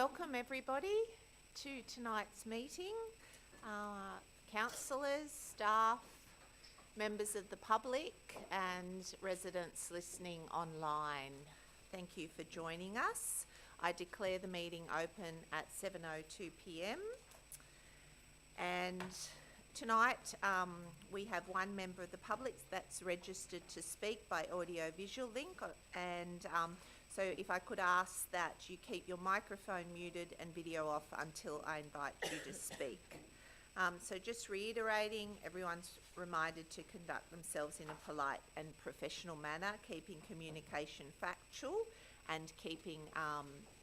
welcome everybody to tonight's meeting. Councillors, staff, members of the public and residents listening online. Thank you for joining us. I declare the meeting open at 7:02 p.m. And tonight we have one member of the public that's registered to speak by audio-visual link, and so if I could ask that you keep your microphone muted and video off until I invite you to speak. So just reiterating, everyone's reminded to conduct themselves in a polite and professional manner, keeping communication factual and keeping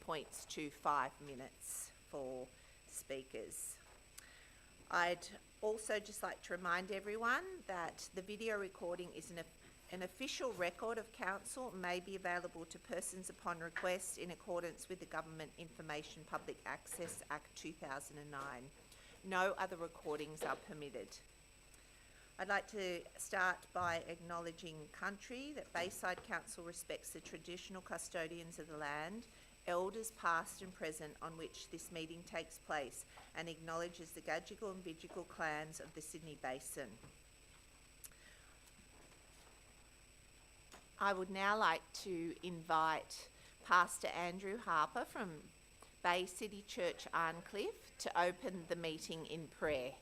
points to 5 minutes for speakers. I'd also just like to remind everyone that the video recording is an official record of council, may be available to persons upon request in accordance with the Government Information Public Access Act 2009. No other recordings are permitted. I'd like to start by acknowledging country, that Bayside Council respects the traditional custodians of the land, elders past and present on which this meeting takes place, and acknowledges the Gadigal and Bidjigal clans of the Sydney Basin. I would now like to invite Pastor Andrew Harper from Bay City Church, Arncliffe, to open the meeting in prayer.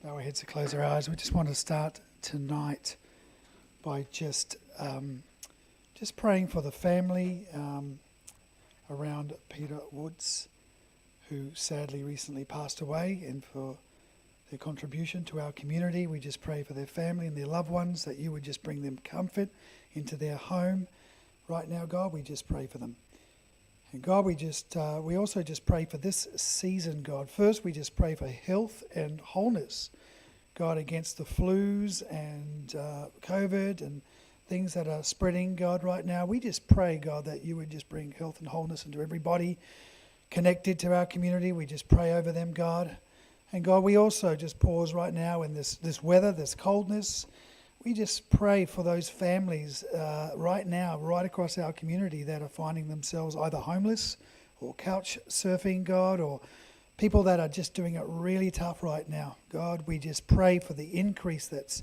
Bow our heads to close our eyes. We just want to start tonight by just praying for the family around Peter Woods, who sadly recently passed away, and for their contribution to our community. We just pray for their family and their loved ones, that you would just bring them comfort into their home right now, God. We just pray for them. And God, we also just pray for this season, God. First, we just pray for health and wholeness, God, against the flus and COVID and things that are spreading, God, right now. We just pray, God, that you would just bring health and wholeness into everybody connected to our community. We just pray over them, God. And God, we also just pause right now in this weather, this coldness. We just pray for those families right now, right across our community, that are finding themselves either homeless or couch surfing, God, or people that are just doing it really tough right now. God, we just pray for the increase that's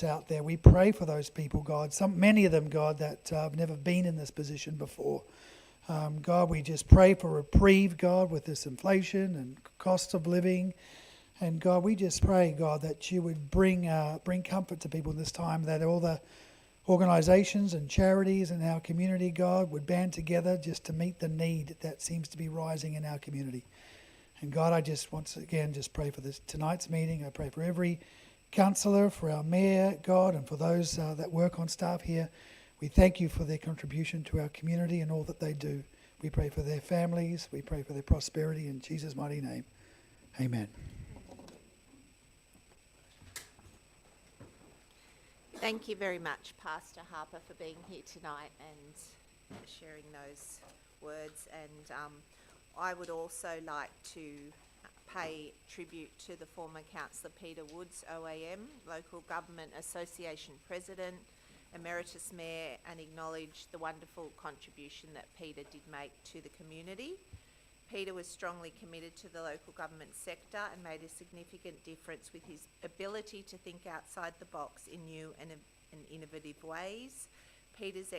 out there. We pray for those people, God. Many of them, God, that have never been in this position before. God, we just pray for reprieve, God, with this inflation and cost of living. And God, we just pray, God, that you would bring comfort to people in this time, that all the organisations and charities in our community, God, would band together just to meet the need that seems to be rising in our community. And God, I just once again just pray for this tonight's meeting. I pray for every councillor, for our mayor, God, and for those that work on staff here. We thank you for their contribution to our community and all that they do. We pray for their families. We pray for their prosperity in Jesus' mighty name. Amen. Thank you very much, Pastor Harper, for being here tonight and sharing those words. And I would also like to pay tribute to the former Councillor Peter Woods, OAM, Local Government Association President, Emeritus Mayor, and acknowledge the wonderful contribution that Peter did make to the community. Peter was strongly committed to the local government sector and made a significant difference with his ability to think outside the box in new and innovative ways. Peter's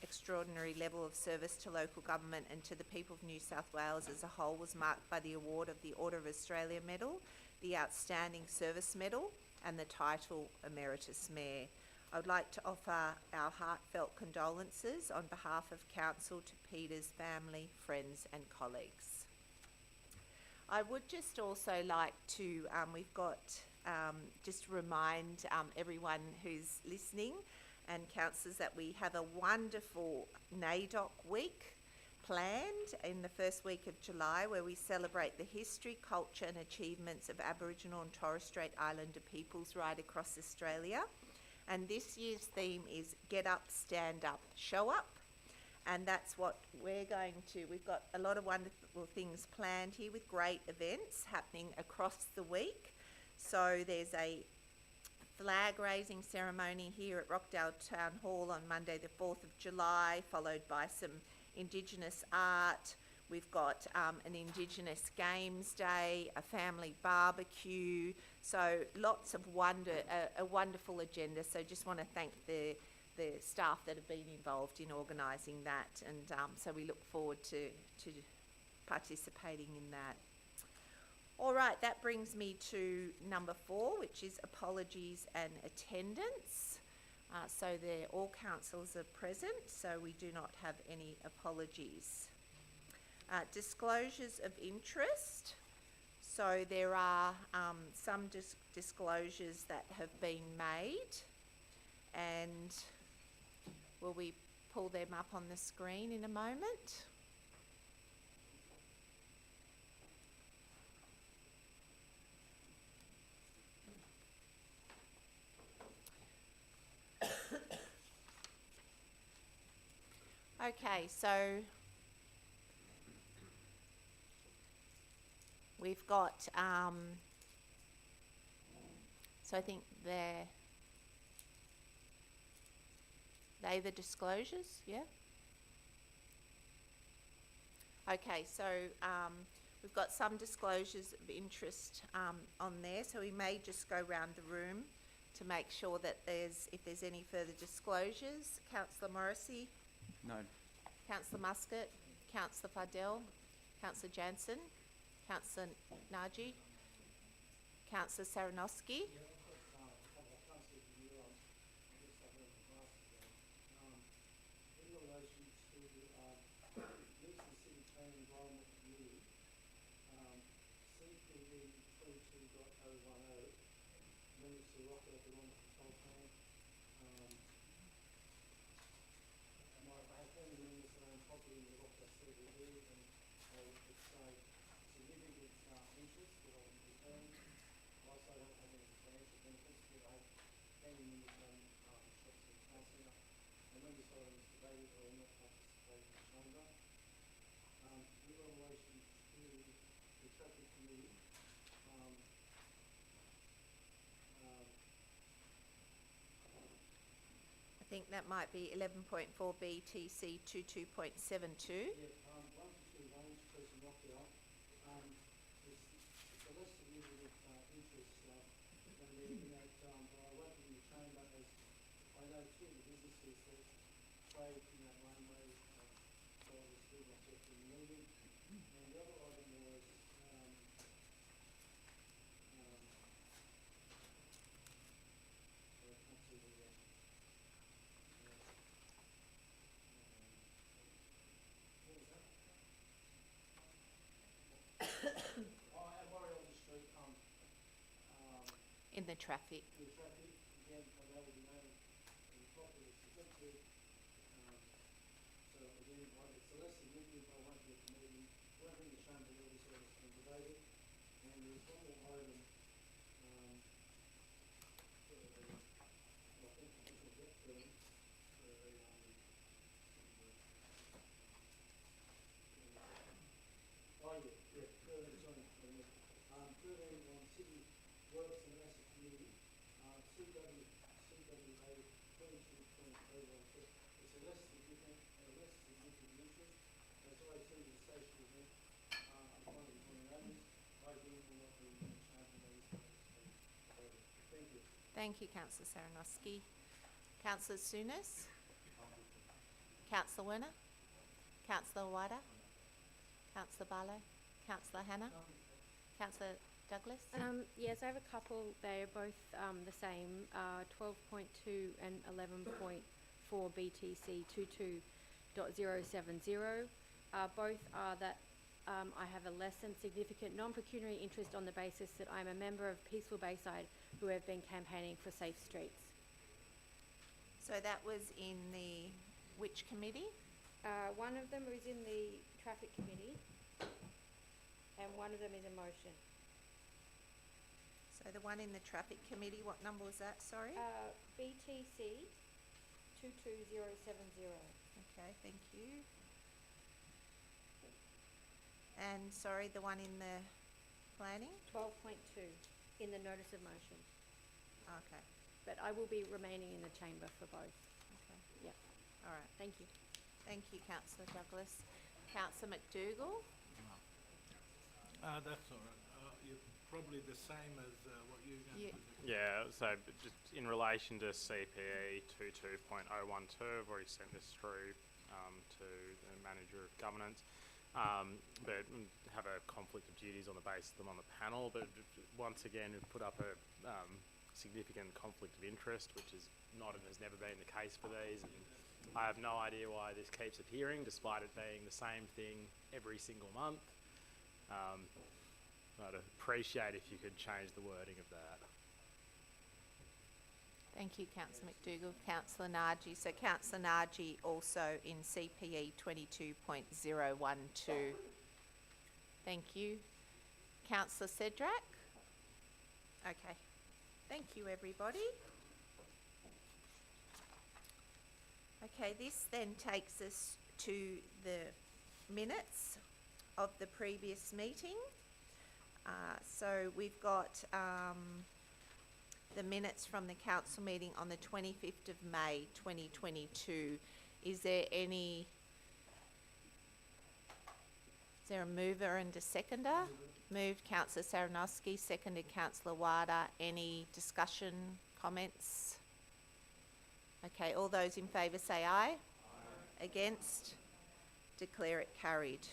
extraordinary level of service to local government and to the people of New South Wales as a whole was marked by the award of the Order of Australia Medal, the Outstanding Service Medal, and the title Emeritus Mayor. I would like to offer our heartfelt condolences on behalf of Council to Peter's family, friends and colleagues. I would just also like to, just remind everyone who's listening and councillors that we have a wonderful NAIDOC week planned in the first week of July, where we celebrate the history, culture and achievements of Aboriginal and Torres Strait Islander peoples right across Australia. And this year's theme is Get Up, Stand Up, Show Up. and that's what we're going to. We've got a lot of wonderful things planned here with great events happening across the week. So there's a flag raising ceremony here at Rockdale Town Hall on Monday the 4th of July, followed by some Indigenous art. We've got an Indigenous Games Day, a family barbecue, so lots of a wonderful agenda. So just want to thank the staff that have been involved in organising that, and so we look forward to participating in that. All right, that brings me to number 4, which is apologies and attendance. So all councillors are present, so we do not have any apologies. Disclosures of interest. So there are some disclosures that have been made, and will we pull them up on the screen in a moment? Okay, so we've got, so I think they're the disclosures, yeah? Okay, so we've got some disclosures of interest on there, so we may just go round the room to make sure that if there's any further disclosures. Councillor Morrissey? No. Councillor Muscat? Councillor Fardell? Councillor Jansen? Councillor Naji? Councillor Saranowski? I think that might be 11.4 BTC 22.72. In the traffic. Thank you, Councillor Saranowski. Councillor Souness? Councillor Werner? Councillor Wada? Councillor Barlow? Councillor Hannah? Councillor Douglas? Yes, I have a couple. They're both the same, 12.2 and 11.4 BTC 22.070. Both are that I have a less than significant non-pecuniary interest on the basis that I'm a member of Peaceful Bayside who have been campaigning for safe streets. So that was in the which committee? One of them is in the Traffic Committee and one of them is a motion. So the one in the Traffic Committee, what number was that, sorry? BTC 22070. Okay, thank you. And sorry, the one in the planning? 12.2 in the notice of motion, Okay, but I will be remaining in the chamber for both. okay, Yeah, all right. thank you. Thank you, councillor Douglas. Councillor McDougall? That's all right. You're probably the same as what you're going Yeah. to do. Yeah, so just in relation to CPE 22.012, I've already sent this through to the manager of governance, but have a conflict of duties on the basis of them on the panel. But once again, we've put up a significant conflict of interest, which is not and has never been the case for these. And I have no idea why this keeps appearing, despite it being the same thing every single month. I'd appreciate if you could change the wording of that. Thank you, councillor McDougall. Councillor Nargi. So councillor Nargi also in CPE 22.012. Thank you. Councillor Cedric? Okay. Thank you, everybody. Okay, this then takes us to the minutes of the previous meeting. So we've got the minutes from the council meeting on the 25th of May 2022. Is there a mover and a seconder? Moved councillor Saranowski, seconded councillor Wada. Any discussion, comments? Okay, all those in favour say aye. Aye. Against? Declare it carried.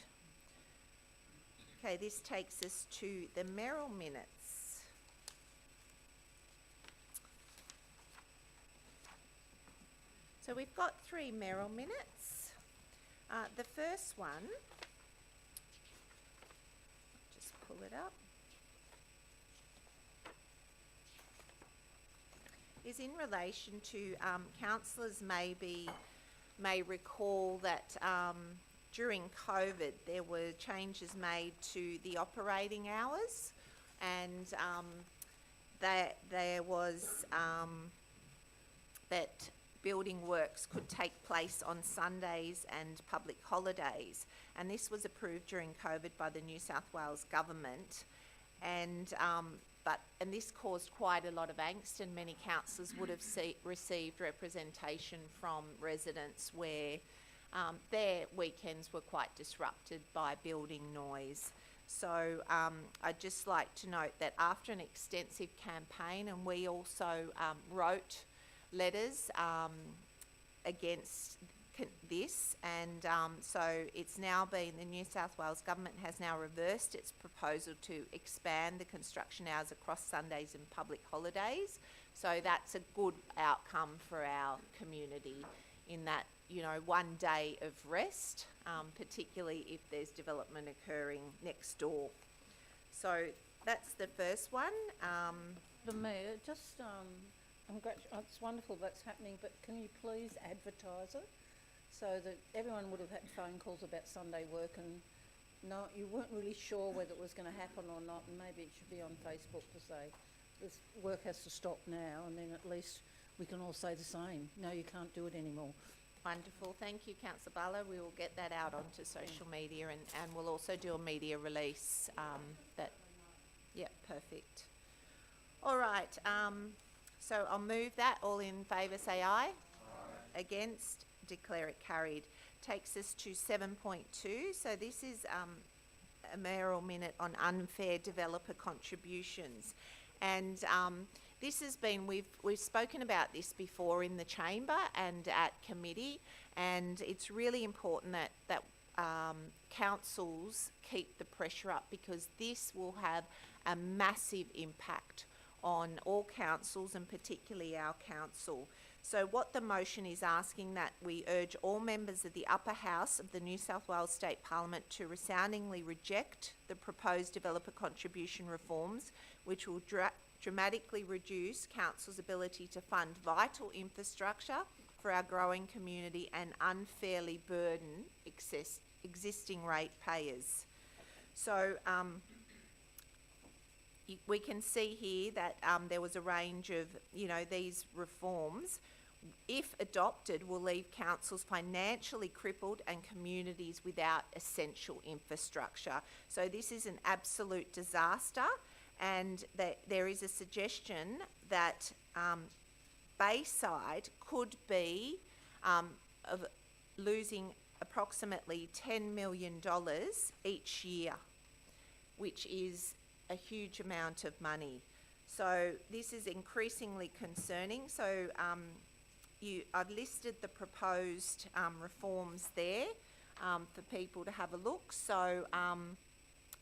Okay, this takes us to the Merrell Minutes. So we've got 3 Merrell Minutes. The first one, just pull it up, is in relation to councillors may recall that during COVID, there were changes made to the operating hours, and that there was that building works could take place on Sundays and public holidays, and this was approved during COVID by the New South Wales government, and this caused quite a lot of angst, and many councillors would have received representation from residents where their weekends were quite disrupted by building noise. So I'd just like to note that after an extensive campaign, and we also wrote letters against this, and so it's now been, the New South Wales government has now reversed its proposal to expand the construction hours across Sundays and public holidays. So that's a good outcome for our community, in that, you know, one day of rest, particularly if there's development occurring next door. So that's the first one. The Mayor, just, it's wonderful that's happening, but can you please advertise it so that everyone would have had phone calls about Sunday work, and no, you weren't really sure whether it was going to happen or not, and maybe it should be on Facebook to say this work has to stop now, and then at least we can all say the same. No, you can't do it anymore. Wonderful. Thank you, Councillor Butler. We will get that out onto social media, and we'll also do a media release. Perfect. All right. So I'll move that. All in favour say aye. Aye. Against? Declare it carried. Takes us to 7.2. So this is a mayoral minute on unfair developer contributions, and this has been, we've spoken about this before in the chamber and at committee, and it's really important that councils keep the pressure up, because this will have a massive impact on all councils, and particularly our council. So what the motion is asking, that we urge all members of the upper house of the New South Wales State Parliament to resoundingly reject the proposed developer contribution reforms, which will dramatically reduce council's ability to fund vital infrastructure for our growing community and unfairly burden existing ratepayers. So we can see here that there was a range of, you know, these reforms if adopted, will leave councils financially crippled and communities without essential infrastructure. So this is an absolute disaster, and there is a suggestion that Bayside could be of losing approximately $10 million each year, which is a huge amount of money. So this is increasingly concerning. So I've listed the proposed reforms there for people to have a look. So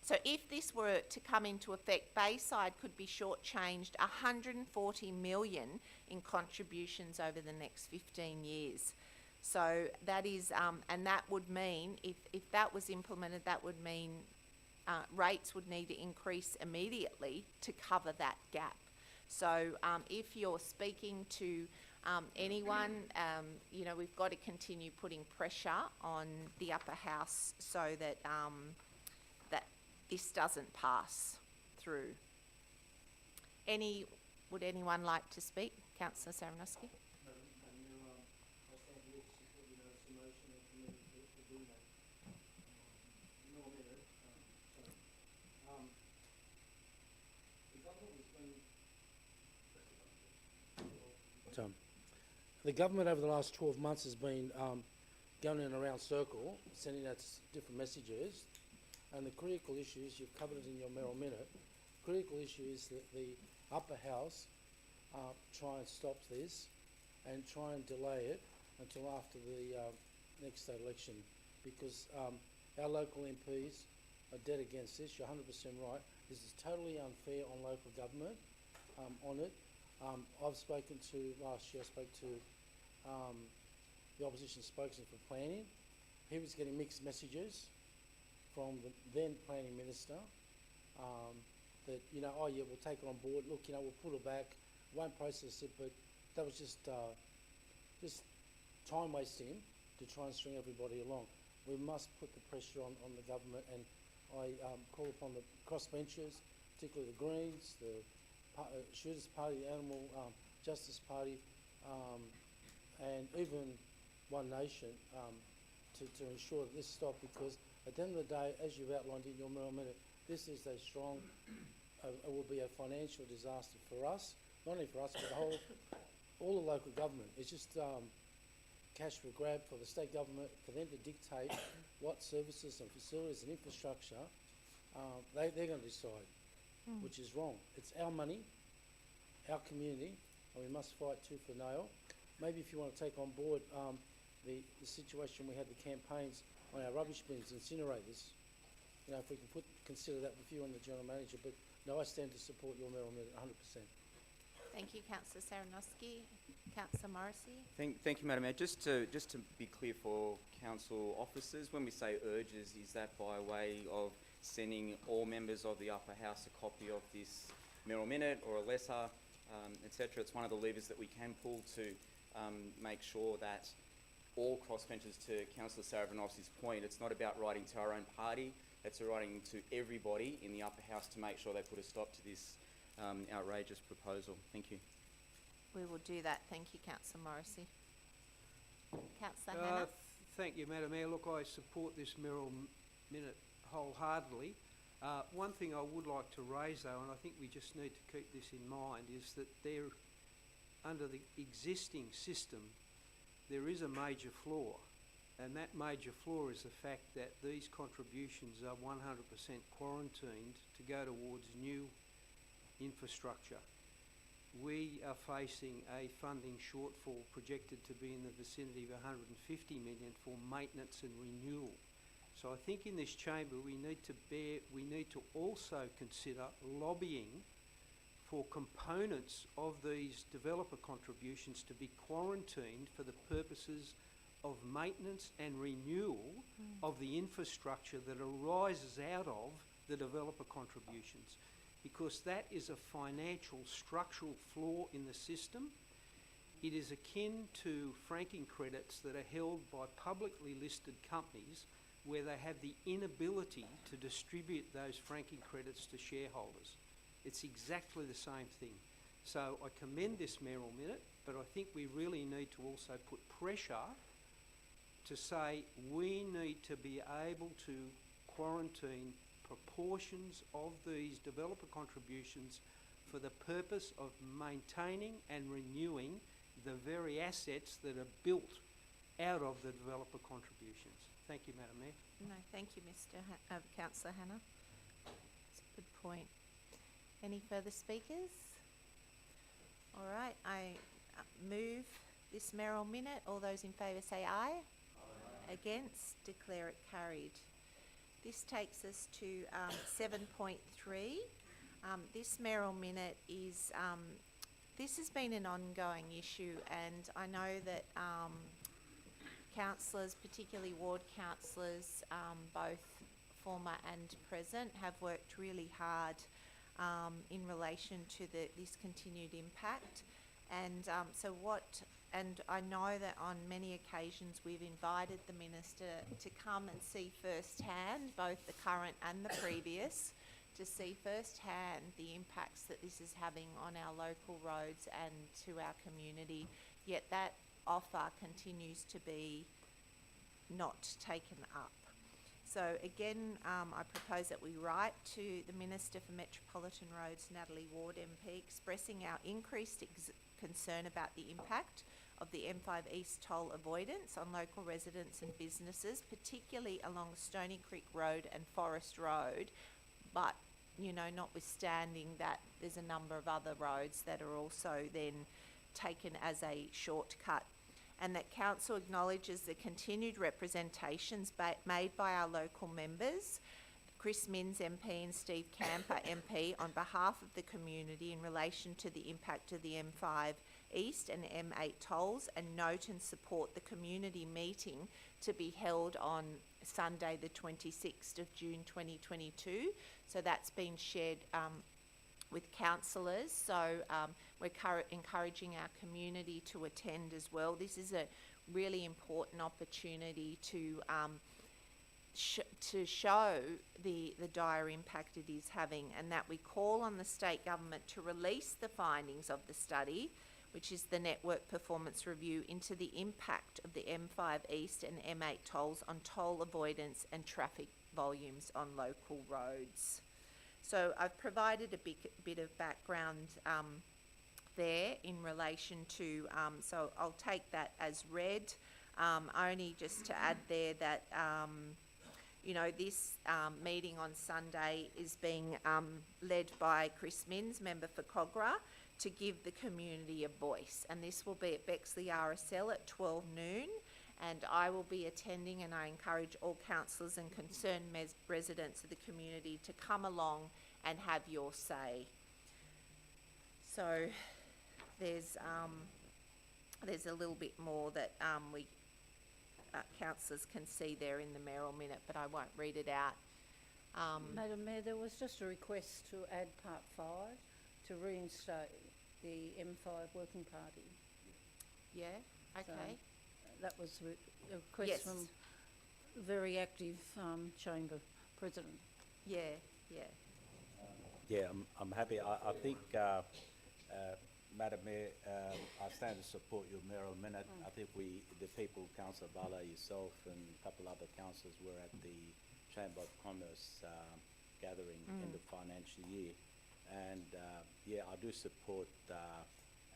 so if this were to come into effect, Bayside could be shortchanged $140 million in contributions over the next 15 years. So that is, and that would mean, if that was implemented, that would mean rates would need to increase immediately to cover that gap. So if you're speaking to anyone, you know, we've got to continue putting pressure on the upper house so that that this doesn't pass through. Would anyone like to speak? Councillor Saranowski. The government over the last 12 months has been going in a round circle, sending out different messages, and the critical issues, you've covered it in your Merrell Minute, critical issue is that the upper house try and stop this and try and delay it until after the next state election, because our local MPs are dead against this. You're 100% right. This is totally unfair on local government on it. I've spoken to, last year I spoke to the opposition spokesman for planning. He was getting mixed messages from the then planning minister that, you know, oh yeah, we'll take it on board, look, you know, we'll put it back, won't process it, but that was just time wasting to try and string everybody along. We must put the pressure on the government, and I call upon the crossbenchers, particularly the Greens, the Shooters Party, the Animal Justice Party, and even One Nation to ensure that this stops, because at the end of the day, as you've outlined in your Merrell Minute, this is a strong, it will be a financial disaster for us, not only for us, but all the local government. It's just cash for grab for the state government, for them to dictate what services and facilities and infrastructure they're going to decide, which is wrong. It's our money, our community, and we must fight tooth and nail. Maybe if you want to take on board the situation we had, the campaigns on our rubbish bins, incinerators, you know, if we can consider that with you and the General Manager. But no, I stand to support your Merrell Minute 100%. Thank you, Councillor Saranowski. Councillor Morrissey. Thank you, Madam Mayor. Just to be clear for council officers, when we say urges, is that by way of sending all members of the upper house a copy of this Merrell Minute or a letter, etc.? It's one of the levers that we can pull to make sure that all crossbenchers, to Councillor Saranowski's point, it's not about writing to our own party, it's writing to everybody in the upper house to make sure they put a stop to this outrageous proposal. Thank you. We will do that. Thank you, Councillor Morrissey. Councillor Hannah. Thank you, Madam Mayor. Look, I support this Merrell Minute wholeheartedly. One thing I would like to raise, though, and I think we just need to keep this in mind, is that under the existing system, there is a major flaw, and that major flaw is the fact that these contributions are 100% quarantined to go towards new infrastructure. We are facing a funding shortfall projected to be in the vicinity of 150 million for maintenance and renewal. So I think in this chamber we need to also consider lobbying for components of these developer contributions to be quarantined for the purposes of maintenance and renewal of the infrastructure that arises out of the developer contributions, because that is a financial structural flaw in the system. It is akin to franking credits that are held by publicly listed companies where they have the inability to distribute those franking credits to shareholders. It's exactly the same thing. So I commend this Merrell Minute. but I think we really need to also put pressure to say we need to be able to quarantine proportions of these developer contributions for the purpose of maintaining and renewing the very assets that are built out of the developer contributions. Thank you, Madam Mayor. No, thank you, Councillor Hannah. That's a good point. Any further speakers? All right, I move this Merrell Minute. All those in favour say aye. Aye. Against, declare it carried. This takes us to 7.3. This Merrell Minute is, this has been an ongoing issue, and I know that councillors, particularly ward councillors, both former and present, have worked really hard in relation to this continued impact. And and I know that on many occasions we've invited the Minister to come and see firsthand, both the current and the previous, to see firsthand the impacts that this is having on our local roads and to our community. Yet that offer continues to be not taken up. So again, I propose that we write to the Minister for Metropolitan Roads, Natalie Ward MP, expressing our increased concern about the impact of the M5 East toll avoidance on local residents and businesses, particularly along Stony Creek Road and Forest Road, but, you know, notwithstanding that there's a number of other roads that are also then taken as a shortcut, and that Council acknowledges the continued representations made by our local members, Chris Minns MP and Steve Camper MP, on behalf of the community in relation to the impact of the M5 East and M8 tolls, and note and support the community meeting to be held on Sunday the 26th of June 2022. So that's been shared with councillors, so we're encouraging our community to attend as well. This is a really important opportunity to show the dire impact it is having, and that we call on the state government to release the findings of the study, which is the Network Performance Review, into the impact of the M5 East and M8 tolls on toll avoidance and traffic volumes on local roads. So I've provided a bit of background there in relation to, so I'll take that as read. Only just to add there that, you know, this meeting on Sunday is being led by Chris Minns, member for Cogra, to give the community a voice. And this will be at Bexley RSL at 12 noon. And I will be attending, and I encourage all councillors and concerned residents of the community to come along and have your say. So there's a little bit more that we councillors can see there in the Merrell Minute, but I won't read it out. Madam Mayor, there was just a request to add part 5 to reinstate the M5 Working Party. Yeah, okay. So that was a request Yes. from a very active chamber president. Yeah, yeah. Yeah, I'm happy. I think, Madam Mayor, I stand to support your Merrell Minute. I think the people, Councillor Bala, yourself, and a couple other councillors were at the Chamber of Commerce gathering in the financial year. And yeah, I do support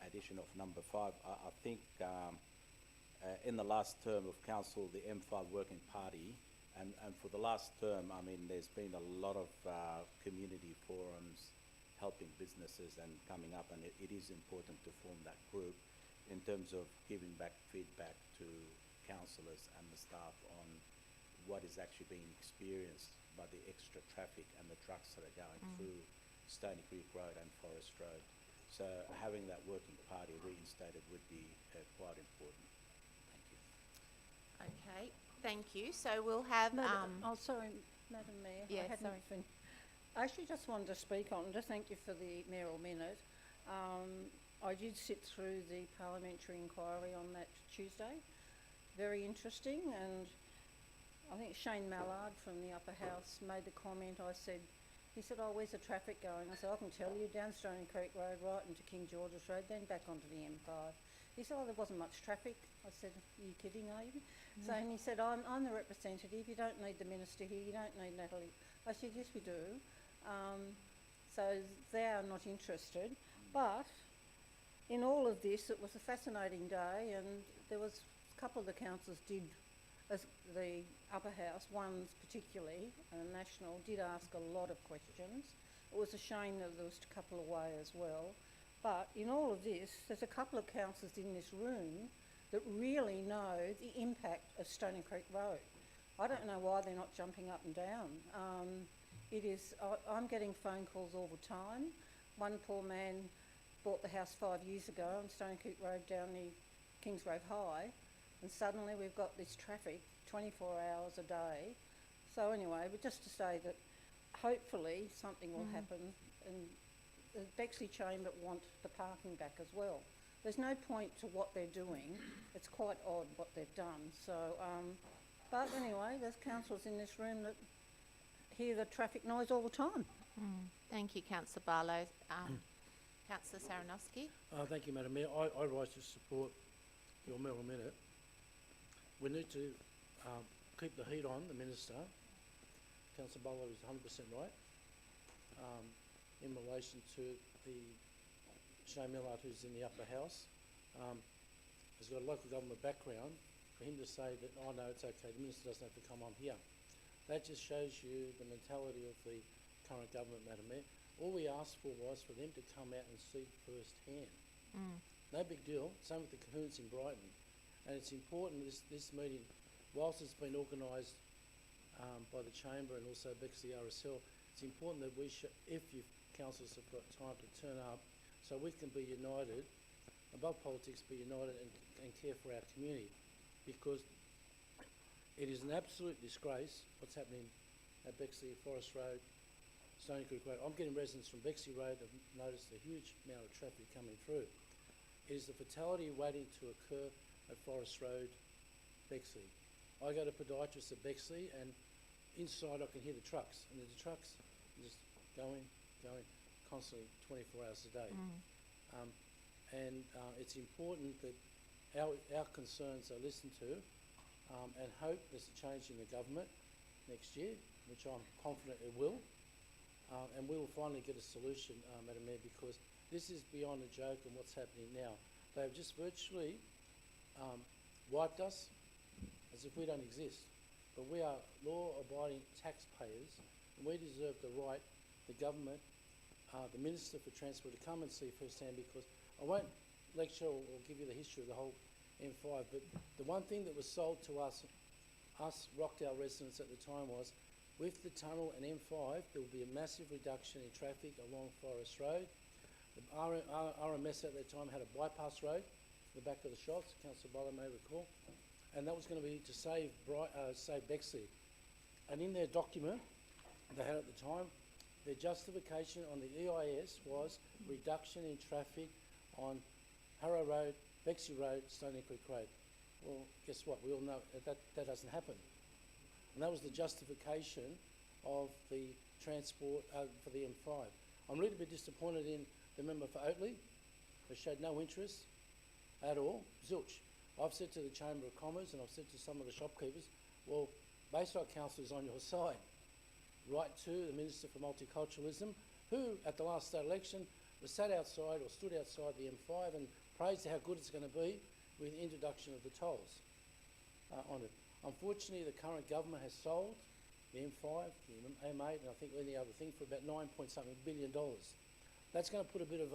addition of number 5. I think in the last term of council, the M5 Working Party, and for the last term, I mean, there's been a lot of community forums helping businesses and coming up, and it is important to form that group in terms of giving back feedback to councillors and the staff on what is actually being experienced by the extra traffic and the trucks that are going through Stony Creek Road and Forest Road. So having that working party reinstated would be quite important. Thank you. Okay, thank you. So we'll have, Sorry, Madam Mayor. Yeah, I hadn't sorry. I actually just wanted to speak on, to thank you for the Merrell Minute. I did sit through the parliamentary inquiry on that Tuesday. Very interesting, and I think Shane Mallard from the upper house made the comment. He said, oh, where's the traffic going? I said, I can tell you, down Stony Creek Road, right into King George's Road, then back onto the M5. He said, oh, there wasn't much traffic. I said, are you kidding, are you? So, and he said, I'm the representative. You don't need the minister here. You don't need Natalie. I said, yes, we do. So they are not interested. But in all of this, it was a fascinating day, and there was a couple of the councillors did, as the upper house, one particularly, National, did ask a lot of questions. It was a shame that there was a couple away as well. But in all of this, there's a couple of councillors in this room that really know the impact of Stony Creek Road. I don't know why they're not jumping up and down. I'm getting phone calls all the time. One poor man bought the house 5 years ago on Stony Creek Road down near Kingsgrove High, and suddenly we've got this traffic 24 hours a day. So anyway, but just to say that hopefully something will happen, and the Bexley Chamber want the parking back as well. There's no point to what they're doing. It's quite odd what they've done. So, but anyway, there's councillors in this room that hear the traffic noise all the time. Thank you, Councillor Barlow. Councillor Saranowski. Thank you, Madam Mayor. I rise to support your Merrell Minute. We need to keep the heat on the Minister. Councillor Barlow is 100% right. In relation to the Shane Millard, who's in the upper house, has got a local government background. For him to say that, oh no, it's okay, the Minister doesn't have to come on here. That just shows you the mentality of the current government, Madam Mayor. All we asked for was for them to come out and see firsthand. No big deal. Same with the Cahoons in Brighton. And it's important, this meeting, whilst it's been organised by the Chamber and also Bexley RSL, it's important that we should, if you councillors have got time to turn up, so we can be united, above politics, be united and care for our community. Because it is an absolute disgrace what's happening at Bexley, Forest Road, Stony Creek Road. I'm getting residents from Bexley Road have noticed a huge amount of traffic coming through. It is the fatality waiting to occur at Forest Road, Bexley. I go to podiatrists at Bexley, and inside I can hear the trucks, and the trucks are just going constantly 24 hours a day. It's important that our concerns are listened to, and hope there's a change in the government next year, which I'm confident it will, and we will finally get a solution, Madam Mayor, because this is beyond a joke and what's happening now. They have just virtually wiped us as if we don't exist. But we are law-abiding taxpayers, and we deserve the right, the government, the Minister for Transport, to come and see firsthand, because I won't lecture or give you the history of the whole M5, but the one thing that was sold to us Rockdale residents at the time was, with the tunnel and M5, there will be a massive reduction in traffic along Forest Road. The RMS at that time had a bypass road to the back of the shops, Councillor Barlow may recall, and that was going to be to save Bexley. And in their document they had at the time, their justification on the EIS was reduction in traffic on Harrow Road, Bexley Road, Stony Creek Road. Well, guess what? We all know that doesn't happen. And that was the justification of the transport for the M5. I'm a little bit disappointed in the member for Oatley. They showed no interest at all, zilch. I've said to the Chamber of Commerce, and I've said to some of the shopkeepers, well, Bayside Council is on your side. Right to the Minister for Multiculturalism, who at the last state election was sat outside or stood outside the M5 and praised how good it's going to be with the introduction of the tolls on it. Unfortunately, the current government has sold the M5, the M8, and I think any other thing for about $9.something billion. That's going to put a bit of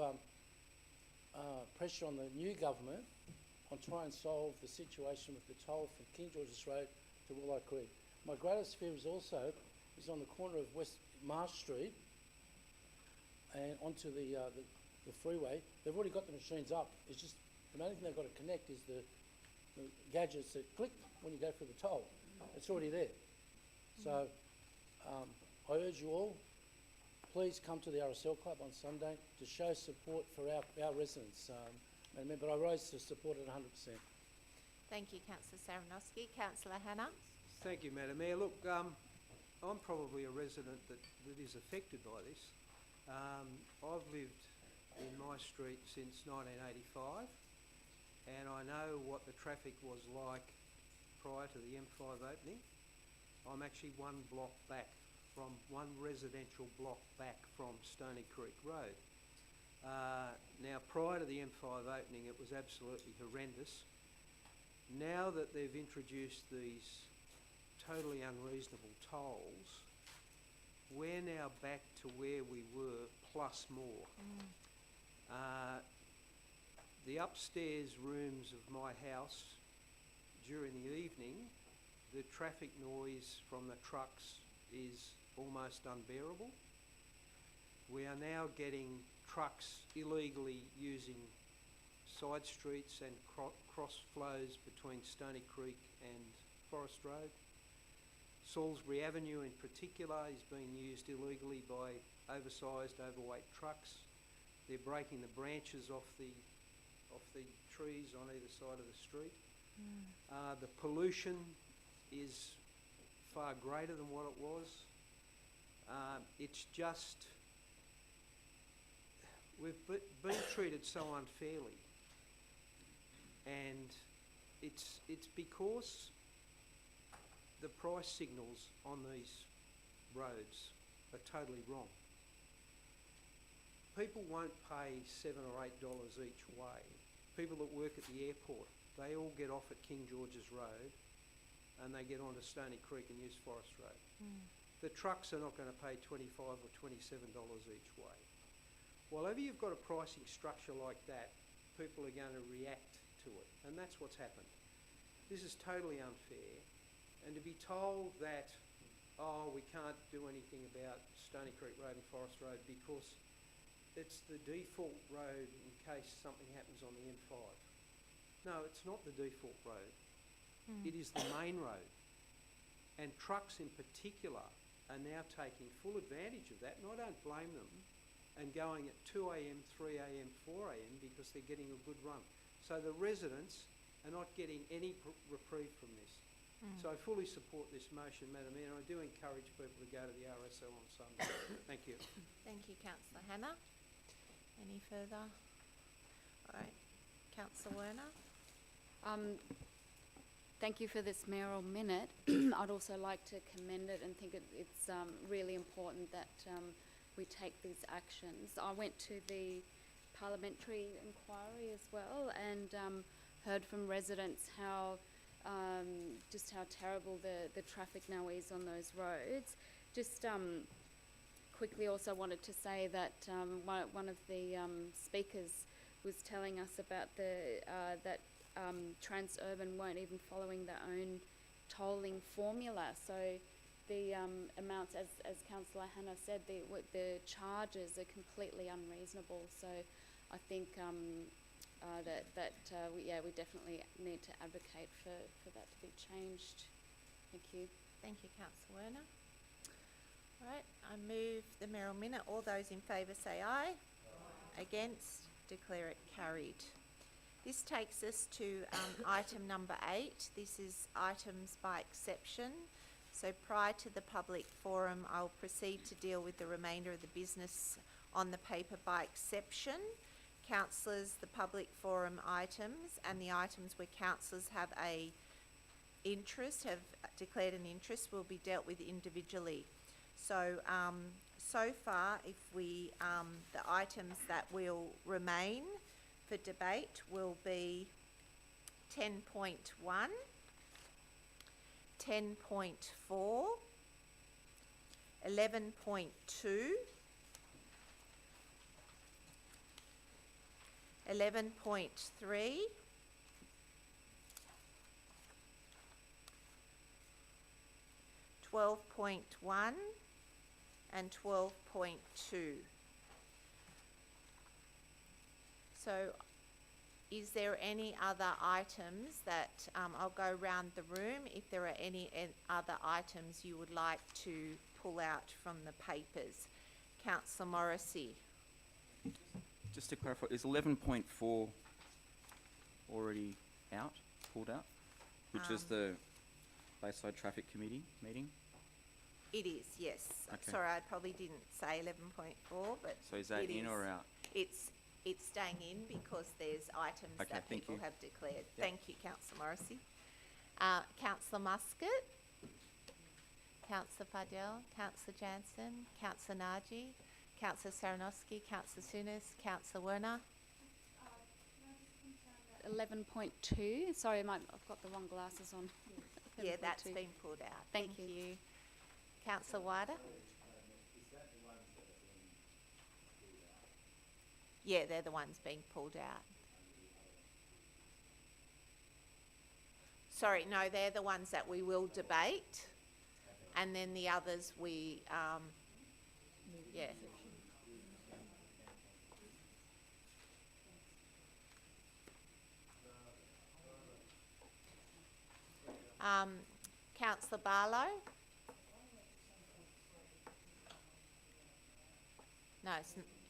pressure on the new government on trying to solve the situation with the toll from King George's Road to Willow Creek. My greatest fear is also on the corner of West Marsh Street and onto the freeway. They've already got the machines up. It's just the only thing they've got to connect is the gadgets that click when you go for the toll. It's already there. So I urge you all, please come to the RSL Club on Sunday to show support for our residents. But I rise to support it 100%. Thank you, Councillor Saranowski. Councillor Hannah. Thank you, Madam Mayor. Look, I'm probably a resident that is affected by this. I've lived in my street since 1985, and I know what the traffic was like prior to the M5 opening. I'm actually one residential block back from Stony Creek Road. Now, prior to the M5 opening, it was absolutely horrendous. Now that they've introduced these totally unreasonable tolls, we're now back to where we were, plus more. The upstairs rooms of my house, during the evening, the traffic noise from the trucks is almost unbearable. We are now getting trucks illegally using side streets and cross flows between Stony Creek and Forest Road. Salisbury Avenue in particular is being used illegally by oversized, overweight trucks. They're breaking the branches off the trees on either side of the street. The pollution is far greater than what it was. It's just, we've been treated so unfairly, and it's because the price signals on these roads are totally wrong. People won't pay $7 or $8 each way. People that work at the airport, they all get off at King George's Road and they get onto Stony Creek and use Forest Road. The trucks are not going to pay $25 or $27 each way. Whenever you've got a pricing structure like that, people are going to react to it, and that's what's happened. This is totally unfair, and to be told that, oh, we can't do anything about Stony Creek Road and Forest Road because it's the default road in case something happens on the M5. No, it's not the default road. It is the main road. And trucks in particular are now taking full advantage of that, and I don't blame them, and going at 2 a.m, 3 a.m, 4 a.m. because they're getting a good run. So the residents are not getting any reprieve from this. So I fully support this motion, Madam Mayor, and I do encourage people to go to the RSL on Sunday. Thank you. Thank you, Councillor Hannah. Any further? All right, Councillor Werner. Thank you for this Merrell Minute. I'd also like to commend it and think it's really important that we take these actions. I went to the parliamentary inquiry as well and heard from residents how just how terrible the traffic now is on those roads. Just quickly also wanted to say that one of the speakers was telling us about that Transurban weren't even following their own tolling formula. So the amounts, as Councillor Hannah said, the charges are completely unreasonable. So I think we definitely need to advocate for that to be changed. Thank you. Thank you, Councillor Werner. All right, I move the Merrell Minute. All those in favour say aye. Against, declare it carried. This takes us to item number 8. This is items by exception. So prior to the public forum, I'll proceed to deal with the remainder of the business on the paper by exception. Councillors, the public forum items and the items where councillors have declared an interest will be dealt with individually. So, so far, the items that will remain for debate will be 10.1, 10.4, 11.2, 11.3, 12.1 and 12.2. So is there any other items that, I'll go round the room, if there are any other items you would like to pull out from the papers. Councillor Morrissey. Just to clarify, is 11.4 already pulled out? Which is the Bayside Traffic Committee meeting? It is, yes. Okay. Sorry, I probably didn't say 11.4, but So is that it in or out? It's it's staying in because there's items Okay, that thank people you. have declared. Yep. Thank you, councillor Morrissey. Councillor Muscat, councillor Fardell, councillor Jansen, councillor Naji, councillor Saranowski, councillor Sunis, councillor Werner. 11.2, sorry, I've got the wrong glasses on. Yeah, that's 11.2. been pulled out. Thank you. Councillor Wider? Yeah, they're the ones being pulled out. Sorry, no, they're the ones that we will debate, and then the others we, yeah. Councillor Barlow? No,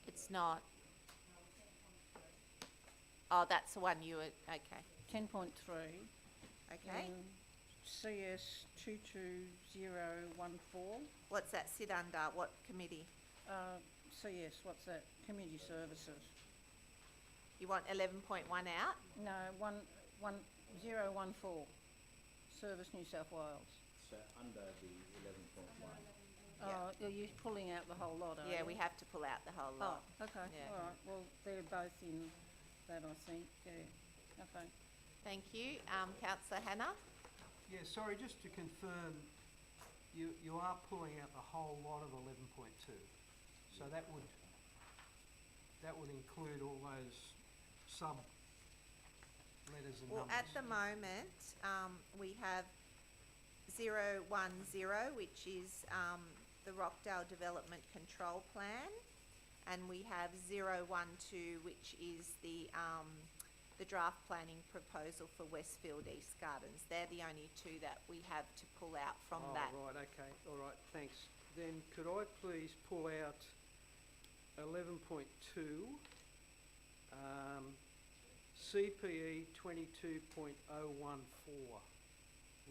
it's not. Oh, that's the one you were, okay, 10.3. okay. CS 22014. What's that sit under? What committee? CS, what's that? Community Services. You want 11.1 out? No, 1014. Service New South Wales. So under the 11.1. Yeah. Oh, you're pulling out the whole lot, are you? Yeah, we have to pull out the whole Oh, lot. okay, Yeah. all right. Well, they're both in that, I think, yeah. Okay. Thank you. Councillor Hannah? Yeah, sorry, just to confirm, you are pulling out the whole lot of 11.2. So that would include all those sub letters and Well, numbers. at the moment, we have 010, which is the Rockdale Development Control Plan, and we have 012, which is the draft planning proposal for Westfield East Gardens. They're the only two that we have to pull out from that. Oh, right, okay, all right, thanks. Then could I please pull out 11.2, CPE 22.014,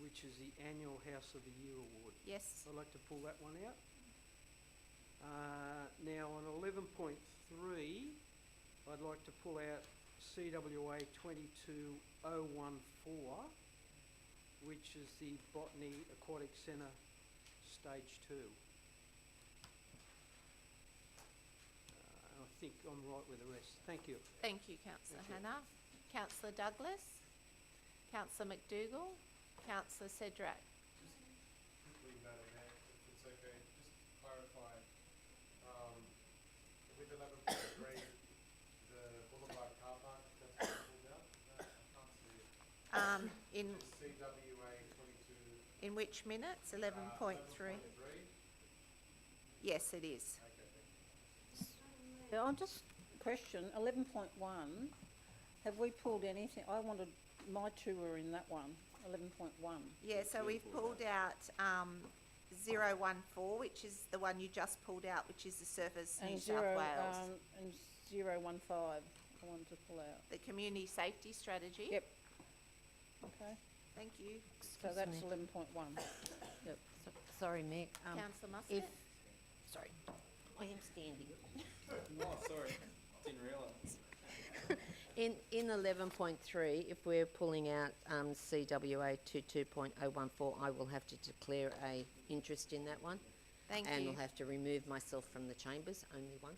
which is the Annual House of the Year Award. Yes, I'd like to pull that one out. Now on 11.3, I'd like to pull out CWA 22014, which is the Botany Aquatic Centre Stage 2. I think I'm right with the rest. Thank you. thank you, Councillor Thank you. Hannah. Councillor Douglas? Councillor McDougall? Councillor Cedric? Quickly, Madam Mayor, if it's okay, just clarify, with 11.3, the Boulevard car park, that's been pulled out? I can't see it. In It's CWA 22. in which minutes? 11.3? 11.3. Yes, it is. Okay, thank you. Yeah, I'll just question, 11.1, have we pulled anything? I wanted, my two were in that one, 11.1. Yeah, so we've pulled out 014, which is the one you just pulled out, which is the Surface New And South Wales. and 015, I wanted to pull out. The Community Safety Strategy. Yep. Okay, Thank you. so that's 11.1. Yep. Sorry, Mick. Councillor If, Muscat? sorry, I am standing. Oh, sorry, didn't realise. In 11.3, if we're pulling out CWA 22.014, I will have to declare a interest in that one. Thank And you. will have to remove myself from the chambers, only one.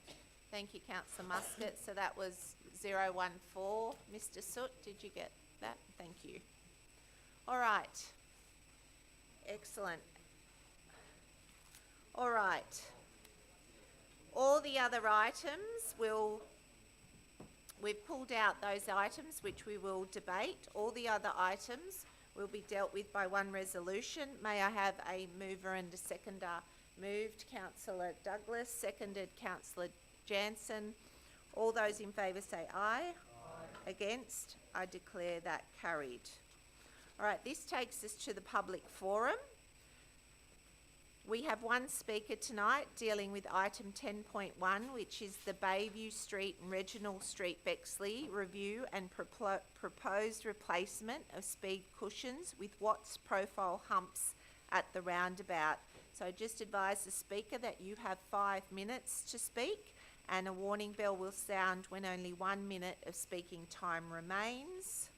Thank you, Councillor Muscat. So that was 014. Mr Soot, did you get that? Thank you. All right. Excellent. All right. All the other items we've pulled out those items which we will debate. All the other items will be dealt with by one resolution. May I have a mover and a seconder? Moved, Councillor Douglas, seconded, Councillor Jansen. All those in favour say aye. Aye. Against? I declare that carried. All right, this takes us to the public forum. We have one speaker tonight dealing with item 10.1, which is the Bayview Street and Reginald Street Bexley review and proposed replacement of speed cushions with Watts profile humps at the roundabout. So just advise the speaker that you have 5 minutes to speak, and a warning bell will sound when only 1 minute of speaking time remains.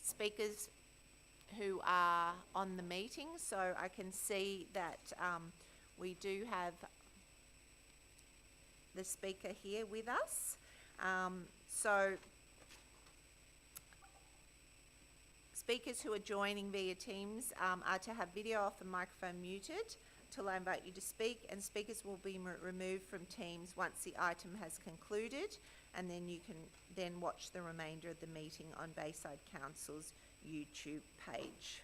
Speakers who are on the meeting, so I can see that we do have the speaker here with us. So speakers who are joining via Teams are to have video off and microphone muted till I invite you to speak, and speakers will be removed from Teams once the item has concluded, and then you can then watch the remainder of the meeting on Bayside Council's YouTube page.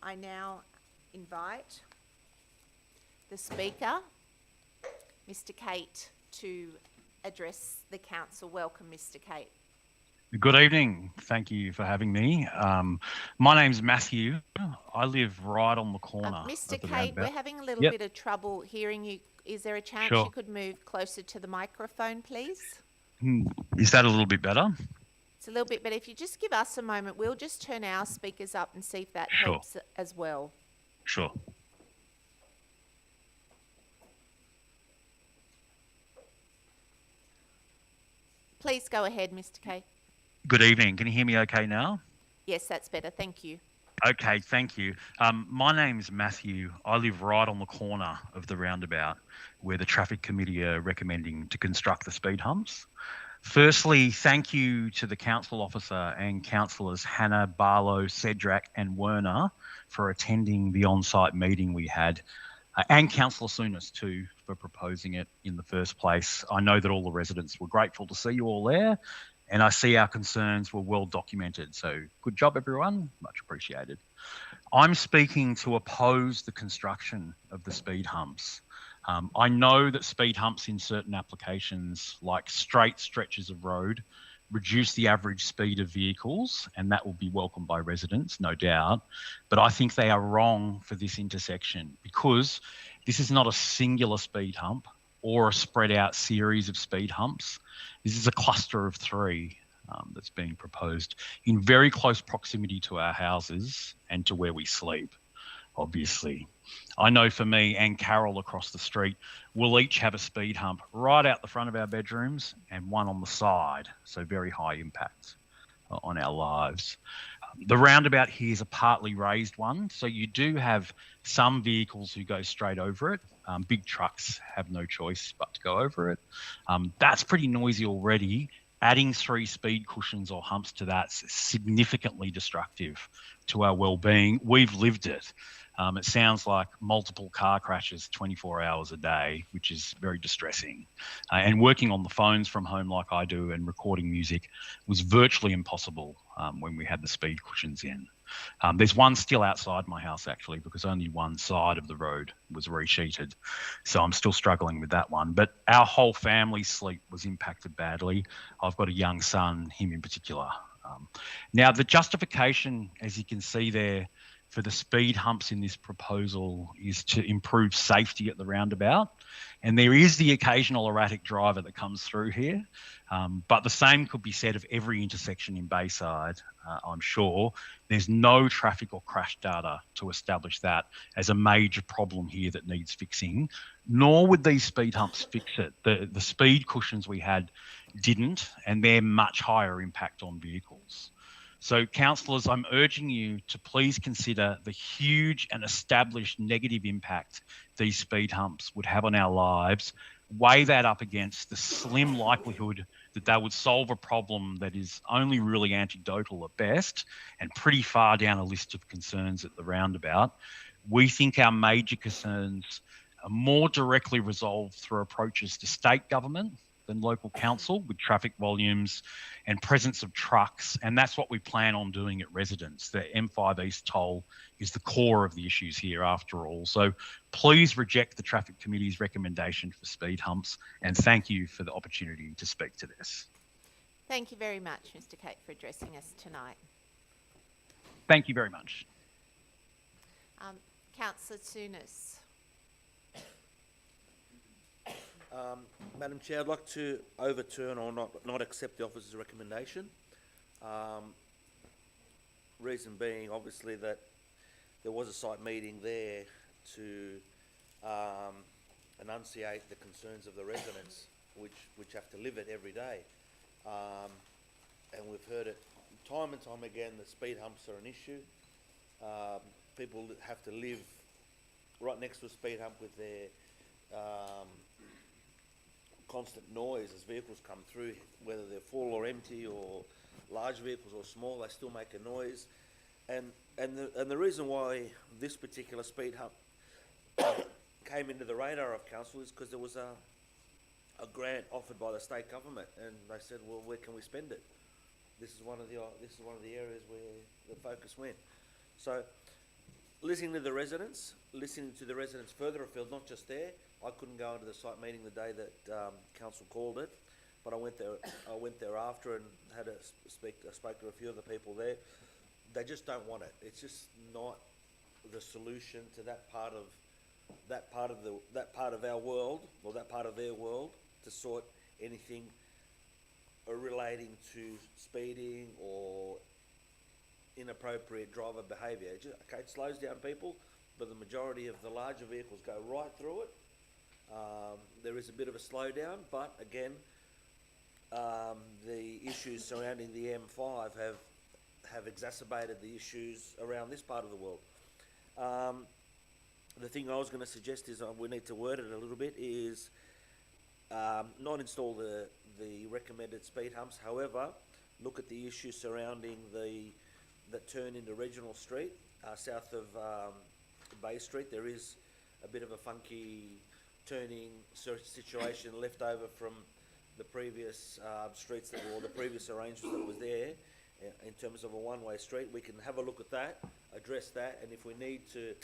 I now invite the speaker, Mr. Kate, to address the council. Welcome, Mr. Kate. Good evening. Thank you for having me. My name's Matthew. I live right on the corner. Mr. of the Kate, roundabout. we're having a little Yep. bit of trouble hearing you. Is there a chance Sure. you could move closer to the microphone, please? Is that a little bit better? It's a little bit better. If you just give us a moment, we'll just turn our speakers up and see if that Sure. helps as well. Sure. Please go ahead, Mr. Kate. Good evening. Can you hear me okay now? Yes, that's better. Thank you. Okay, thank you. My name's Matthew. I live right on the corner of the roundabout where the Traffic Committee are recommending to construct the speed humps. Firstly, thank you to the council officer and councillors Hannah, Barlow, Cedric and Werner for attending the on-site meeting we had, and Councillor Souness too for proposing it in the first place. I know that all the residents were grateful to see you all there, and I see our concerns were well documented. So good job, everyone. Much appreciated. I'm speaking to oppose the construction of the speed humps. I know that speed humps in certain applications, like straight stretches of road, reduce the average speed of vehicles, and that will be welcomed by residents, no doubt. But I think they are wrong for this intersection because this is not a singular speed hump or a spread out series of speed humps. This is a cluster of three that's being proposed in very close proximity to our houses and to where we sleep, obviously. I know for me and Carol across the street, we'll each have a speed hump right out the front of our bedrooms and one on the side, so very high impact on our lives. The roundabout here is a partly raised one, so you do have some vehicles who go straight over it. Big trucks have no choice but to go over it. That's pretty noisy already. Adding 3 speed cushions or humps to that's significantly destructive to our well-being. We've lived it. It sounds like multiple car crashes 24 hours a day, which is very distressing. And working on the phones from home like I do and recording music was virtually impossible when we had the speed cushions in. There's one still outside my house actually, because only one side of the road was resheeted. So I'm still struggling with that one. But our whole family's sleep was impacted badly. I've got a young son, him in particular. Now the justification, as you can see there, for the speed humps in this proposal is to improve safety at the roundabout. And there is the occasional erratic driver that comes through here, but the same could be said of every intersection in Bayside, I'm sure. There's no traffic or crash data to establish that as a major problem here that needs fixing, nor would these speed humps fix it. The speed cushions we had didn't, and they're much higher impact on vehicles. So, councillors, I'm urging you to please consider the huge and established negative impact these speed humps would have on our lives. Weigh that up against the slim likelihood that they would solve a problem that is only really anecdotal at best and pretty far down a list of concerns at the roundabout. We think our major concerns are more directly resolved through approaches to state government than local council, with traffic volumes and presence of trucks, and that's what we plan on doing at residents. The M5 East toll is the core of the issues here after all. So please reject the Traffic Committee's recommendation for speed humps, and thank you for the opportunity to speak to this. Thank you very much, Mr. Kate, for addressing us tonight. Thank you very much. Councillor Souness. Madam Chair, I'd like to overturn or not accept the officer's recommendation. Reason being, obviously, that there was a site meeting there to enunciate the concerns of the residents, which have to live it every day. And we've heard it time and time again that speed humps are an issue. People have to live right next to a speed hump with their constant noise as vehicles come through, whether they're full or empty, or large vehicles or small, they still make a noise. And the reason why this particular speed hump came into the radar of council is because there was a grant offered by the state government, and they said, well, where can we spend it? This is one of the areas where the focus went. So, listening to the residents further afield, not just there. I couldn't go into the site meeting the day that council called it, but I went there after and spoke to a few of the people there. They just don't want it. It's just not the solution to that part of our world, or that part of their world, to sort anything relating to speeding or inappropriate driver behaviour. It slows down people, but the majority of the larger vehicles go right through it. There is a bit of a slowdown, but again, the issues surrounding the M5 have exacerbated the issues around this part of the world. The thing I was going to suggest is we need to word it a little bit, is not install the recommended speed humps. However, look at the issue surrounding that turn into Regional Street, south of Bay Street. There is a bit of a funky turning situation left over from the previous streets or the previous arrangements that was there in terms of a one-way street. We can have a look at that, address that, and if we need to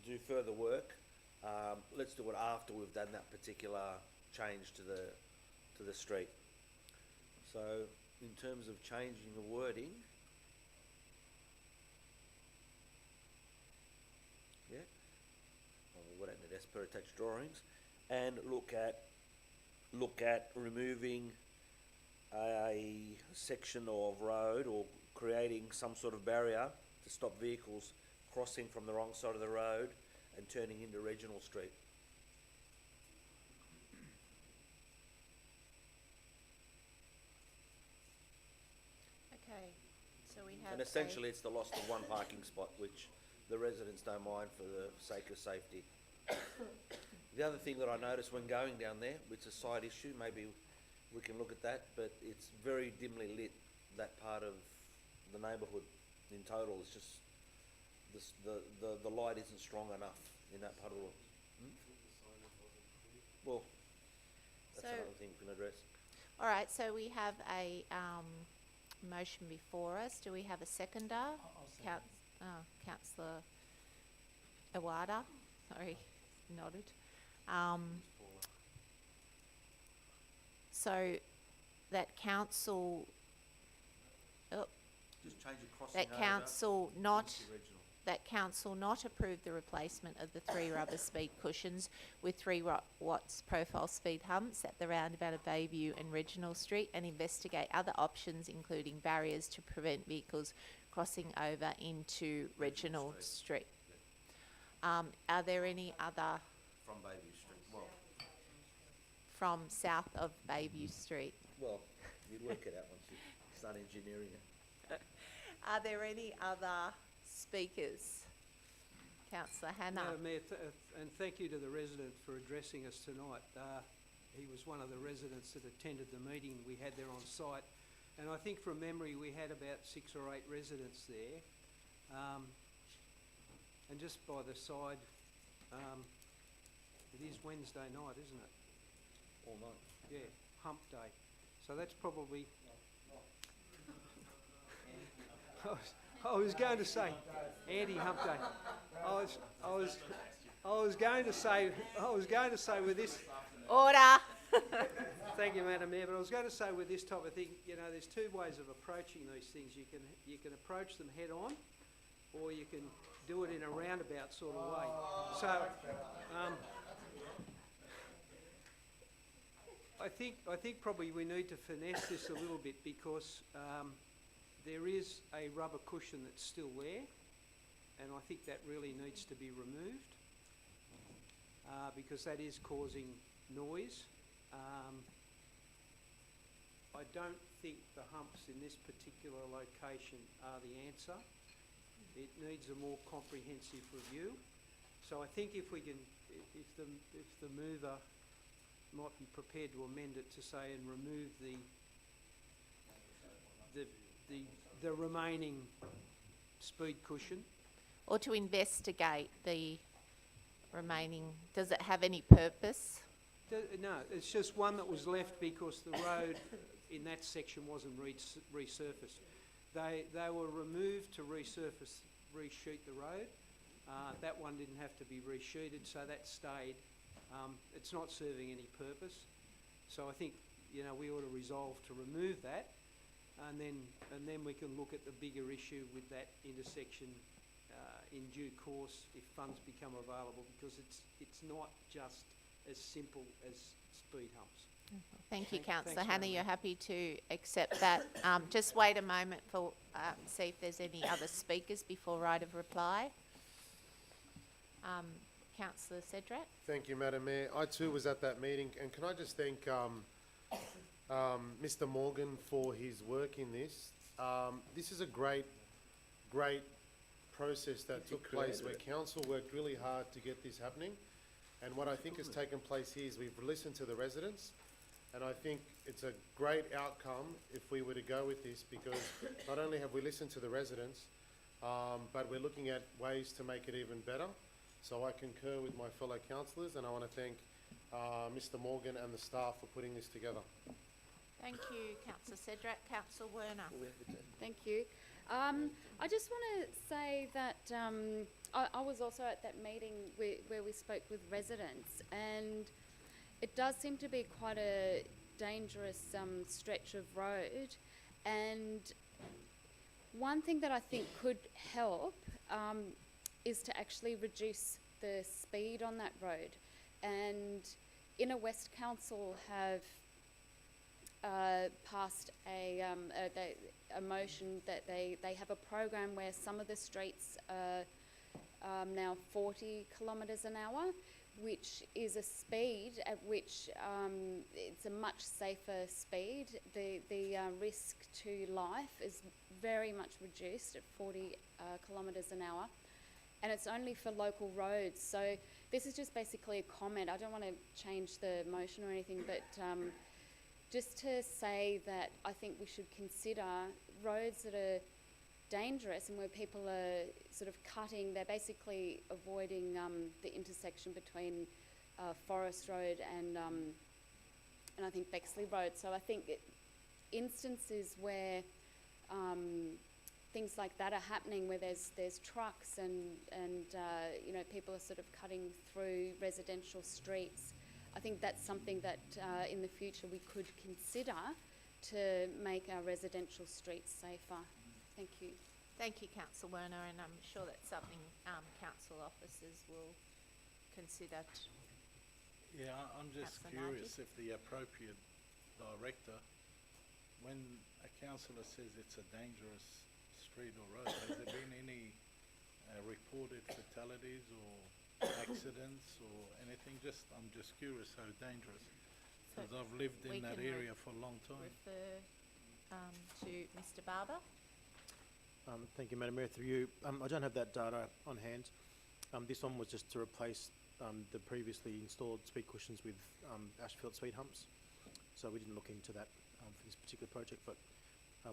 do further work, let's do it after we've done that particular change to the street. So, in terms of changing the wording, yeah, we'll add it as per attached drawings, and look at removing a section of road or creating some sort of barrier to stop vehicles crossing from the wrong side of the road and turning into Regional Street. Okay, so we have And essentially it's the loss of one parking spot, which the residents don't mind for the sake of safety. The other thing that I noticed when going down there, which is a side issue, maybe we can look at that, but it's very dimly lit, that part of the neighbourhood in total. It's just the light isn't strong enough in that part of the world. Well, that's So- another thing we can address. all right, so we have a motion before us. Do we have a seconder? Councillor Awada, sorry, nodded. So that council, Just change the crossing that over council not, to Regional. that council not approve the replacement of the 3 rubber speed cushions with 3 watts profile speed humps at the roundabout of Bayview and Regional Street, and investigate other options, including barriers to prevent vehicles crossing over into Regional Street. Are there any other From Bayview Street. from south of Bayview Street? Well, you'd work it out once you start engineering it. Are there any other speakers? Councillor Hannah. Madam Mayor, and thank you to the resident for addressing us tonight. He was one of the residents that attended the meeting we had there on site, and I think from memory we had about 6 or 8 residents there. And just by the side, it is Wednesday night, isn't it? All night. Yeah, hump day. So that's probably... I was going to say anti-hump day. I was going to say with this. Order. Thank you, Madam Mayor. But I was going to say with this type of thing, there's 2 ways of approaching these things. You can approach them head on, or you can do it in a roundabout sort of way. So, I think probably we need to finesse this a little bit, because there is a rubber cushion that's still there, and I think that really needs to be removed. because that is causing noise. I don't think the humps in this particular location are the answer. It needs a more comprehensive review. So I think if we can, if the mover might be prepared to amend it to say and remove the remaining speed cushion. Or to investigate the remaining, does it have any purpose? No, it's just one that was left because the road in that section wasn't resurfaced. They were removed to reshoot the road. That one didn't have to be resheeted, so that stayed. It's not serving any purpose. So I think, you know, we ought to resolve to remove that, and then we can look at the bigger issue with that intersection in due course if funds become available, because it's not just as simple as speed humps. Thank you, Thanks Councillor very Hannah. much. You're happy to accept that. Just wait a moment for see if there's any other speakers before right of reply. Councillor Cedric. Thank you, Madam Mayor. I too was at that meeting, and can I just thank Mr. Morgan for his work in this. This is a great process that took place where council worked really hard to get this happening. And what I think has taken place here is we've listened to the residents, and I think it's a great outcome if we were to go with this, because not only have we listened to the residents, but we're looking at ways to make it even better. So I concur with my fellow councillors, and I want to thank Mr. Morgan and the staff for putting this together. Thank you, Councillor Cedric. Councillor Werner. Thank you. I just want to say that I was also at that meeting where we spoke with residents, and it does seem to be quite a dangerous stretch of road. And one thing that I think could help is to actually reduce the speed on that road. And Inner West Council have passed a motion that they have a program where some of the streets are now 40 kilometres an hour, which is a speed at which it's a much safer speed. The risk to life is very much reduced at 40 kilometres an hour, and it's only for local roads. So this is just basically a comment. I don't want to change the motion or anything, but just to say that I think we should consider roads that are dangerous and where people are sort of cutting, they're basically avoiding the intersection between Forest Road and I think Bexley Road. So I think instances where things like that are happening, where there's trucks and you know, people are sort of cutting through residential streets, I think that's something that in the future we could consider to make our residential streets safer. Thank you. Thank you, Councillor Werner, and I'm sure that's something council officers will consider. Yeah, I'm just Councillor curious Knighty. if the appropriate director, when a councillor says it's a dangerous street or road, has there been any reported fatalities or accidents or anything? I'm just curious how dangerous, So because I've lived we in that can area for a long time. Refer to Mr. Barber. Thank you, Madam Mayor. Through you, I don't have that data on hand. This one was just to replace the previously installed speed cushions with asphalt speed humps. So we didn't look into that for this particular project, but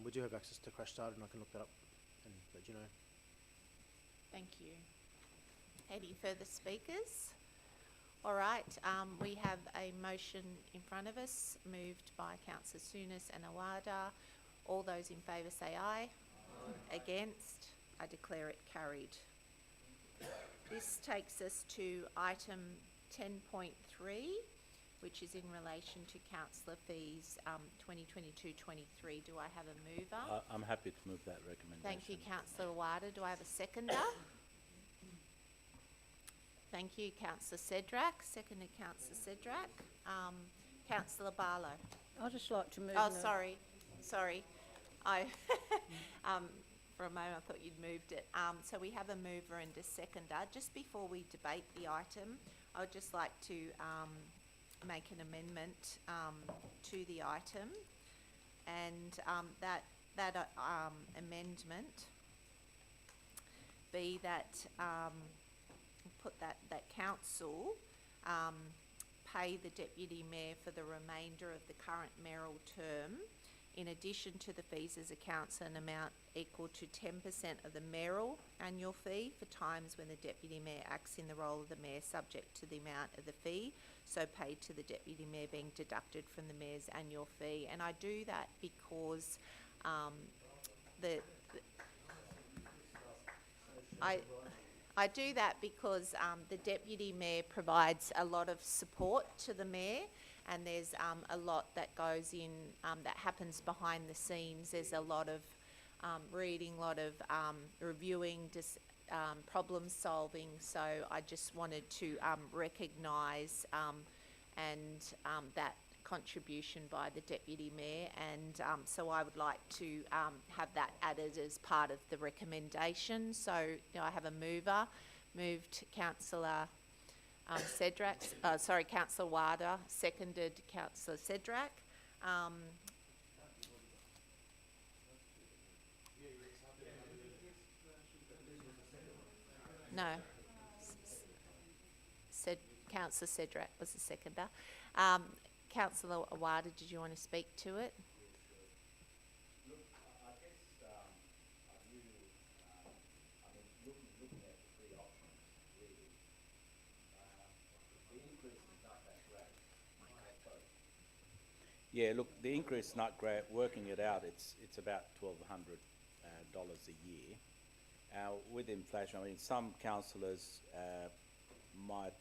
we do have access to crash data, and I can look that up and let you know. Thank you. Any further speakers? All right, we have a motion in front of us, moved by Councillor Souness and Awada. All those in favour say aye. Against? I declare it carried. This takes us to item 10.3, which is in relation to councillor fees 2022-23. Do I have a mover? I'm happy to move that recommendation. Thank you, Councillor Awada. Do I have a seconder? Thank you, Councillor Cedric. Seconded, Councillor Cedric. Councillor Barlow. I'd just like to move. Oh, sorry. I for a moment I thought you'd moved it. So we have a mover and a seconder. Just before we debate the item, I would just like to make an amendment to the item, and that amendment be that put that council pay the deputy mayor for the remainder of the current Merrell term, in addition to the fees as a council, an amount equal to 10% of the Merrell annual fee for times when the deputy mayor acts in the role of the mayor, subject to the amount of the fee so paid to the deputy mayor being deducted from the mayor's annual fee. And I do that because I do that because the deputy mayor provides a lot of support to the mayor, and there's a lot that goes in, that happens behind the scenes. There's a lot of reading, a lot of reviewing, problem solving. So I just wanted to recognise that contribution by the deputy mayor, and so I would like to have that added as part of the recommendation. So I have a mover, moved Councillor Councillor Wada, seconded Councillor Cedric. No. Councillor Cedric was the seconder. Councillor Awada, did you want to speak to it? Look, I guess I really, looking at the three options, really, the increase is not that great. Yeah, look, the increase is not great. Working it out, it's about $1,200 a year. With inflation, I mean, some councillors might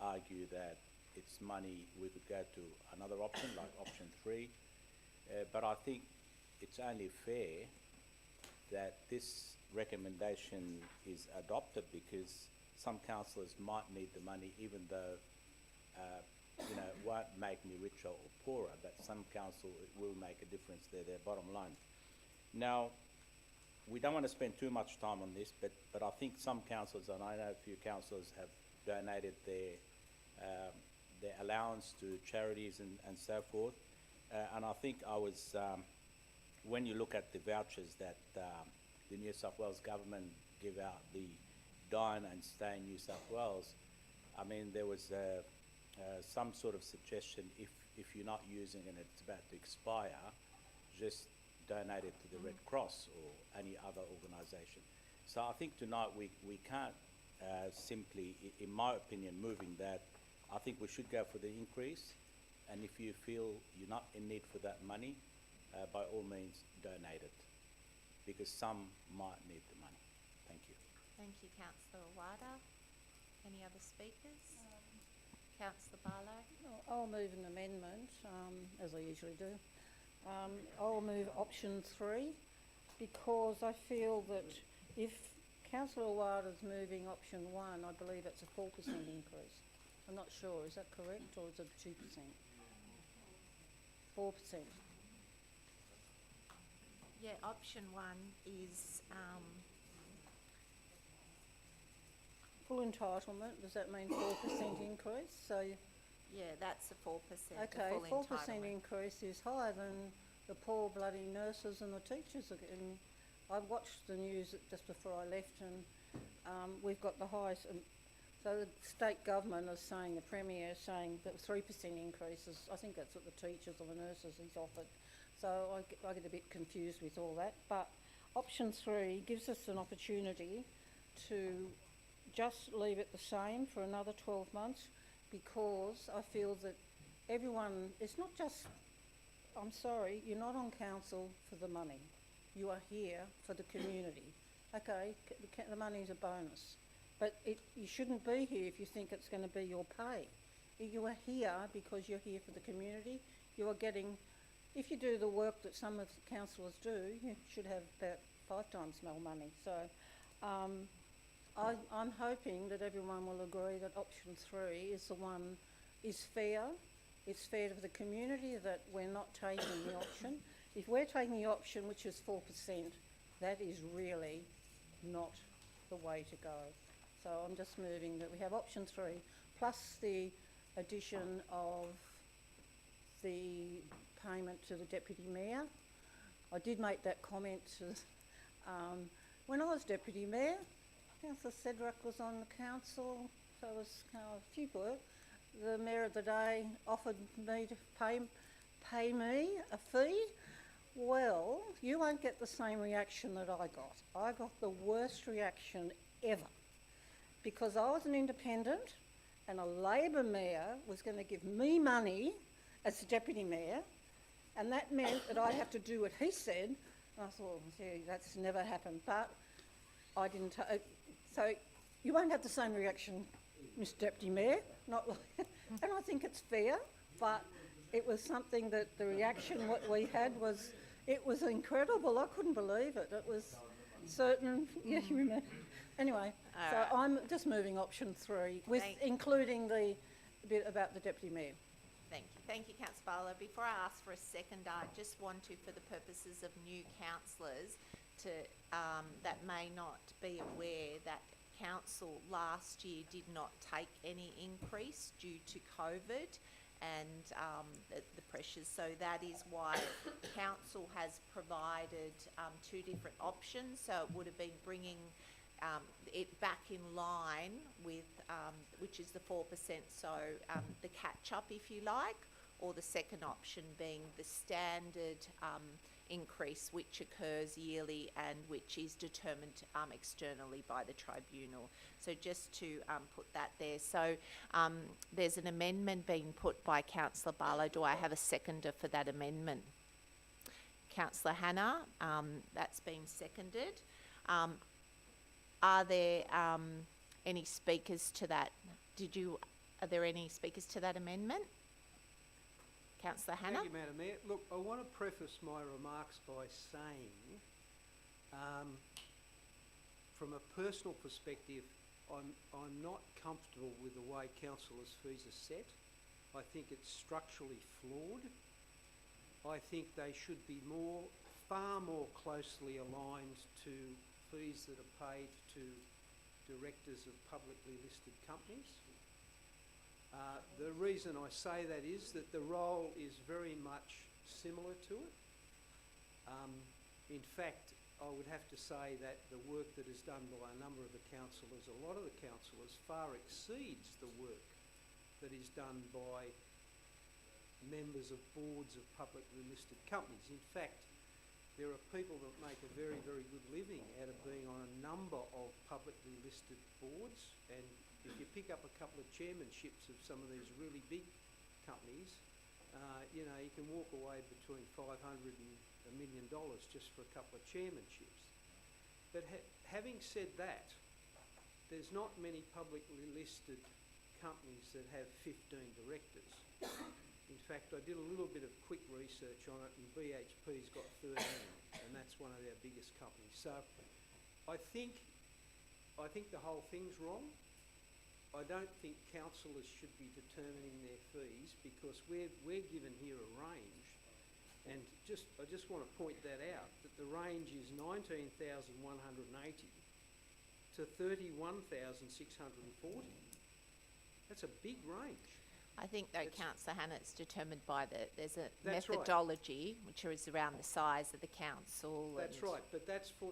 argue that it's money we could go to another option, like option 3. But I think it's only fair that this recommendation is adopted, because some councillors might need the money, even though it won't make me richer or poorer, but some council, it will make a difference their bottom line. Now, we don't want to spend too much time on this, but I think some councillors, and I know a few councillors, have donated their allowance to charities and so forth. And I think when you look at the vouchers that the New South Wales government give out, the Dine and Stay in New South Wales, I mean, there was some sort of suggestion, if you're not using it and it's about to expire, just donate it to the Red Cross or any other organisation. So I think tonight we can't simply, in my opinion, moving that, I think we should go for the increase, and if you feel you're not in need for that money, by all means donate it, because some might need the money. Thank you. Thank you, Councillor Wada. Any other speakers? Councillor Barlow? I'll move an amendment, as I usually do. I'll move option 3, because I feel that if Councillor Wada's moving option 1, I believe it's a 4% increase. I'm not sure, is that correct, or is it 2%? 4%. Yeah, option 1 is Full entitlement, does that mean 4% increase? So, yeah, that's a 4%. okay, the full 4% entitlement. increase is higher than the poor bloody nurses and the teachers are getting. I watched the news just before I left, and we've got the highest. So the state government is saying, the Premier is saying that 3% increases. I think that's what the teachers or the nurses he's offered. So I get a bit confused with all that. But option 3 gives us an opportunity to just leave it the same for another 12 months, because I feel that everyone, it's not just, I'm sorry, you're not on council for the money. You are here for the community. Okay, the money's a bonus. But you shouldn't be here if you think it's going to be your pay. You are here because you're here for the community. You are getting, if you do the work that some of the councillors do, you should have about 5 times more money. So I'm hoping that everyone will agree that option 3 is the one, is fair. It's fair to the community that we're not taking the option. If we're taking the option, which is 4%, that is really not the way to go. So I'm just moving that we have option 3, plus the addition of the payment to the Deputy Mayor. I did make that comment to, when I was Deputy Mayor, Councillor Cedric was on the council, so was a few were. The Mayor of the day offered me to pay me a fee. Well, you won't get the same reaction that I got. I got the worst reaction ever because I was an independent and a Labor mayor was going to give me money as the Deputy Mayor, and that meant that I'd have to do what he said. And I thought, gee, that's never happened, but I didn't. So you won't have the same reaction, Mr. Deputy Mayor. Not like, and I think it's fair, but it was something that the reaction what we had was, it was incredible. I couldn't believe it. It was certain. Yeah, you remember. Anyway, so Alright. I'm just moving option 3 with including the bit about the Deputy Mayor. Thank you, Councillor Barlow. Before I ask for a second, I just want to, for the purposes of new councillors, to that may not be aware that council last year did not take any increase due to COVID and the pressures. So that is why council has provided 2 different options. So it would have been bringing it back in line with, which is the 4%, so the catch-up, if you like, or the second option being the standard increase, which occurs yearly and which is determined externally by the tribunal. So just to put that there. So there's an amendment being put by Councillor Barlow. Do I have a seconder for that amendment? Councillor Hannah, that's been seconded. Are there any speakers to that? Are there any speakers to that amendment? Councillor Hannah? Thank you, Madam Mayor. Look, I want to preface my remarks by saying, from a personal perspective, I'm not comfortable with the way councillors' fees are set. I think it's structurally flawed. I think they should be far more closely aligned to fees that are paid to directors of publicly listed companies. The reason I say that is that the role is very much similar to it. In fact, I would have to say that the work that is done by a number of the councillors, a lot of the councillors, far exceeds the work that is done by members of boards of publicly listed companies. In fact, there are people that make a very, very good living out of being on a number of publicly listed boards, and if you pick up a couple of chairmanships of some of these really big companies, you know, you can walk away between $500 and $1 million just for a couple of chairmanships. But having said that, there's not many publicly listed companies that have 15 directors. In fact, I did a little bit of quick research on it, and BHP's got 13, and that's one of our biggest companies. So I think the whole thing's wrong. I don't think councillors should be determining their fees because we're given here a range, and I just want to point that out, that the range is 19,180 to 31,640. That's a big range. I think though, Councillor Hannah, it's determined by there's a That's right. methodology which is around the size of the council. That's right, but that's for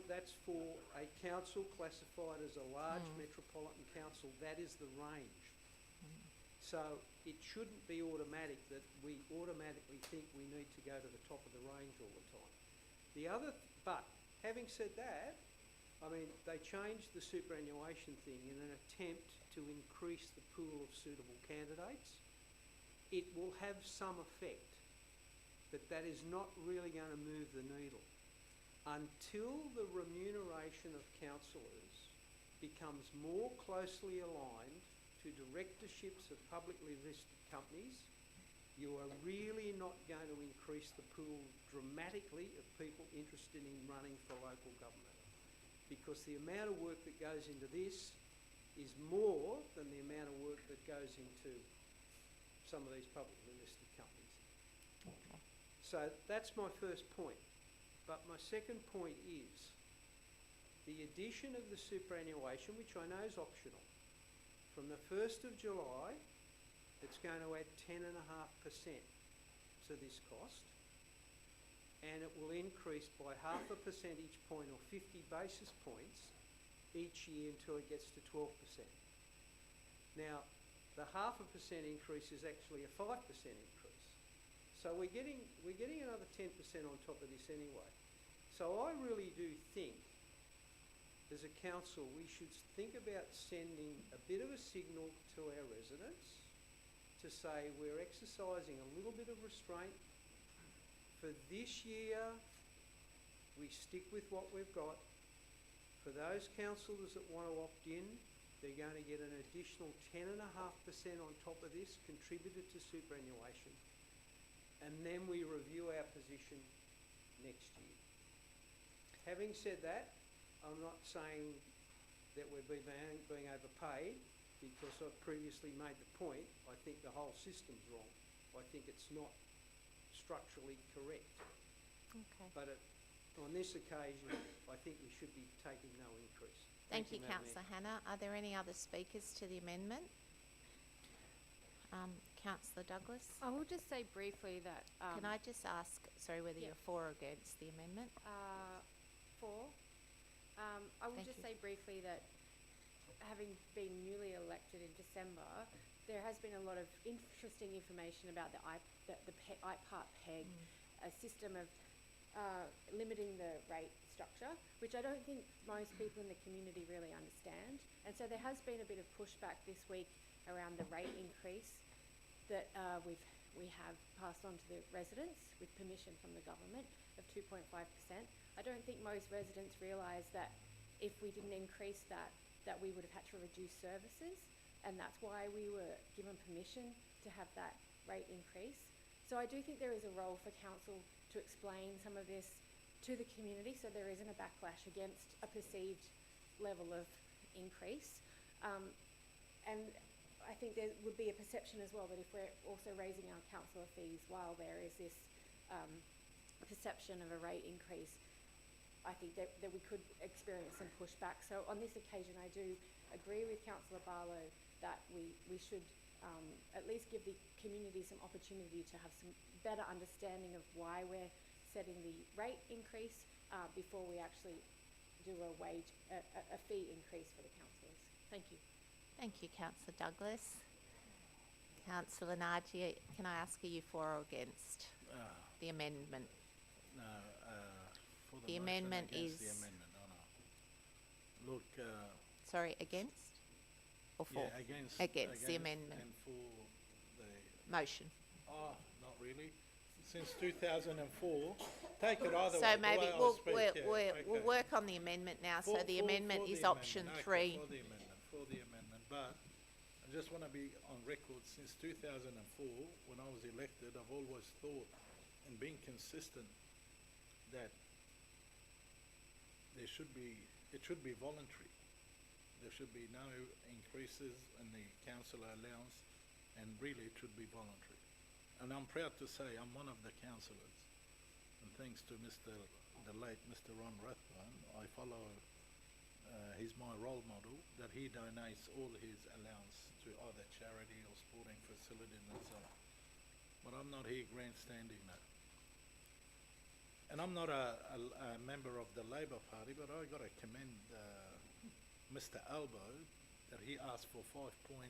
a council classified as a large metropolitan council. That is the range. So it shouldn't be automatic that we automatically think we need to go to the top of the range all the time. But having said that, I mean, they changed the superannuation thing in an attempt to increase the pool of suitable candidates. It will have some effect, but that is not really going to move the needle. Until the remuneration of councillors becomes more closely aligned to directorships of publicly listed companies, you are really not going to increase the pool dramatically of people interested in running for local government. Because the amount of work that goes into this is more than the amount of work that goes into some of these publicly listed companies. Okay. So that's my first point. But my second point is the addition of the superannuation, which I know is optional, From the 1st of July, it's going to add 10.5% to this cost, and it will increase by half a percentage point or 50 basis points each year until it gets to 12%. Now, the half a percent increase is actually a 5% increase. So we're getting another 10% on top of this anyway. So I really do think, as a council, we should think about sending a bit of a signal to our residents to say we're exercising a little bit of restraint. For this year, we stick with what we've got. For those councillors that want to opt in, they're going to get an additional 10.5% on top of this, contributed to superannuation. And then we review our position next year. Having said that, I'm not saying that we're being overpaid, because I've previously made the point, I think the whole system's wrong. I think it's not structurally correct. Okay. But on this occasion, I think we should be taking no increase. Thank you, Madam Mayor. Councillor Hannah. Are there any other speakers to the amendment? Councillor Douglas? I will just say briefly that. Can I just ask, sorry, whether yeah. you're for or against the amendment? For. I will Thank just you. say briefly that, having been newly elected in December, there has been a lot of interesting information about the IPART PEG, a system of limiting the rate structure, which I don't think most people in the community really understand. And so there has been a bit of pushback this week around the rate increase that we have passed on to the residents with permission from the government of 2.5%. I don't think most residents realise that if we didn't increase that we would have had to reduce services, and that's why we were given permission to have that rate increase. So I do think there is a role for council to explain some of this to the community, so there isn't a backlash against a perceived level of increase. And I think there would be a perception as well that if we're also raising our councillor fees while there is this perception of a rate increase, I think that we could experience some pushback. So on this occasion, I do agree with Councillor Barlow that we should at least give the community some opportunity to have some better understanding of why we're setting the rate increase before we actually do a fee increase for the councillors. Thank you. Thank you, Councillor Douglas. Councillor Naji, can I ask, are you for or against the amendment? No, for The motion, amendment against is- the amendment, no. Look, Sorry, against or for? yeah, against. Against the amendment. And for the, Motion. not really. Since 2004, take it either way. So the maybe way I we'll speak, yeah, we'll okay. work on the amendment now. So the amendment for is the option amendment, 3. okay, for the amendment, but I just want to be on record, since 2004, when I was elected, I've always thought and been consistent that it should be voluntary. There should be no increases in the councillor allowance, and really it should be voluntary. And I'm proud to say I'm one of the councillors, and thanks to the late Mr. Ron Rathbone, I follow, he's my role model, that he donates all his allowance to either charity or sporting facilities and so on. But I'm not here grandstanding that. And I'm not a member of the Labor Party, but I got to commend Mr. Albo that he asked for 5.4%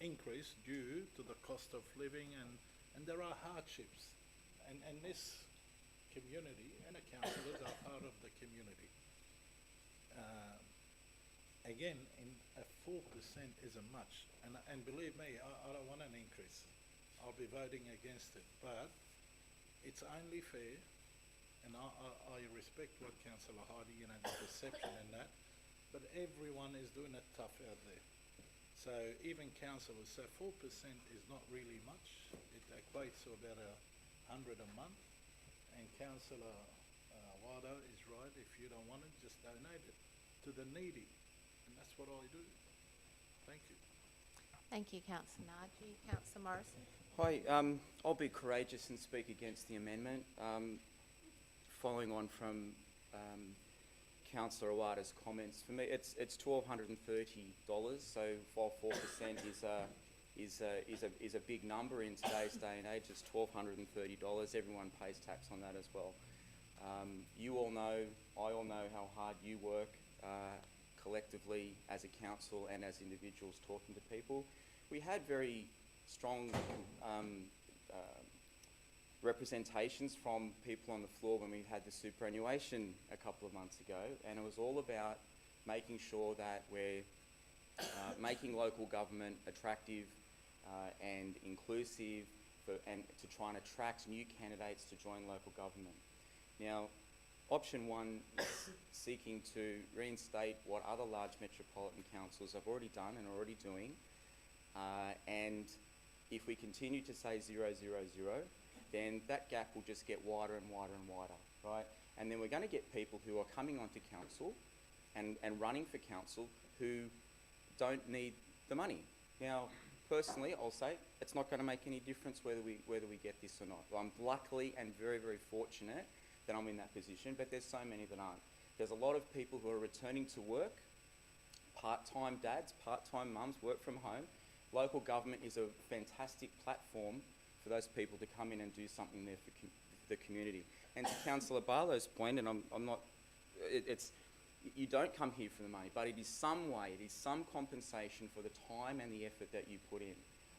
increase due to the cost of living, and there are hardships, and this community and the councillors are part of the community. Again, a 4% isn't much, and believe me, I don't want an increase. I'll be voting against it, but it's only fair, and I respect what Councillor Heidi, the perception and that, but everyone is doing it tough out there. So even councillors, so 4% is not really much. It equates to about 100 a month, and Councillor Wado is right. If you don't want it, just donate it to the needy, and that's what I do. Thank you. Thank you, Councillor Naji. Councillor Morrison. Hi, I'll be courageous and speak against the amendment. Following on from Councillor Awada's comments. For me, it's $1,230. So while 4% is a big number in today's day and age, it's $1,230. Everyone pays tax on that as well. You all know, I all know how hard you work collectively as a council and as individuals talking to people. We had very strong representations from people on the floor when we had the superannuation a couple of months ago, and it was all about making sure that we're making local government attractive and inclusive and to try and attract new candidates to join local government. Now, option one is seeking to reinstate what other large metropolitan councils have already done and are already doing, and if we continue to say 0, 0, 0, then that gap will just get wider and wider and wider, right? And then we're going to get people who are coming onto council and running for council who don't need the money. Now, personally, I'll say it's not going to make any difference whether we get this or not. Well, I'm luckily and very, very fortunate that I'm in that position, but there's so many that aren't. There's a lot of people who are returning to work, part-time dads, part-time mums, work from home. Local government is a fantastic platform for those people to come in and do something there for the community. And to Councillor Barlow's point, and I'm not, you don't come here for the money, but it is some way, it is some compensation for the time and the effort that you put in.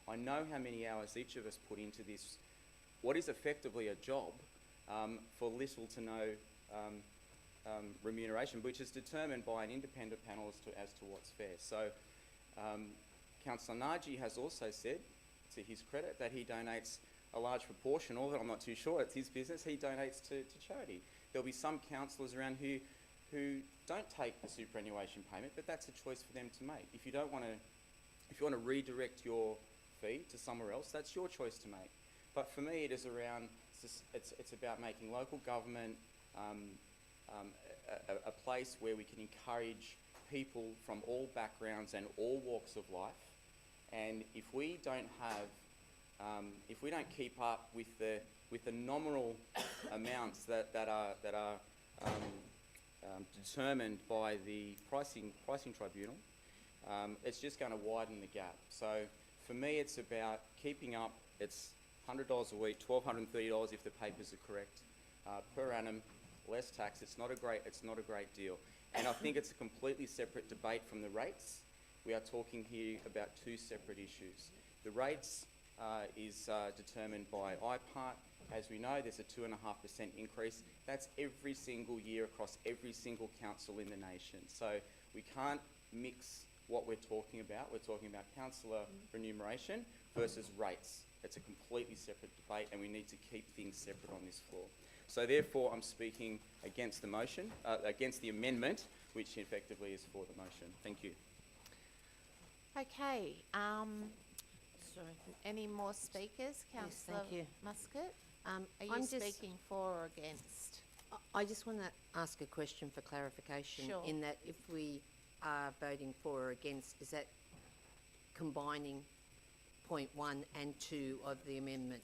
I know how many hours each of us put into this, what is effectively a job, for little to no remuneration, which is determined by an independent panel as to what's fair. So Councillor Naji has also said, to his credit, that he donates a large proportion, although I'm not too sure, it's his business, he donates to charity. There'll be some councillors around who don't take the superannuation payment, but that's a choice for them to make. If you want to redirect your fee to somewhere else, that's your choice to make. But for me, it is around, it's about making local government a place where we can encourage people from all backgrounds and all walks of life. And if we don't keep up with the nominal amounts that are determined by the pricing tribunal, it's just going to widen the gap. So for me, it's about keeping up. It's $100 a week, $1,230 if the papers are correct, per annum, less tax. It's not a great deal. And I think it's a completely separate debate from the rates. We are talking here about two separate issues. The rates is determined by IPART. As we know, there's a 2.5% increase. That's every single year across every single council in the nation. So we can't mix what we're talking about. We're talking about councillor remuneration versus rates. It's a completely separate debate, and we need to keep things separate on this floor. So therefore, I'm speaking against the motion, against the amendment, which effectively is for the motion. Thank you. Okay, sorry, any more speakers? Yes, Councillor thank you. Muscat? Are you I'm just- speaking for or against? I just want to ask a question for clarification. Sure. In that if we are voting for or against, is that combining point 1 and 2 of the amendment?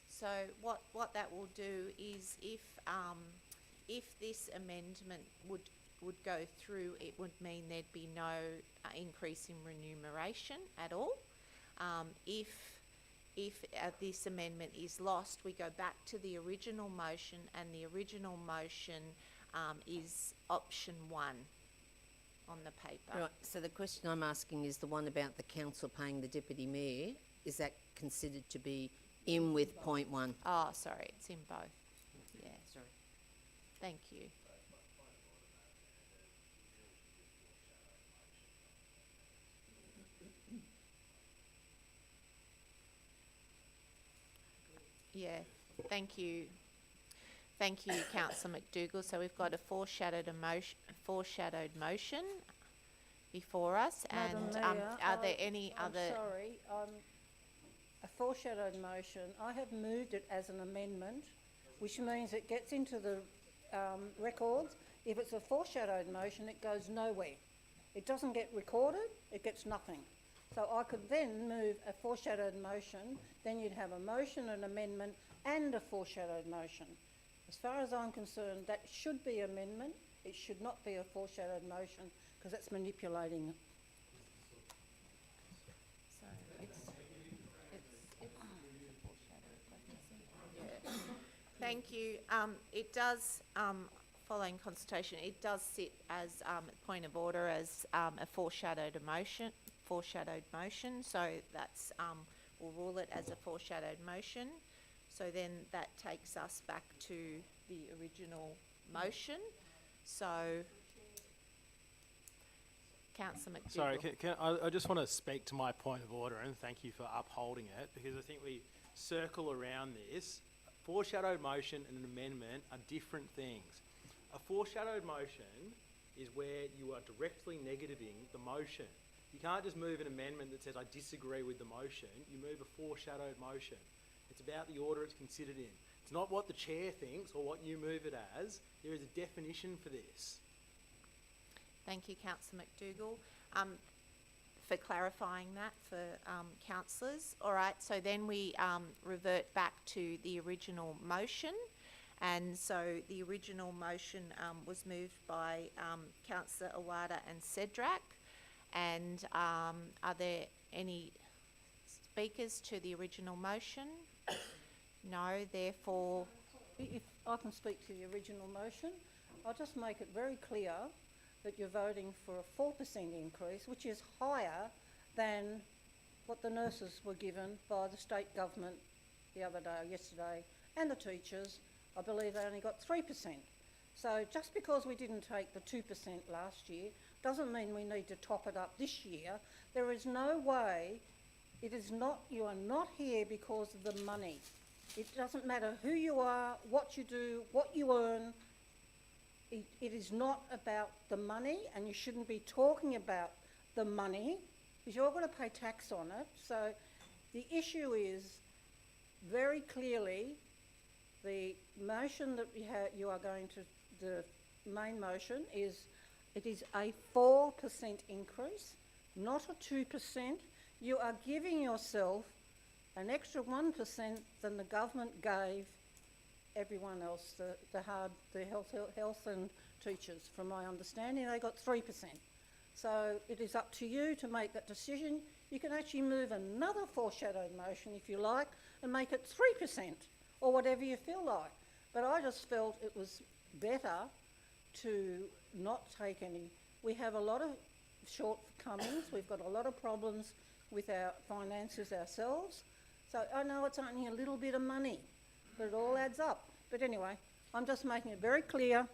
So what that will do is if this amendment would go through, it would mean there'd be no increase in remuneration at all. If this amendment is lost, we go back to the original motion, and the original motion is option 1 on the paper. Right, so the question I'm asking is the one about the council paying the deputy mayor, is that considered to be in with point 1? Oh, sorry, it's in both. Yeah, Sorry. thank you. Yeah, thank you. Thank you, Councillor McDougall. So we've got a foreshadowed motion before us, Madam and Mayor, are there any I'm other? sorry, a foreshadowed motion. I have moved it as an amendment, which means it gets into the records. If it's a foreshadowed motion, it goes nowhere. It doesn't get recorded, it gets nothing. So I could then move a foreshadowed motion, then you'd have a motion, an amendment, and a foreshadowed motion. As far as I'm concerned, that should be amendment. It should not be a foreshadowed motion because that's manipulating. So it's yeah. Thank you. It does, following consultation, it does sit as a point of order as a foreshadowed motion. So that's we'll rule it as a foreshadowed motion. So then that takes us back to the original motion. So, Councillor McDougall. Sorry, I just want to speak to my point of order and thank you for upholding it, because I think we circle around this. Foreshadowed motion and an amendment are different things. A foreshadowed motion is where you are directly negativing the motion. You can't just move an amendment that says I disagree with the motion. You move a foreshadowed motion. It's about the order it's considered in. It's not what the chair thinks or what you move it as. There is a definition for this. Thank you, Councillor McDougall, for clarifying that for councillors. All right, so then we revert back to the original motion. And so the original motion was moved by Councillor Awada and Cedric. And are there any speakers to the original motion? No, therefore... If I can speak to the original motion, I'll just make it very clear that you're voting for a 4% increase, which is higher than what the nurses were given by the state government the other day, yesterday, and the teachers. I believe they only got 3%. So just because we didn't take the 2% last year doesn't mean we need to top it up this year. There is no way, it is not, you are not here because of the money. It doesn't matter who you are, what you do, what you earn. It is not about the money, and you shouldn't be talking about the money because you're going to pay tax on it. So the issue is very clearly the motion that you are going to, the main motion is, it is a 4% increase, not a 2%. You are giving yourself an extra 1% than the government gave everyone else, the health and teachers. From my understanding, they got 3%. So it is up to you to make that decision. You can actually move another foreshadowed motion if you like and make it 3% or whatever you feel like. But I just felt it was better to not take any. We have a lot of shortcomings. We've got a lot of problems with our finances ourselves. So I know it's only a little bit of money, but it all adds up. But anyway, I'm just making it very clear.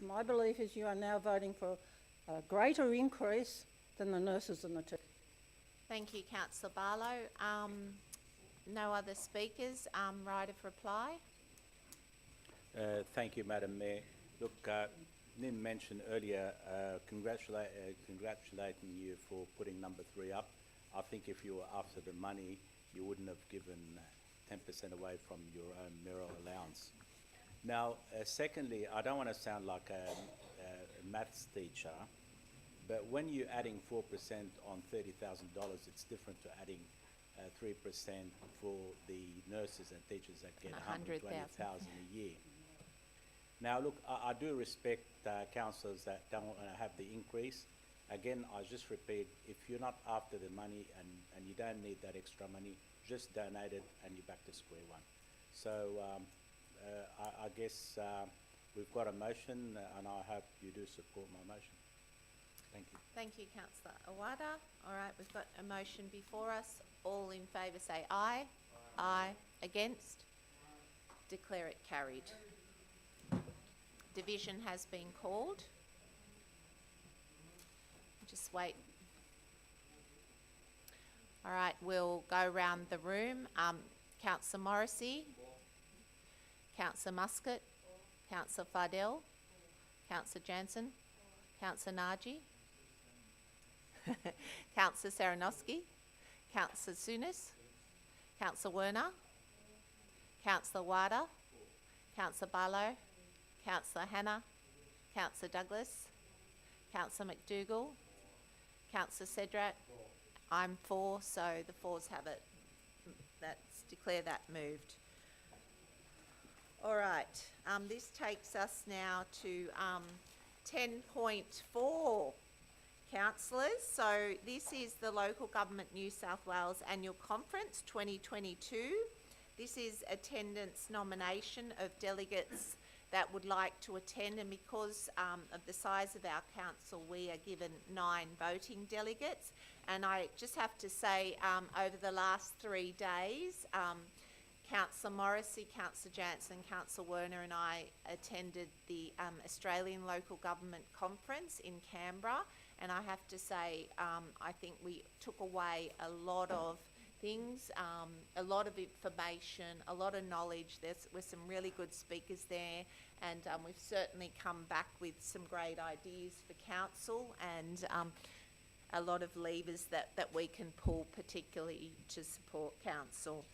My belief is you are now voting for a greater increase than the nurses and the teachers. Thank you, Councillor Barlow. No other speakers. Right of reply. Thank you, Madam Mayor. Look, Nim mentioned earlier, congratulating you for putting number 3 up. I think if you were after the money, you wouldn't have given 10% away from your own Merrell allowance. Now, secondly, I don't want to sound like a maths teacher, but when you're adding 4% on $30,000, it's different to adding 3% for the nurses and teachers that get $120,000 a year. Now, look, I do respect councillors that don't want to have the increase. Again, I just repeat, if you're not after the money and you don't need that extra money, just donate it and you're back to square one. So I guess we've got a motion and I hope you do support my motion. Thank you. Thank you, Councillor Awada. All right, we've got a motion before us. All in favour say aye. Aye. Against? Declare it carried. Division has been called. Just wait. All right, we'll go round the room. Councillor Morrissey, Councillor Muscat, Councillor Fidel, Councillor Jansen, Councillor Naji, Councillor Saranosky, Councillor Sunis, Councillor Werner, Councillor Wada, Councillor Barlow, Councillor Hannah, Councillor Douglas, Councillor McDougall, Councillor Cedric. I'm for, so the fours have it. Declare that moved. All right, this takes us now to 10.4, councillors. So this is the Local Government New South Wales Annual Conference 2022. This is attendance nomination of delegates that would like to attend, and because of the size of our council, we are given 9 voting delegates. And I just have to say, over the last 3 days, Councillor Morrissey, Councillor Jansen, Councillor Werner and I attended the Australian Local Government Conference in Canberra, and I have to say, I think we took away a lot of things, a lot of information, a lot of knowledge. There were some really good speakers there, and we've certainly come back with some great ideas for council, and a lot of levers that we can pull, particularly to support council.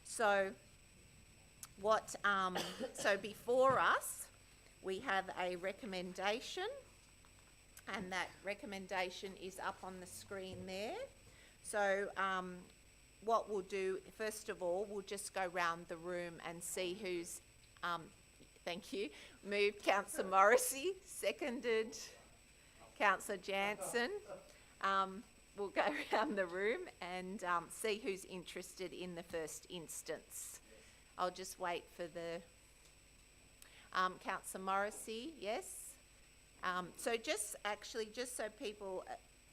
So so before us, we have a recommendation, and that recommendation is up on the screen there. So what we'll do, first of all, we'll just go round the room and see who's, thank you, moved Councillor Morrissey, seconded Councillor Jansen. We'll go around the room and see who's interested in the first instance. I'll just wait for the Councillor Morrissey, yes. So just so people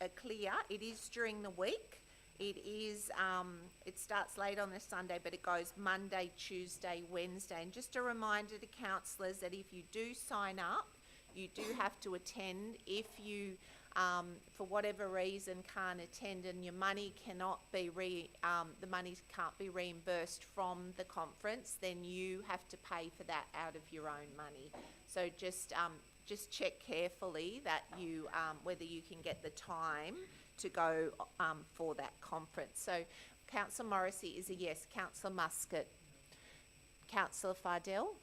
are clear, it is during the week. It is, it starts late on a Sunday, but it goes Monday, Tuesday, Wednesday. And just a reminder to councillors that if you do sign up, you do have to attend. If you, for whatever reason, can't attend and your money cannot be the money can't be reimbursed from the conference, then you have to pay for that out of your own money. So just check carefully that you, whether you can get the time to go for that conference. So Councillor Morrissey is a yes. Councillor Muscat, Councillor Fardell,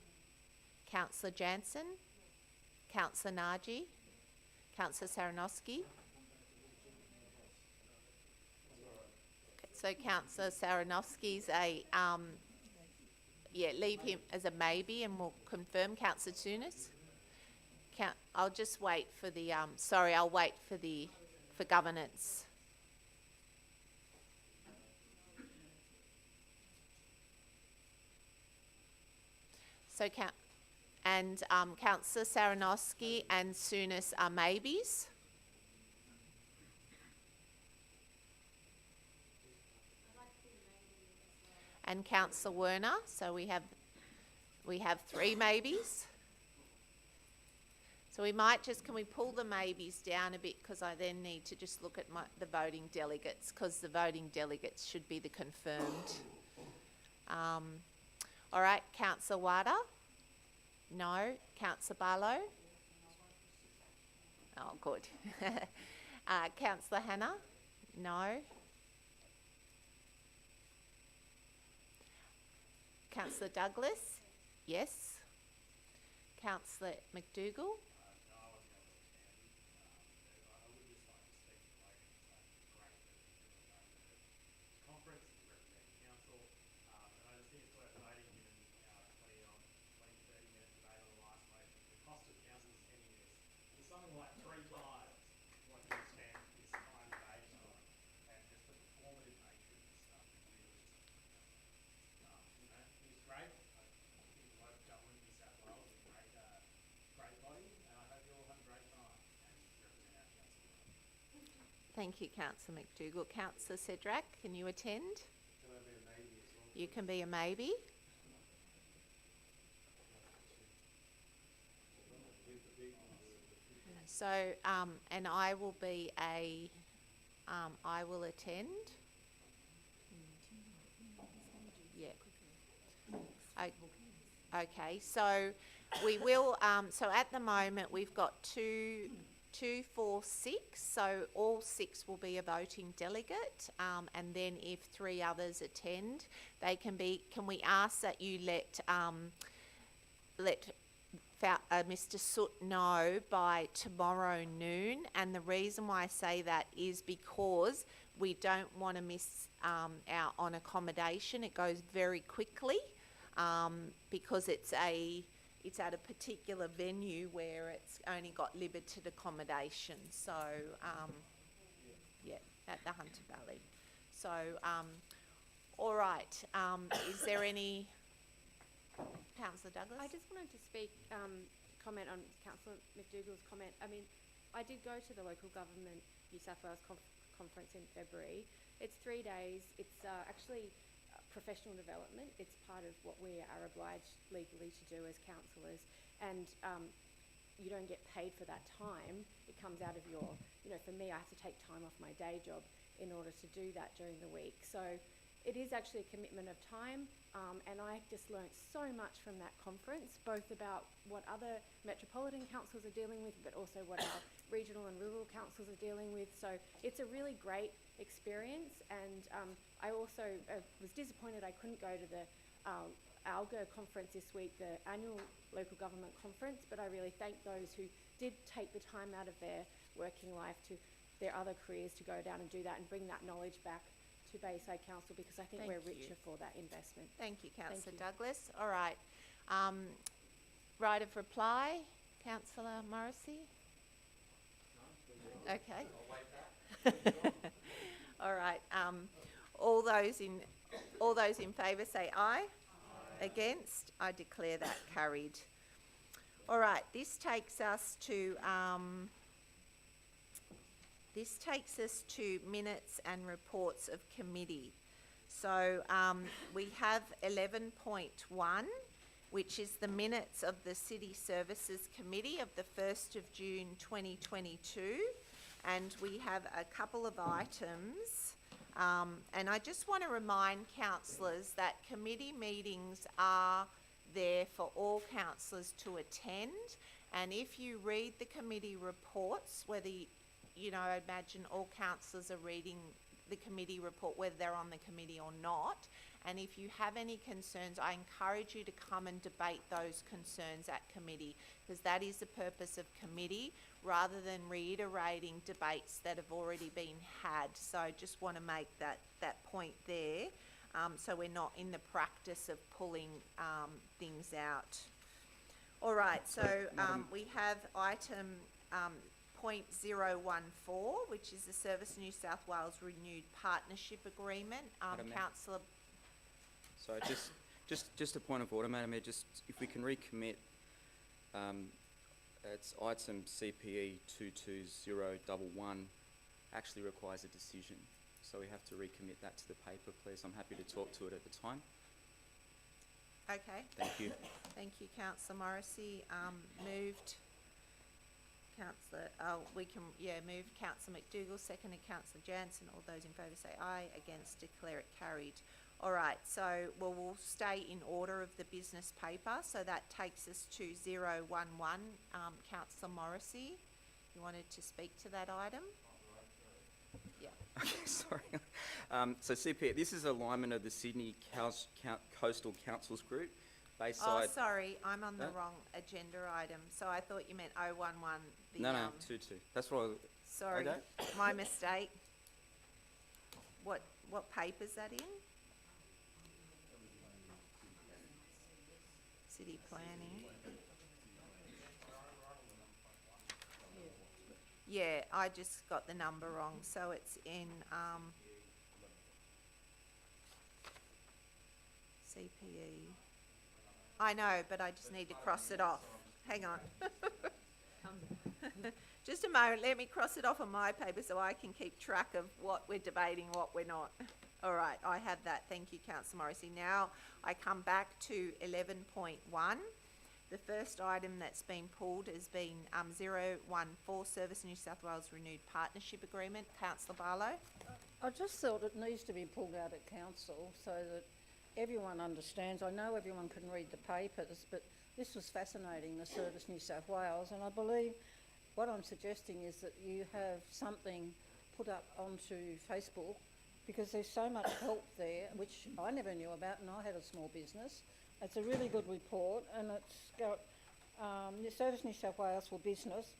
Councillor Jansen, Councillor Naji, Councillor Saranowski. So Councillor Saranowski's a, leave him as a maybe and we'll confirm. Councillor Tunis? I'll just wait for the, I'll wait for governance. So Councillor Saranowski and Sunis are maybes. And Councillor Werner, so we have 3 maybes. So we might just, can we pull the maybes down a bit, because I then need to just look at the voting delegates, because the voting delegates should be the confirmed. All right, Councillor Wada? No. Councillor Barlow? Oh, good. Councillor Hannah? No. Councillor Douglas? Yes. Councillor McDougall? Something like 3 times what you spent this time based on, and just the performative nature of the stuff is really it's great. I think the local government in New South Wales is a great body, and I hope you all have a great time and represent our council. Thank you, Councillor McDougall. Councillor Cedric, can you attend? Can I be a maybe as well? You can be a maybe. So, and I will be I will attend. Yeah. Okay, so we will, so at the moment we've got 2, 4, 6, so all 6 will be a voting delegate, and then if 3 others attend, they can we ask that you let Mr. Soot know by tomorrow noon, and the reason why I say that is because we don't want to miss out on accommodation. It goes very quickly because it's it's at a particular venue where it's only got limited accommodation. So, yeah, at the Hunter Valley. So, all right, is there any, Councillor Douglas? I just wanted to comment on Councillor McDougall's comment. I mean, I did go to the local government New South Wales conference in February. It's 3 days. It's actually professional development. It's part of what we are obliged legally to do as councillors, and you don't get paid for that time. It comes out of your, for me, I have to take time off my day job in order to do that during the week. So it is actually a commitment of time, and I just learnt so much from that conference, both about what other metropolitan councils are dealing with, but also what our regional and rural councils are dealing with. So it's a really great experience, and I also was disappointed I couldn't go to the ALGA conference this week, the annual local government conference, but I really thank those who did take the time out of their working life to their other careers to go down and do that and bring that knowledge back to Bayside Council, because I think Thank we're you. richer for that investment. Thank you, Councillor you. Douglas. All right. Right of reply, Councillor Morrissey? Okay. All right. All those in favour say aye. Against? I declare that carried. All right. This takes us to minutes and reports of committee. So we have 11.1, which is the minutes of the City Services Committee of the 1st of June 2022. And we have a couple of items. And I just want to remind councillors that committee meetings are there for all councillors to attend. And if you read the committee reports, whether I imagine all councillors are reading the committee report, whether they're on the committee or not. And if you have any concerns, I encourage you to come and debate those concerns at committee, because that is the purpose of committee, rather than reiterating debates that have already been had. So I just want to make that point there, so we're not in the practice of pulling things out. All right, so we have item 0.014, which is the Service New South Wales Renewed Partnership Agreement. Madam Mayor. Councillor. Sorry, just a point of order, Madam Mayor. Just if we can recommit, it's item CPE 22011 actually requires a decision, so we have to recommit that to the paper, please. I'm happy to talk to it at the time. Okay. Thank you. Thank you, Councillor Morrissey. Moved. Councillor, moved Councillor McDougall, seconded Councillor Jansen. All those in favour say aye. Against, declare it carried. All right, so we'll stay in order of the business paper. So that takes us to 011. Councillor Morrissey, you wanted to speak to that item? Yeah. Okay, sorry. So CPE, this is alignment of the Sydney Coastal Councils Group. Bayside. Oh, sorry, I'm on the No? wrong agenda item. So I thought you meant 011. No, 22. That's what I was... Sorry, Okay. my mistake. What paper's that in? City planning. Yeah, I just got the number wrong. So it's in CPE. I know, but I just need to cross it off. Hang on. Just a moment, let me cross it off on my paper so I can keep track of what we're debating, what we're not. All right, I have that. Thank you, Councillor Morrissey. Now I come back to 11.1. The first item that's been pulled has been 014, Service New South Wales Renewed Partnership Agreement. Councillor Barlow? I just thought it needs to be pulled out at council so that everyone understands. I know everyone can read the papers, but this was fascinating, the Service New South Wales, and I believe what I'm suggesting is that you have something put up onto Facebook, because there's so much help there, which I never knew about, and I had a small business. It's a really good report, and it's got the Service New South Wales for Business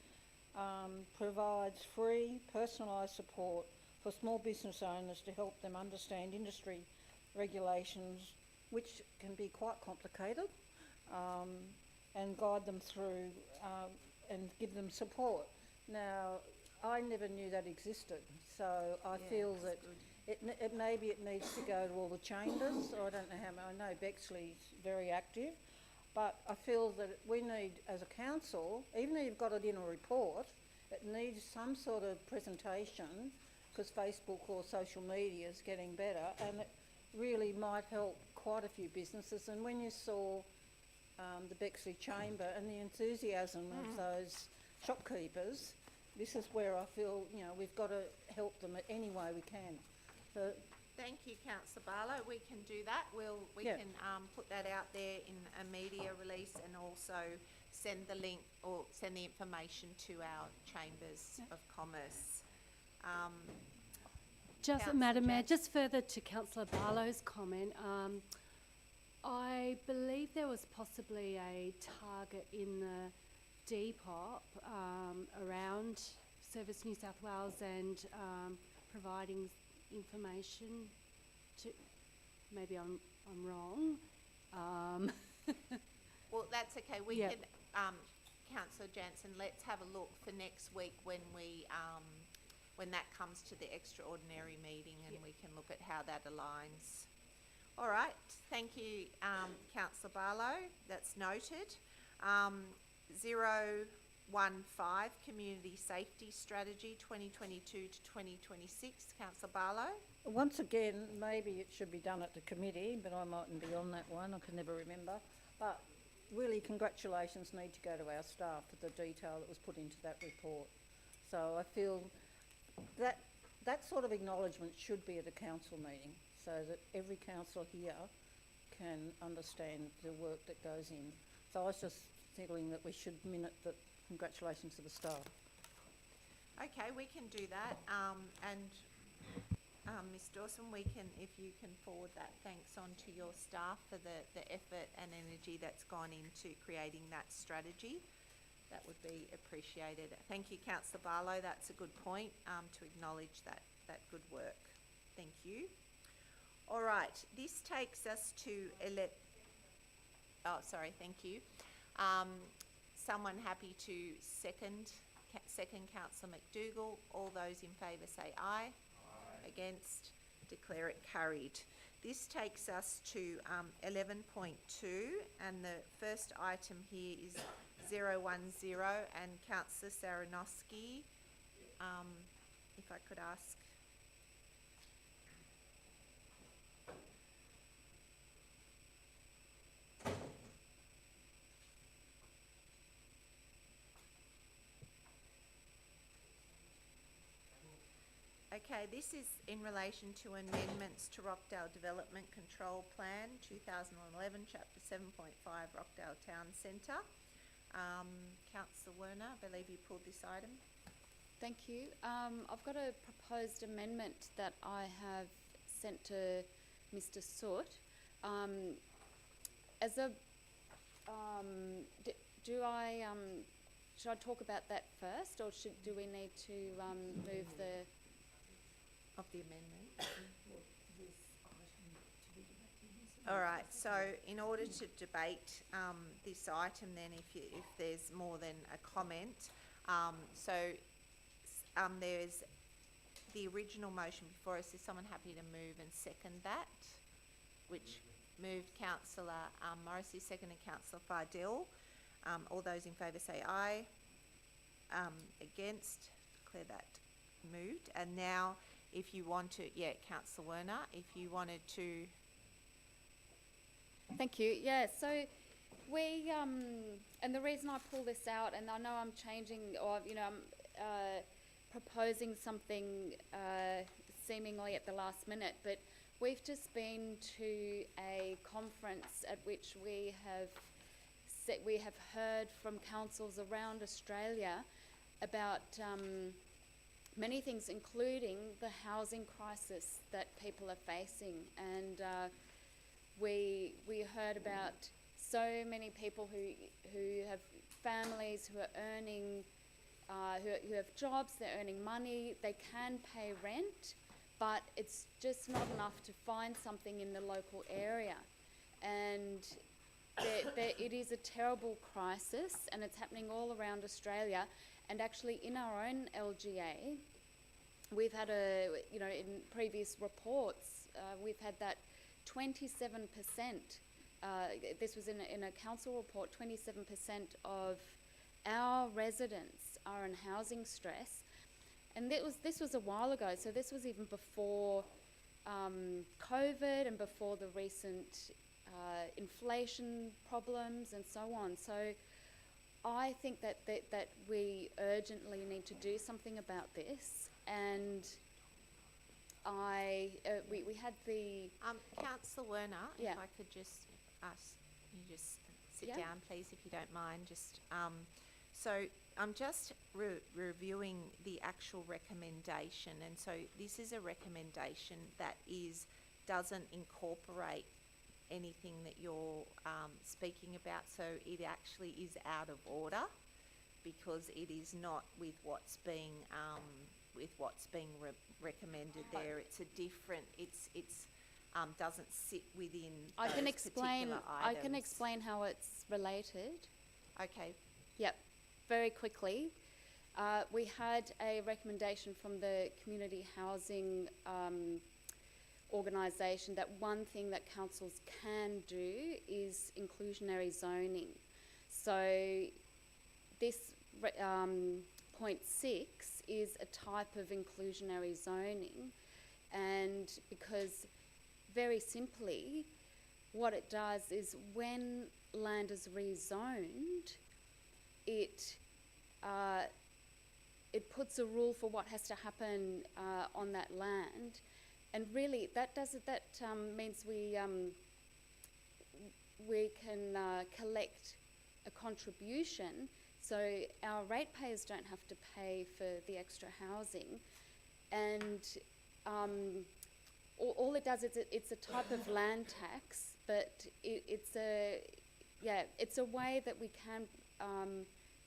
provides free personalised support for small business owners to help them understand industry regulations, which can be quite complicated, and guide them through and give them support. Now, I never knew that existed, so I feel that maybe it needs to go to all the chambers. I don't know how many. I know Bexley's very active, but I feel that we need, as a council, even though you've got it in a report, it needs some sort of presentation, because Facebook or social media is getting better, and it really might help quite a few businesses. And when you saw the Bexley Chamber and the enthusiasm of those shopkeepers, this is where I feel, you know, we've got to help them any way we can. So, Thank you, Councillor Barlow. We can do that. We Yeah. can put that out there in a media release, and also send the link or send the information to our chambers of commerce. Just, Councillor Madam Mayor, Jansen. just further to Councillor Barlow's comment, I believe there was possibly a target in the Depop around Service New South Wales and providing information to, maybe I'm wrong. Well, that's okay. We Yep. can, Councillor Jansen, let's have a look for next week when we, when that comes to the extraordinary meeting, and we can look at how that aligns. All right, thank you, Councillor Barlow. That's noted. 015, Community Safety Strategy 2022 to 2026. Councillor Barlow. once again, maybe it should be done at the committee, but I mightn't be on that one. I can never remember. But really, congratulations need to go to our staff for the detail that was put into that report. So I feel that that sort of acknowledgement should be at a council meeting, so that every councillor here can understand the work that goes in. So I was just feeling that we should minute the congratulations to the staff. Okay, we can do that. Ms Dawson, we can, if you can forward that thanks on to your staff for the effort and energy that's gone into creating that strategy. That would be appreciated. Thank you, Councillor Barlow. That's a good point, to acknowledge that good work. Thank you. All right, this takes us to thank you. Someone happy to second Councillor McDougall. All those in favour say aye. Against, declare it carried. This takes us to 11.2, and the first item here is 010, and Councillor Saranowski, if I could ask. Okay, this is in relation to amendments to Rockdale Development Control Plan 2011, Chapter 7.5, Rockdale Town Centre. Councillor Werner, I believe you pulled this item. Thank you. I've got a proposed amendment that I have sent to Mr. Soot. As a, should I talk about that first, or do we need to move the of the amendment? All right, so in order to debate this item then, if there's more than a comment, there's the original motion before us. Is someone happy to move and second that? Which moved Councillor Morrissey, seconded Councillor Fardell. All those in favour say aye. Against, declare that moved. And now, if you want to, Councillor Werner, if you wanted to. Thank you. Yeah, so we, and the reason I pull this out, and I know I'm changing, or, you know, I'm proposing something seemingly at the last minute, but we've just been to a conference at which we have heard from councils around Australia about many things, including the housing crisis that people are facing, and we heard about so many people who have families who are earning, who have jobs, they're earning money, they can pay rent, but it's just not enough to find something in the local area. And it is a terrible crisis, and it's happening all around Australia. And actually, in our own LGA, we've had in previous reports, we've had that 27%. This was in a council report. 27% of our residents are in housing stress, and this was a while ago. So this was even before COVID and before the recent inflation problems and so on. So I think that we urgently need to do something about this. And we had the Councillor Werner, Yeah. if I could just ask you just sit Yeah. down, please, if you don't mind. Just so I'm just reviewing the actual recommendation, and so this is a recommendation that doesn't incorporate anything that you're speaking about. So it actually is out of order because it is not with what's being recommended there. It's a different. It's doesn't sit within. I can those explain. particular I can items. explain how it's related. Okay. Yep, very quickly. We had a recommendation from the community housing organisation that one thing that councils can do is inclusionary zoning. So this point 6 is a type of inclusionary zoning, and because very simply what it does is when land is rezoned, it puts a rule for what has to happen on that land, and really that means we can collect a contribution, so our ratepayers don't have to pay for the extra housing, and all it does is it's a type of land tax, but it's a way that we can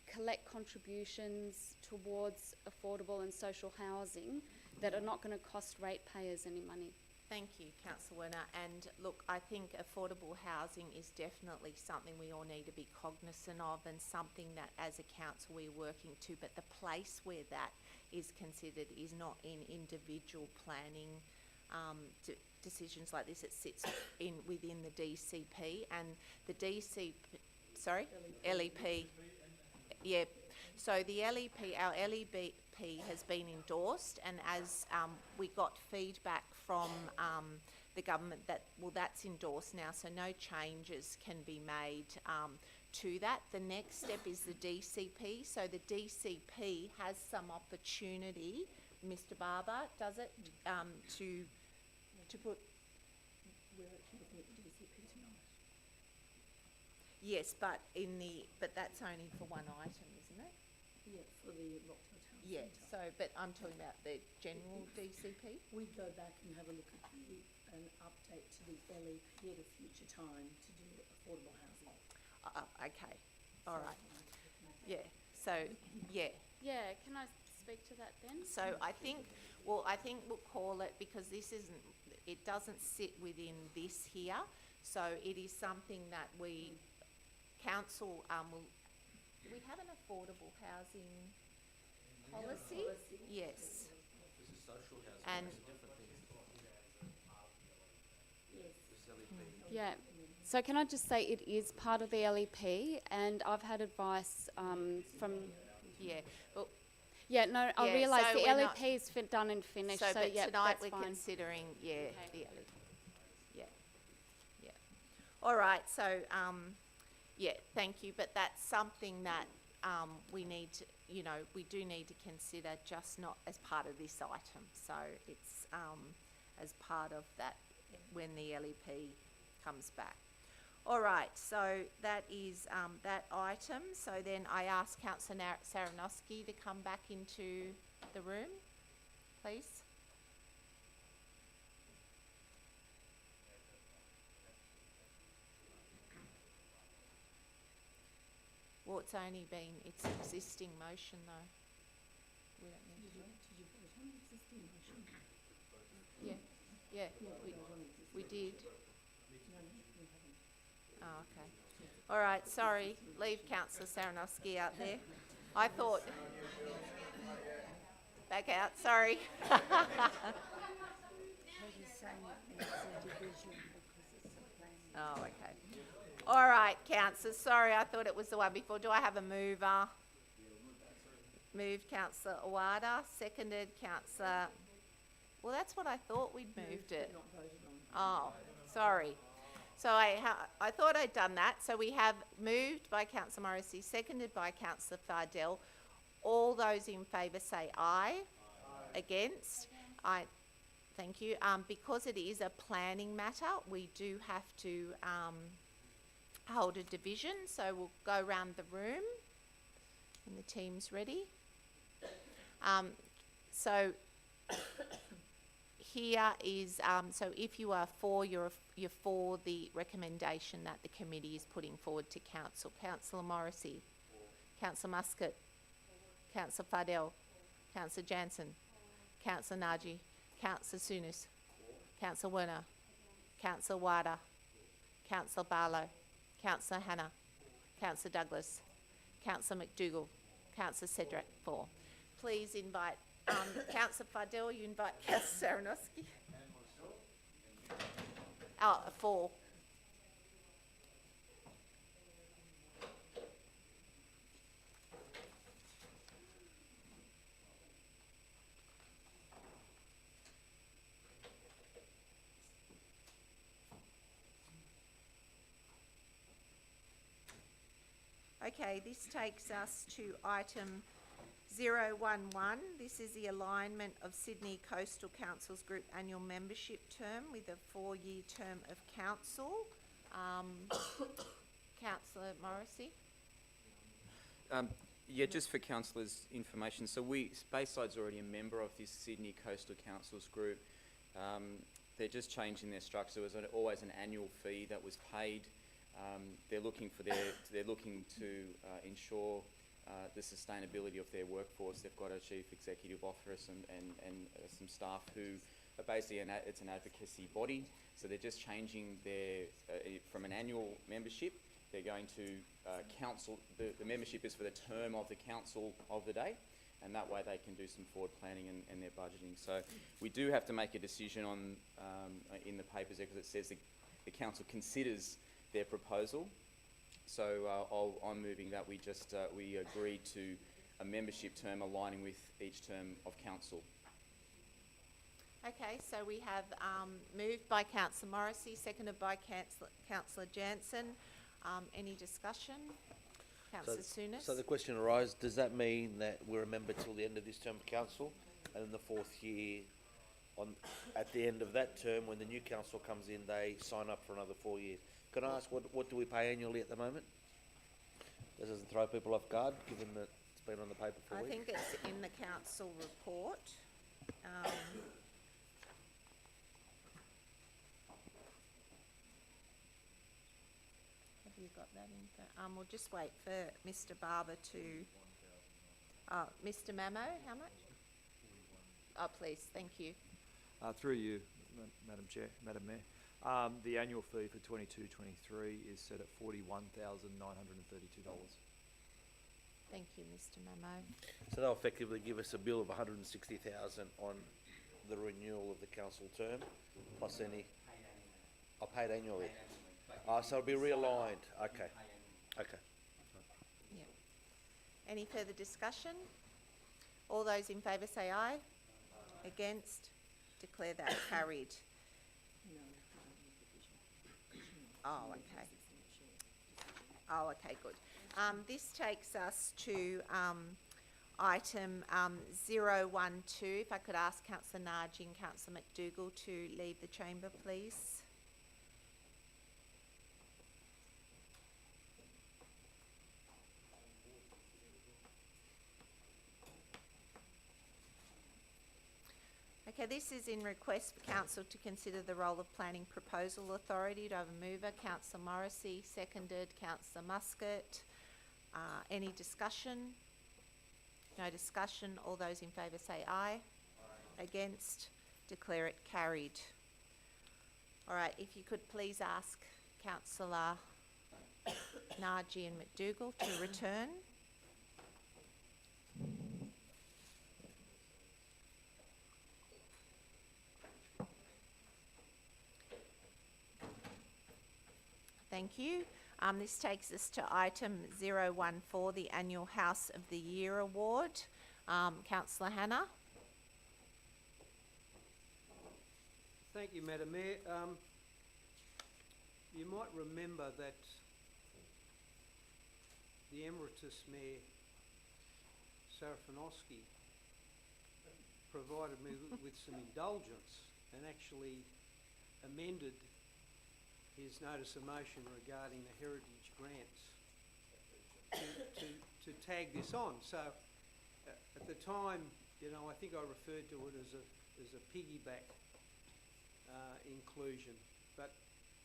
collect contributions towards affordable and social housing that are not going to cost ratepayers any money. Thank you, Councillor Werner. And look, I think affordable housing is definitely something we all need to be cognizant of, and something that as a council we're working to, but the place where that is considered is not in individual planning decisions like this. It sits within the DCP, and the LEP. Yeah, so the LEP, our LEP has been endorsed, and as we got feedback from the government that's endorsed now, so no changes can be made to that. The next step is the DCP. So the DCP has some opportunity, Mr. Barber, does it, to put. We're actually looking at the DCP tonight. Yes, but that's only for one item, isn't it? Yeah, for the Rockdale Town Yeah. Centre. So, but I'm talking about the general DCP. We go back and have a look at an update to the LEP at a future time to do affordable housing. Okay. All right. Yeah. So, yeah. Yeah, can I speak to that then? So I think we'll call it, because it doesn't sit within this here. So it is something that council will. Do we have an affordable housing policy? Yes. This is social housing, And it's a different thing. This LEP. Yeah. So can I just say it is part of the LEP, and I've had advice from. yeah. Well, Yeah, no, I Yeah, realise so the we're LEP not- is done and finished, so but yeah, tonight that's we're fine. considering the LEP. Yeah. Yeah. All right. So thank you. But that's something that we need to, we do need to consider, just not as part of this item. So it's as part of that when the LEP comes back. All right, so that is that item. So then I ask Councillor Saranowski to come back into the room, please. Well, it's existing motion though. We don't need to. Did you vote on the existing motion? Yeah, Yeah, we did. No, we haven't. Oh, okay. All right, sorry, leave councillor Saranowski out there. I thought... Back out, sorry. Oh, okay. All right, councillor, sorry, I thought it was the one before. Do I have a mover? Moved councillor Awada, seconded councillor... Well, that's what I thought we'd moved it. Oh, sorry. So I thought I'd done that. So we have moved by councillor Morrissey, seconded by councillor Fardell. All those in favour say aye. Against? Thank you. Because it is a planning matter, we do have to hold a division. So we'll go around the room when the team's ready. So here is, so if you are for, you're for the recommendation that the committee is putting forward to council. Councillor Morrissey, Councillor Muscat, Councillor Fardell, Councillor Jansen, Councillor Naji, Councillor Souness, Councillor Werner, Councillor Wada, Councillor Barlow, Councillor Hannah, Councillor Douglas, Councillor McDougall, Councillor Cedric, 4. Please invite Councillor Fardell, you invite Councillor Saranowski. Oh, 4. Okay, this takes us to item 011. This is the alignment of Sydney Coastal Council's group annual membership term with a 4-year term of council. Councillor Morrissey. Yeah, just for councillors' information, so Bayside's already a member of this Sydney Coastal Council's group. They're just changing their structure. There was always an annual fee that was paid. They're looking to ensure the sustainability of their workforce. They've got a chief executive officer and some staff who are basically it's an advocacy body. So they're just changing their from an annual membership. They're going to council. The membership is for the term of the council of the day, and that way they can do some forward planning and their budgeting. So we do have to make a decision on in the papers there, because it says the council considers their proposal. So I'm moving that we agree to a membership term aligning with each term of council. Okay, so we have moved by Councillor Morrissey, seconded by Councillor Jansen. Any discussion? Councillor Souness. So the question arises, does that mean that we're a member till the end of this term of council, and in the 4th year, at the end of that term, when the new council comes in, they sign up for another 4 years? Can I ask what do we pay annually at the moment? This doesn't throw people off guard, given that it's been on the paper for a week. I think it's in the council report. Have you got that info? We'll just wait for Mr. Barber to... Mr. Mamo, how much? Oh, please, thank you. Through you, Madam Chair, Madam Mayor. The annual fee for 22-23 is set at $41,932. Thank you, Mr. Mamo. So they'll effectively give us a bill of $160,000 on the renewal of the council term, plus any... paid annually. So it'll be realigned. Okay. Okay. Yeah. Any further discussion? All those in favour say aye. Against? Declare that carried. Oh, okay. Oh, okay, good. This takes us to item 012. If I could ask Councillor Nagy and Councillor McDougall to leave the chamber, please. Okay, this is in request for council to consider the role of planning proposal authority. Do I have a mover? Councillor Morrissey, seconded. Councillor Muscat. Any discussion? No discussion. All those in favour say aye. Against? Declare it carried. All right, if you could please ask Councillor Naji and McDougall to return. Thank you. This takes us to item 014, the Annual House of the Year Award. Councillor Hannah. Thank you, Madam Mayor. You might remember that the Emeritus Mayor, Sarafinovsky, provided me with some indulgence and actually amended his notice of motion regarding the heritage grants to tag this on. So at the time, you know, I think I referred to it as a piggyback inclusion, but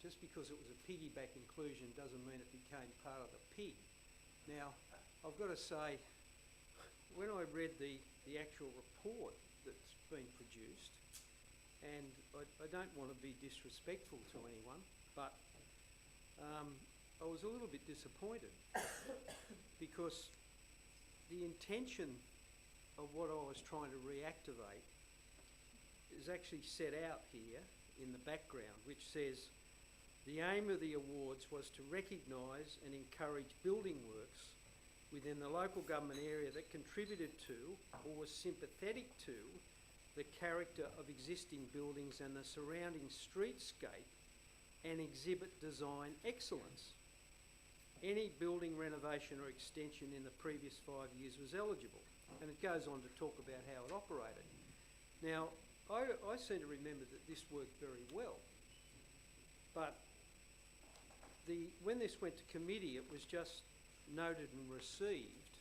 just because it was a piggyback inclusion doesn't mean it became part of the pig. Now, I've got to say, when I read the actual report that's been produced, and I don't want to be disrespectful to anyone, but I was a little bit disappointed because the intention of what I was trying to reactivate is actually set out here in the background, which says the aim of the awards was to recognise and encourage building works within the local government area that contributed to or was sympathetic to the character of existing buildings and the surrounding streetscape and exhibit design excellence. Any building renovation or extension in the previous 5 years was eligible. And it goes on to talk about how it operated. Now, I seem to remember that this worked very well. But when this went to committee, it was just noted and received.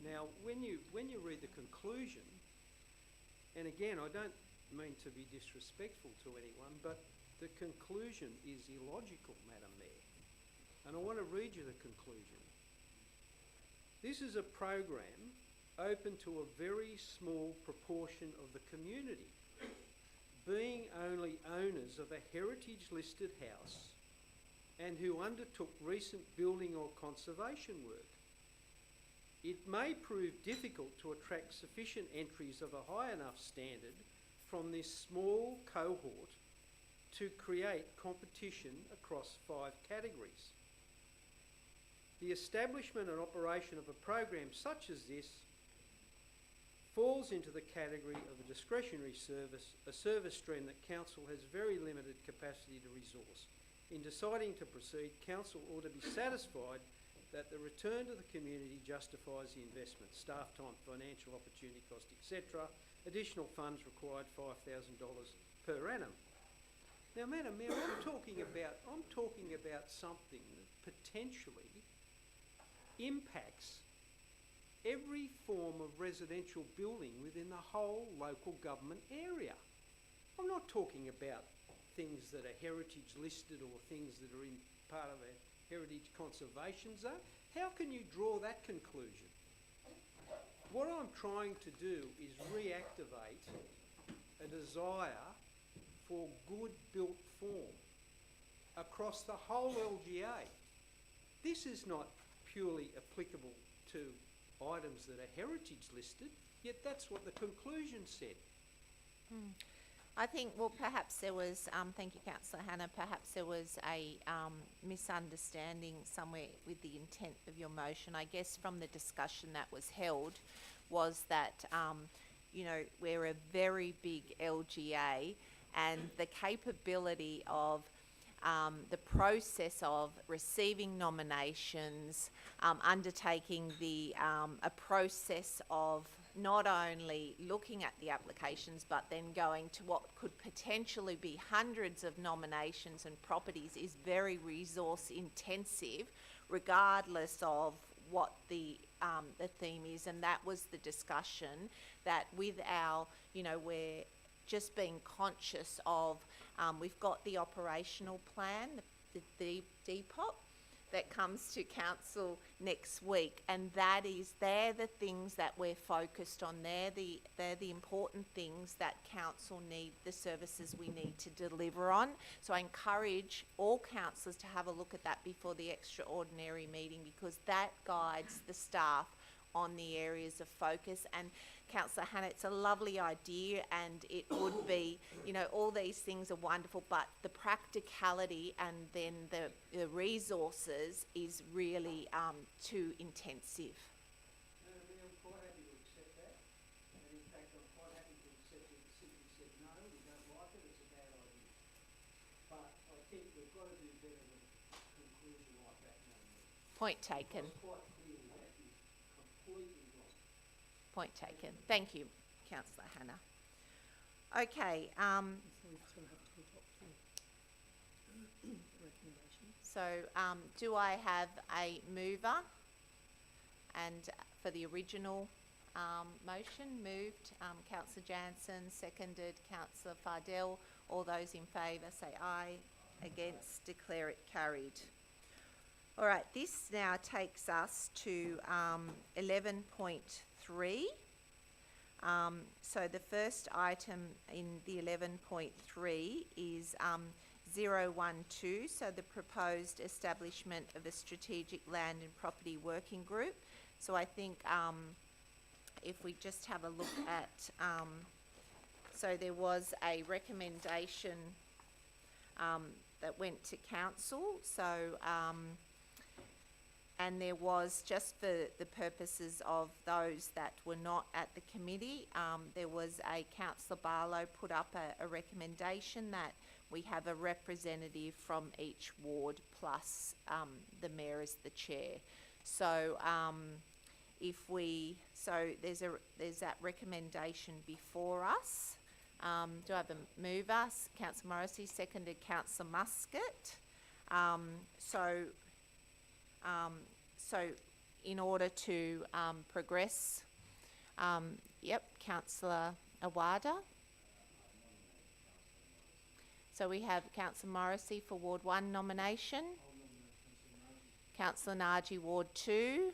Now, when you read the conclusion, and again, I don't mean to be disrespectful to anyone, but the conclusion is illogical, Madam Mayor. And I want to read you the conclusion. This is a program open to a very small proportion of the community, being only owners of a heritage-listed house and who undertook recent building or conservation work. It may prove difficult to attract sufficient entries of a high enough standard from this small cohort to create competition across 5 categories. The establishment and operation of a program such as this falls into the category of a discretionary service, a service stream that Council has very limited capacity to resource. In deciding to proceed, Council ought to be satisfied that the return to the community justifies the investment, staff time, financial opportunity cost, etc. Additional funds required $5,000 per annum. Now, Madam Mayor, I'm talking about something that potentially impacts every form of residential building within the whole local government area. I'm not talking about things that are heritage listed or things that are in part of a heritage conservation zone. How can you draw that conclusion? What I'm trying to do is reactivate a desire for good built form across the whole LGA. This is not purely applicable to items that are heritage listed, yet that's what the conclusion said. I think, well, perhaps there was, thank you, Councillor Hannah, perhaps there was a misunderstanding somewhere with the intent of your motion. I guess from the discussion that was held was that, you know, we're a very big LGA and the capability of the process of receiving nominations, undertaking a process of not only looking at the applications but then going to what could potentially be hundreds of nominations and properties is very resource intensive, regardless of what the theme is. And that was the discussion, that with our, you know, we're just being conscious of, we've got the operational plan, the DPOP, that comes to council next week, and they're the things that we're focused on. They're the important things that council need, the services we need to deliver on. So I encourage all councillors to have a look at that before the extraordinary meeting, because that guides the staff on the areas of focus. And Councillor Hannah, it's a lovely idea, and it would be, all these things are wonderful, but the practicality and then the resources is really too intensive. I'm quite happy to accept that, and in fact I'm quite happy to accept that the city said no, we don't like it, it's a bad idea. But I think we've got to do better than a conclusion like that, Madam Mayor. Point taken. It's quite clear that is completely wrong. Point taken. Thank you, Councillor Hannah. Okay. So do I have a mover? And for the original motion, moved Councillor Jansen, seconded Councillor Fardell. All those in favour say aye. Against, declare it carried. All right, this now takes us to 11.3. So the first item in the 11.3 is 012, so the proposed establishment of a strategic land and property working group. So I think if we just have a look at, so there was a recommendation that went to council, so and there was, just for the purposes of those that were not at the committee, there was Councillor Barlow put up a recommendation that we have a representative from each ward plus the mayor as the chair. So there's that recommendation before us. Do I have a mover? Councillor Morrissey, seconded Councillor Muscat. So in order to progress, Councillor Awada. So we have Councillor Morrissey for Ward 1 nomination. Councillor Naji, Ward 2.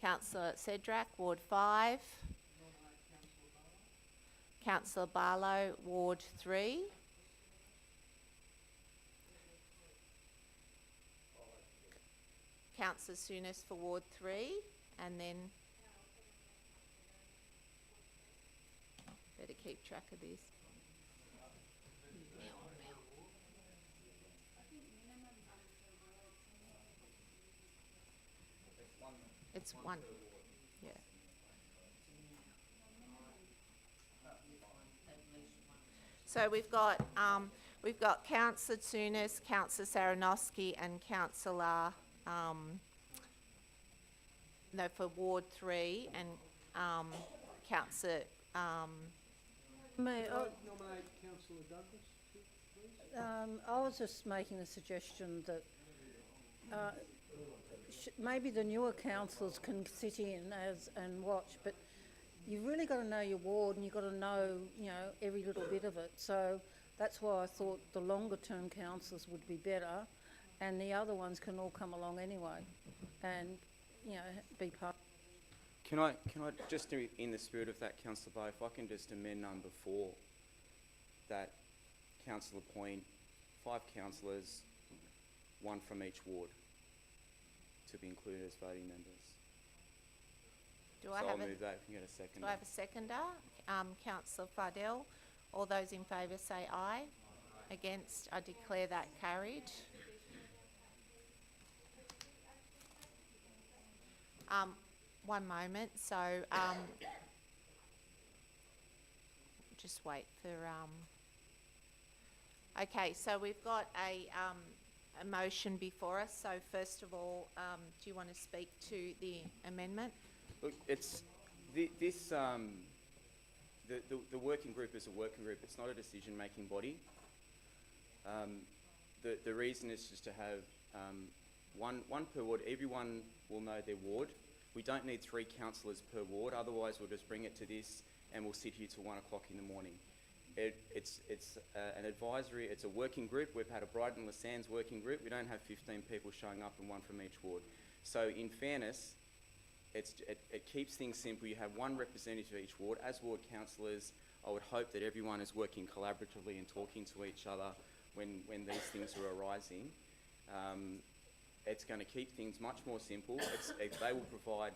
Councillor Cedrak, Ward 5. Councillor Barlow, Ward 3. Councillor Souness for Ward 3, and then better keep track of this. It's one. Yeah. So we've got Councillor Souness, Councillor Saranowski, and Councillor for Ward 3, and Councillor May I Nominate Councillor Douglas, please. I was just making a suggestion that maybe the newer councillors can sit in and watch, but you've really got to know your ward, and you've got to know, every little bit of it. So that's why I thought the longer term councillors would be better, and the other ones can all come along anyway and, be part. Can I just, in the spirit of that, Councillor Barr, if I can just amend number 4, that council appoint 5 councillors, 1 from each ward, to be included as voting members. I'll move that if you can get a second. Do I have a seconder? Councillor Fardell. All those in favour say aye. Against, I declare that carried. One moment. So just wait for. Okay, so we've got a motion before us. So first of all, do you want to speak to the amendment? Look, it's the working group is a working group. It's not a decision-making body. The reason is just to have one per ward. Everyone will know their ward. We don't need 3 councillors per ward. Otherwise, we'll just bring it to this and we'll sit here till 1 o'clock in the morning. it's an advisory, it's a working group. We've had a Brighton Les Sands working group. We don't have 15 people showing up and one from each ward. So in fairness, it keeps things simple. You have one representative of each ward. As ward councillors, I would hope that everyone is working collaboratively and talking to each other when these things are arising. It's going to keep things much more simple. They will provide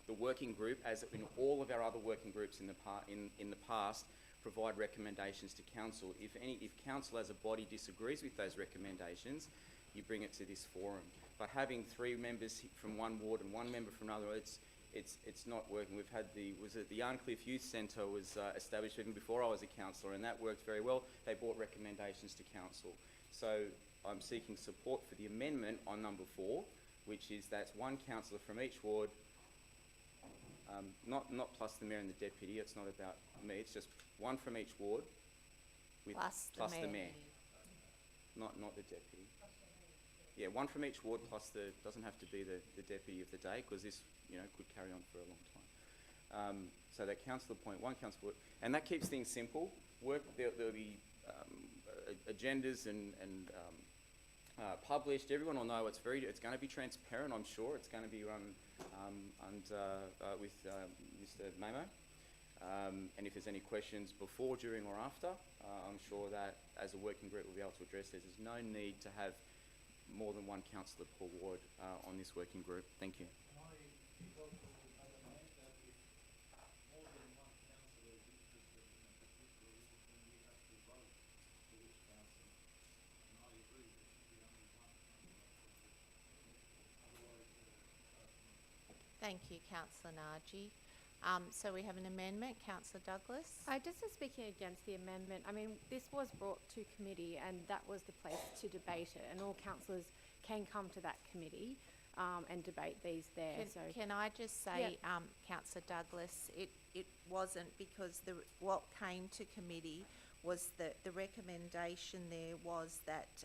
the working group, as in all of our other working groups in the past, provide recommendations to council. If council as a body disagrees with those recommendations, you bring it to this forum. But having 3 members from one ward and 1 member from another, it's not working. We've had the Yarncliffe Youth Centre was established even before I was a councillor, and that worked very well. They brought recommendations to council. So I'm seeking support for the amendment on number 4, which is that's 1 councillor from each ward, not plus the mayor and the deputy. It's not about me. It's just 1 from each ward, with Plus the mayor. not the deputy. Yeah, 1 from each ward plus doesn't have to be the deputy of the day, because this could carry on for a long time. So that councillor appoint 1 councillor, and that keeps things simple. There'll be agendas and published. Everyone will know it's going to be transparent. I'm sure it's going to be run with Mr. Mamo. And if there's any questions before, during or after, I'm sure that as a working group we'll be able to address this. There's no need to have more than 1 councillor per ward on this working group. Thank you. Thank you, Councillor Naji. So we have an amendment. Councillor Douglas. Just speaking against the amendment, I mean, this was brought to committee and that was the place to debate it, and all councillors can come to that committee and debate these there. Can I just say, Councillor Douglas, it wasn't, because what came to committee was the recommendation there was that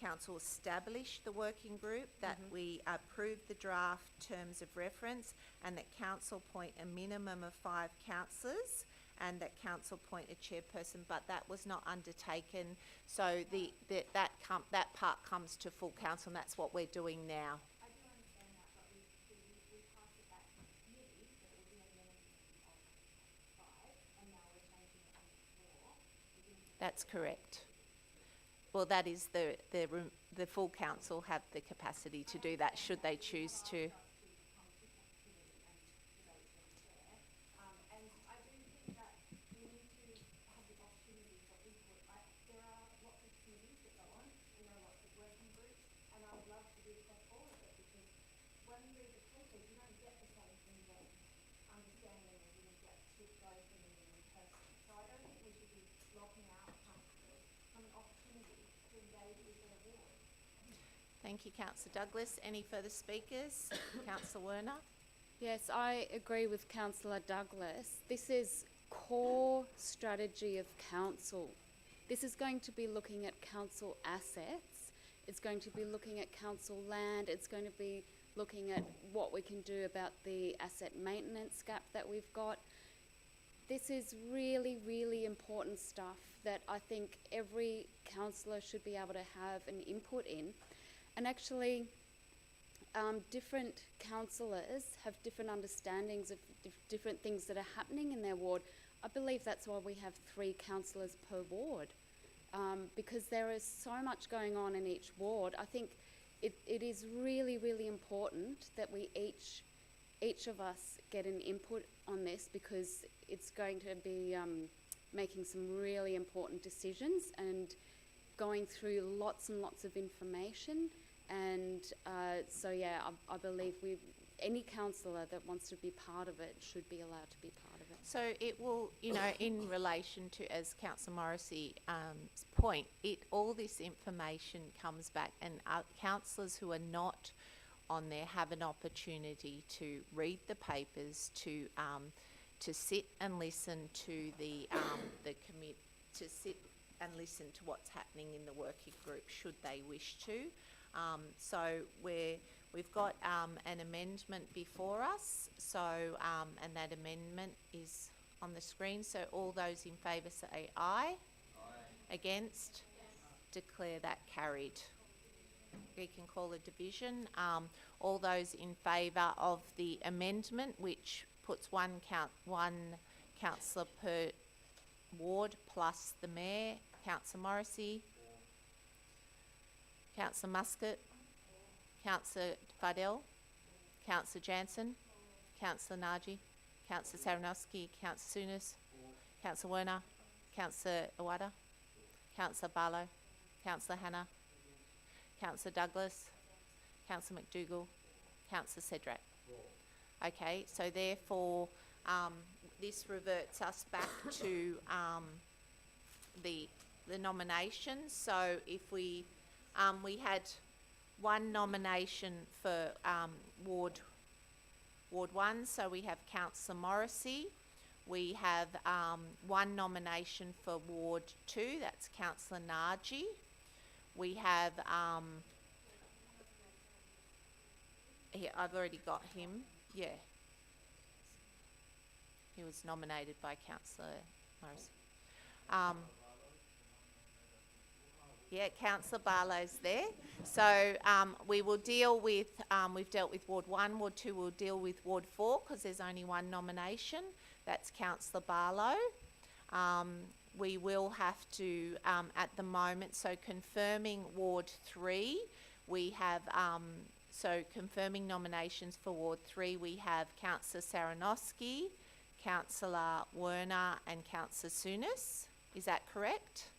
council establish the working group, that we approve the draft terms of reference, and that council appoint a minimum of 5 councillors, and that council appoint a chairperson, but that was not undertaken. So that part comes to full council, and that's what we're doing now. I do understand that, but we passed it back from committee, that it would be a minimum of 5, and now we're changing it to 4. That's correct. Well, that is the full council have the capacity to do that, should they choose to. And I do think that we need to have the opportunity for input. There are lots of committees that go on, there are lots of working groups, and I would love to be across all of it, because when you read the papers, you don't get the same in-depth understanding as you get to those in person. So I don't think we should be locking out councillors from an opportunity to engage with their ward. Thank you, Councillor Douglas. Any further speakers? Councillor Werner. Yes, I agree with Councillor Douglas. This is core strategy of council. This is going to be looking at council assets. It's going to be looking at council land. It's going to be looking at what we can do about the asset maintenance gap that we've got. This is really, really important stuff that I think every councillor should be able to have an input in. And actually, different councillors have different understandings of different things that are happening in their ward. I believe that's why we have 3 councillors per ward, because there is so much going on in each ward. I think it is really, really important that we each of us get an input on this, because it's going to be making some really important decisions and going through lots and lots of information. And so, yeah, I believe any councillor that wants to be part of it should be allowed to be part of it. So it will, in relation to, as Councillor Morrissey's point, all this information comes back, and councillors who are not on there have an opportunity to read the papers, to sit and listen to the commit, to sit and listen to what's happening in the working group, should they wish to. So we've got an amendment before us. So and that amendment is on the screen. So all those in favour say aye. Against? Declare that carried. We can call a division. All those in favour of the amendment, which puts one councillor per ward plus the mayor. Councillor Morrissey. Councillor Muscat. Councillor Fardell. Councillor Jansen. Councillor Naji. Councillor Saranowski. Councillor Souness. Councillor Werner. Councillor Iwata. Councillor Barlow. Councillor Hannah. Councillor Douglas. Councillor McDougall. Councillor Cedric. Okay, so therefore this reverts us back to the nominations. So if we had one nomination for Ward 1, so we have Councillor Morrissey. We have one nomination for Ward 2, that's Councillor Naji. We have, here, I've already got him, yeah. He was nominated by Councillor Morrissey. Yeah, Councillor Barlow's there. So we will deal with, we've dealt with Ward 1, Ward 2, we'll deal with Ward 4 because there's only one nomination. That's Councillor Barlow. We will have to, at the moment, so confirming Ward 3, we have, so confirming nominations for Ward 3, we have Councillor Saranowski, Councillor Werner and Councillor Souness. Is that correct?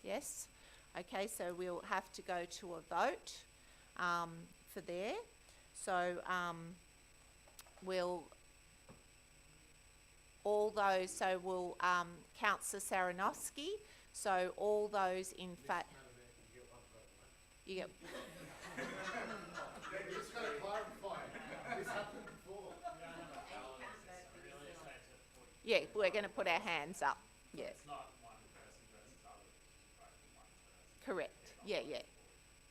Yes? Okay, so we'll have to go to a vote for there. So we'll, all those, so we'll, Councillor Saranowski, so all those in fact, you get, Just got to clarify, this happened before. yeah, we're going to put our hands up, yeah. It's not one person versus others, it's vote for one person. Correct.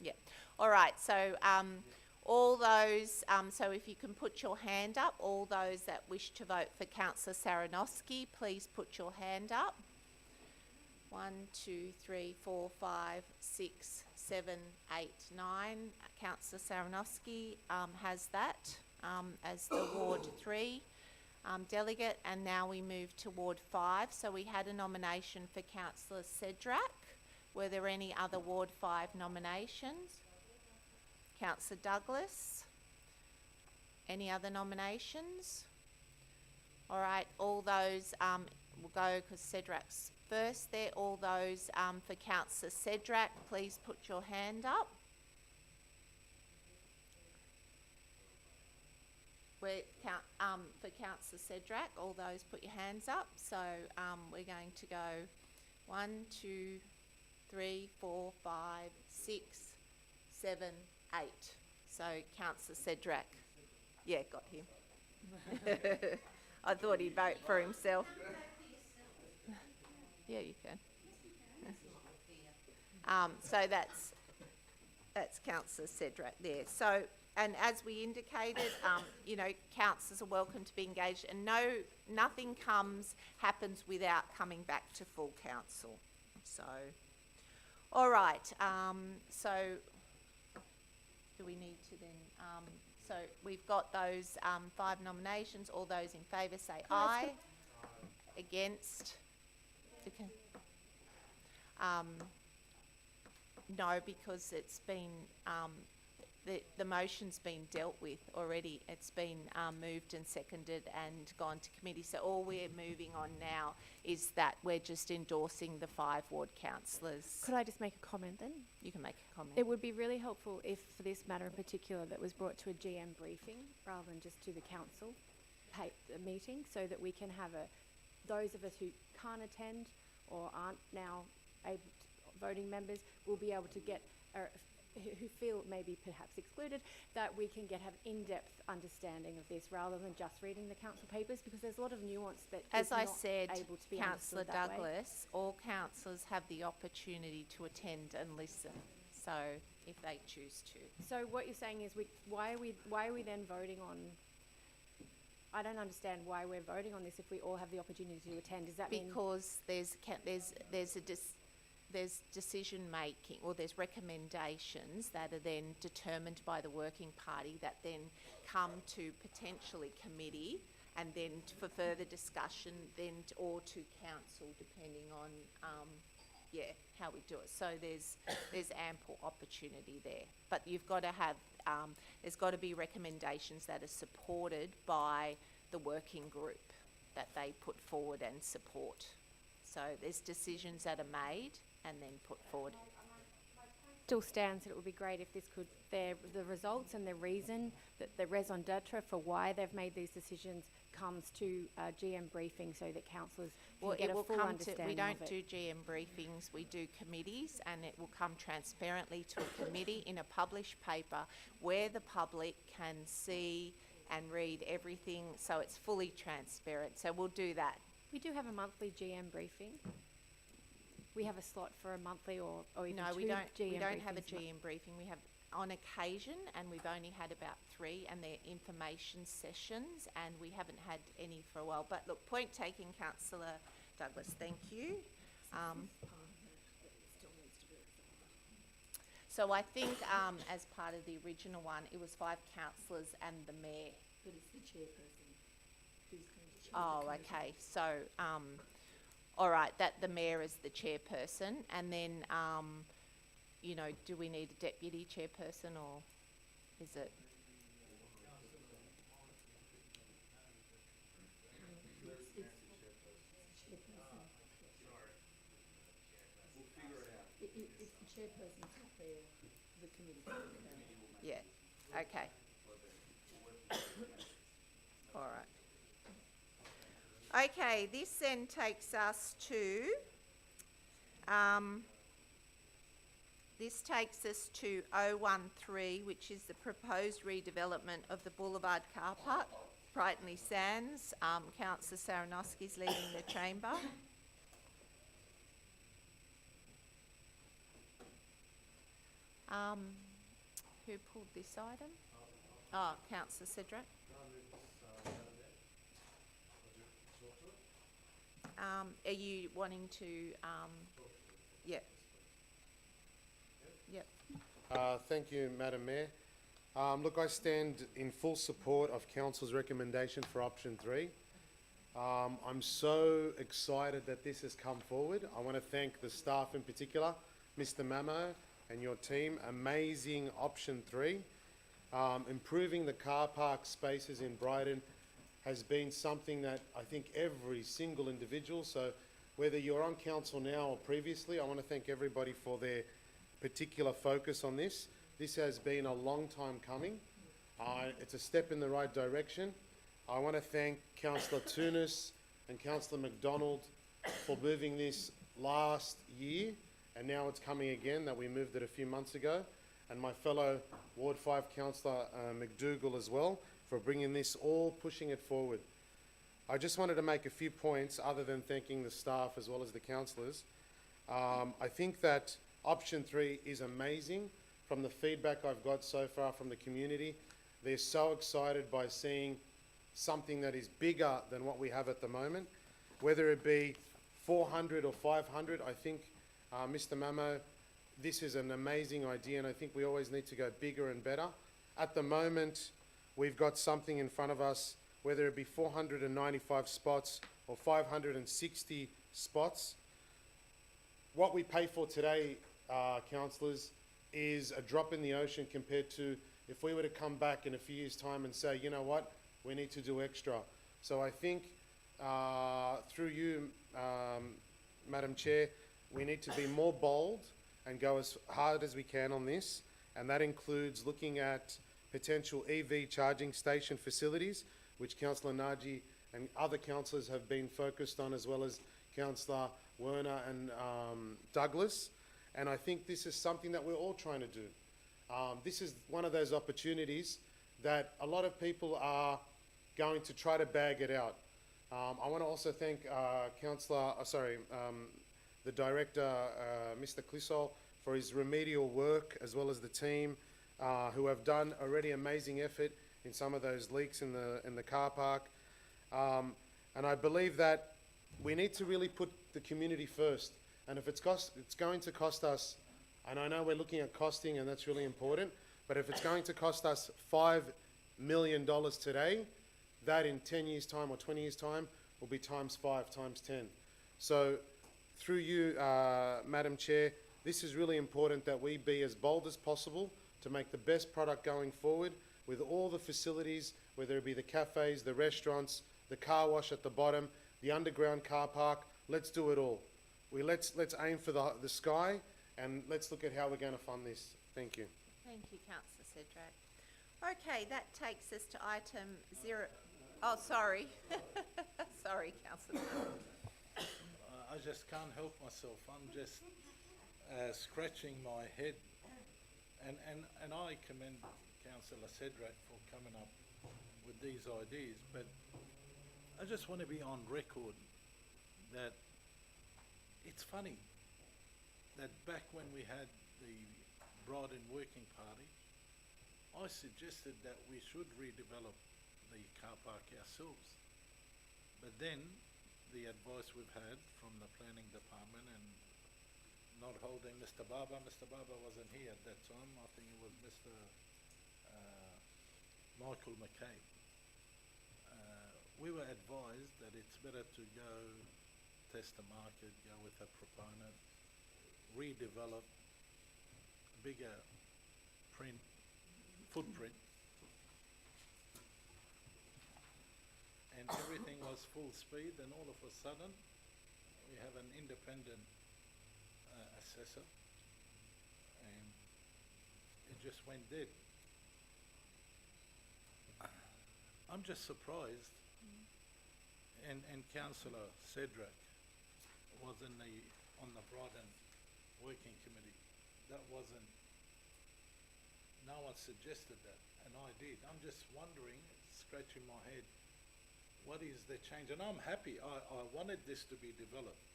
Yeah. All right. So all those. So if you can put your hand up, all those that wish to vote for Councillor Saranowski, please put your hand up. 1, 2, 3, 4, 5, 6, 7, 8, 9. Councillor Saranowski has that as the Ward 3 delegate, and now we move to Ward 5. So we had a nomination for Councillor Cedric. Were there any other Ward 5 nominations? Councillor Douglas. Any other nominations? All right, all those will go because Cedric's first there. All those for Councillor Cedric, please put your hand up. For Councillor Cedric, all those put your hands up. So we're going to go 1, 2, 3, 4, 5, 6, 7, 8. So Councillor Cedric. Yeah, got him. I thought he'd vote for himself. Yeah, you can. So that's Councillor Cedric there. So, and as we indicated, you know, councillors are welcome to be engaged, and nothing happens without coming back to full council. So, all right. So, do we need to then? So we've got those 5 nominations. All those in favour say aye. Against? Okay. No, because it's been the motion's been dealt with already. It's been moved and seconded and gone to committee. So all we're moving on now is that we're just endorsing the 5 ward councillors. Could I just make a comment then? You can make a comment. It would be really helpful if, for this matter in particular, that was brought to a GM briefing rather than just to the council meeting, so that we can have those of us who can't attend or aren't now voting members will be able to get, who feel maybe perhaps excluded, that we can have in-depth understanding of this rather than just reading the council papers, because there's a lot of nuance that as is I not said, able to be Councillor understood that way. Douglas, all councillors have the opportunity to attend and listen. So if they choose to. So what you're saying is, why are we then voting on I don't understand why we're voting on this if we all have the opportunity to attend. Does that mean? Because there's decision making, or there's recommendations that are then determined by the working party that then come to potentially committee, and then for further discussion, or to council, depending on how we do it. So there's ample opportunity there, but you've got to have there's got to be recommendations that are supported by the working group that they put forward and support. So there's decisions that are made and then put forward. Still stands that it would be great if this could, the results and the reason, that the raison d'etre for why they've made these decisions comes to GM briefing so that councillors can get a full understanding We don't of do it. GM briefings, we do committees, and it will come transparently to a committee in a published paper where the public can see and read everything, so it's fully transparent. So we'll do that. We do have a monthly GM briefing. We have a slot for a monthly or even No, two we don't. GM We don't have a briefings GM briefing. We have on occasion, and we've only had about 3, and they're information sessions, and we haven't had any for a while. But look, point taken, Councillor Douglas. Thank you. So I think as part of the original one, it was 5 councillors and the mayor. But it's the chairperson who's going to chair. Oh, okay. So, all right, that the mayor is the chairperson, and then, you know, do we need a deputy chairperson, or is it? If the chairperson's not there, the committee will Yeah. Okay. All right. Okay, this then takes us to, this takes us to 013, which is the proposed redevelopment of the Boulevard Car Park, Brightonley Sands. Councillor Saranowski's leading the chamber. Who pulled this item? Oh, Councillor Cedric. Are you wanting to, yeah. Yep. Thank you, Madam Mayor. Look, I stand in full support of Council's recommendation for option 3. I'm so excited that this has come forward. I want to thank the staff in particular, Mr. Mamo and your team. Amazing option 3. Improving the car park spaces in Brighton has been something that I think every single individual, so whether you're on council now or previously, I want to thank everybody for their particular focus on this. This has been a long time coming. It's a step in the right direction. I want to thank Councillor Tunis and Councillor McDonald for moving this last year, and now it's coming again, that we moved it a few months ago, and my fellow Ward 5 Councillor McDougall as well, for bringing this, all pushing it forward. I just wanted to make a few points other than thanking the staff as well as the councillors. I think that option 3 is amazing. From the feedback I've got so far from the community, they're so excited by seeing something that is bigger than what we have at the moment. Whether it be 400 or 500, I think, Mr. Mamo, this is an amazing idea, and I think we always need to go bigger and better. At the moment, we've got something in front of us, whether it be 495 spots or 560 spots. What we pay for today, councillors, is a drop in the ocean compared to if we were to come back in a few years' time and say, you know what, we need to do extra. So I think through you, Madam Chair, we need to be more bold and go as hard as we can on this, and that includes looking at potential EV charging station facilities, which Councillor Naji and other councillors have been focused on, as well as Councillor Werner and Douglas. And I think this is something that we're all trying to do. This is one of those opportunities that a lot of people are going to try to bag it out. I want to also thank the Director, Mr. Clisol, for his remedial work, as well as the team who have done already amazing effort in some of those leaks in the car park. And I believe that we need to really put the community first. And if it's going to cost us, and I know we're looking at costing and that's really important, but if it's going to cost us $5 million today, that in 10 years' time or 20 years' time will be times 5, times 10. So through you, Madam Chair, this is really important that we be as bold as possible to make the best product going forward with all the facilities, whether it be the cafes, the restaurants, the car wash at the bottom, the underground car park. Let's do it all. Let's aim for the sky, and let's look at how we're going to fund this. Thank you. Thank you, councillor Cedric. Okay, that takes us to item 0. Oh, sorry. Sorry, councillor. I just can't help myself. I'm just scratching my head. And I commend Councillor Cedric for coming up with these ideas, but I just want to be on record that it's funny that back when we had the Brighton Working Party, I suggested that we should redevelop the car park ourselves. But then the advice we've had from the planning department and not holding Mr. Barber wasn't here at that time. I think it was Mr. Michael McKay. We were advised that it's better to go test the market, go with a proponent, redevelop, bigger footprint, and everything was full speed, and all of a sudden we have an independent assessor, and it just went dead. I'm just surprised, and Councillor Cedric was on the Brighton Working Committee. That wasn't, no one suggested that, and I did. I'm just wondering, scratching my head, what is the change? And I'm happy, I wanted this to be developed.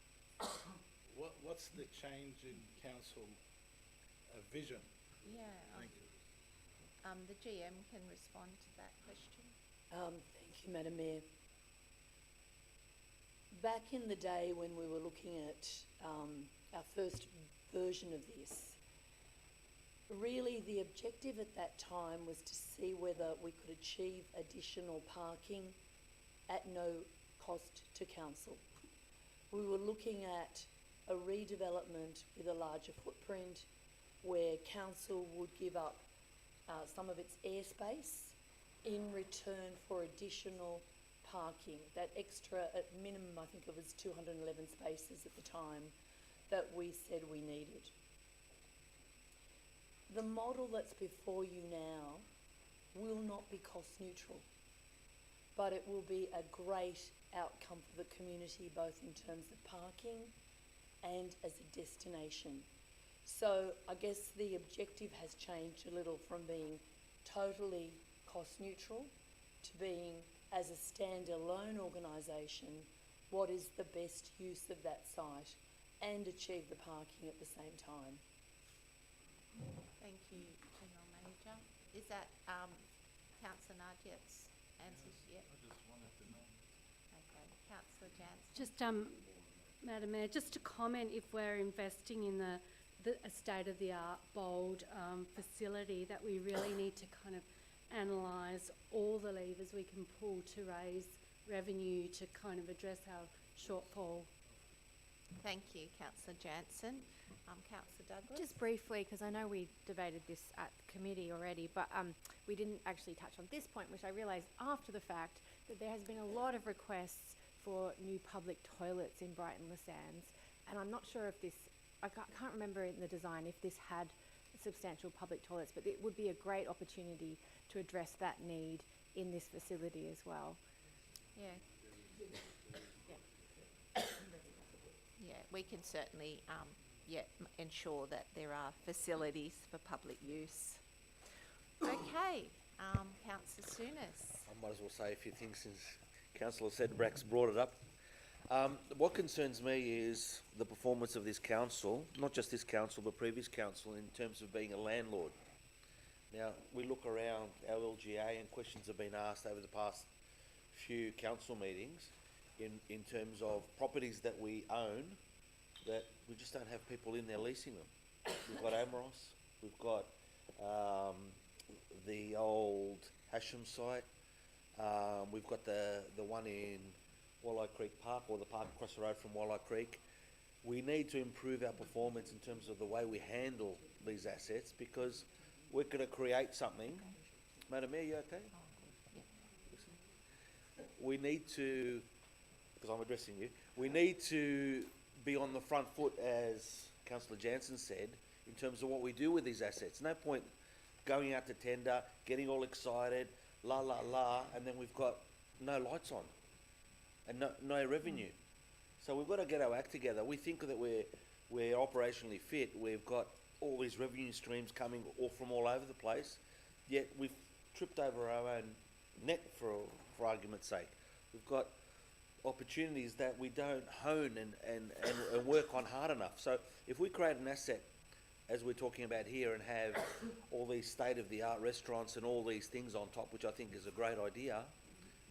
What's the change in council vision? Yeah. Thank you. The GM can respond to that question. Thank you, Madam Mayor. Back in the day when we were looking at our first version of this, really the objective at that time was to see whether we could achieve additional parking at no cost to council. We were looking at a redevelopment with a larger footprint where council would give up some of its airspace in return for additional parking. That extra, at minimum, I think it was 211 spaces at the time that we said we needed. The model that's before you now will not be cost neutral, but it will be a great outcome for the community, both in terms of parking and as a destination. So I guess the objective has changed a little from being totally cost neutral to being, as a standalone organisation, what is the best use of that site and achieve the parking at the same time. Thank you, General Manager. Is that Councillor Nadiet's answers yet? I just wanted to know. Okay, Councillor Jansen. Just, Madam Mayor, just to comment, if we're investing in a state-of-the-art, bold facility, that we really need to kind of analyse all the levers we can pull to raise revenue to kind of address our shortfall. Thank you, Councillor Jansen. Councillor Douglas? Just briefly, because I know we debated this at committee already, but we didn't actually touch on this point, which I realised after the fact, that there has been a lot of requests for new public toilets in Brighton Le Sands, and I'm not sure if this, I can't remember in the design if this had substantial public toilets, but it would be a great opportunity to address that need in this facility as well. Yeah. Yeah, we can certainly ensure that there are facilities for public use. Okay, Councillor Souness. I might as well say a few things since Councillor Cedric's brought it up. What concerns me is the performance of this council, not just this council, but previous council, in terms of being a landlord. Now, we look around our LGA and questions have been asked over the past few council meetings in terms of properties that we own, that we just don't have people in there leasing them. We've got Amros, we've got the old Hashem site, we've got the one in Walleye Creek Park, or the park across the road from Walleye Creek. We need to improve our performance in terms of the way we handle these assets, because we're going to create something. Madam Mayor, you okay? We need to, because I'm addressing you, we need to be on the front foot, as Councillor Jansen said, in terms of what we do with these assets. No point going out to tender, getting all excited, la la la, and then we've got no lights on and no revenue. So we've got to get our act together. We think that we're operationally fit. We've got all these revenue streams coming all from all over the place, yet we've tripped over our own neck, for argument's sake. We've got opportunities that we don't hone and work on hard enough. So if we create an asset, as we're talking about here, and have all these state-of-the-art restaurants and all these things on top, which I think is a great idea,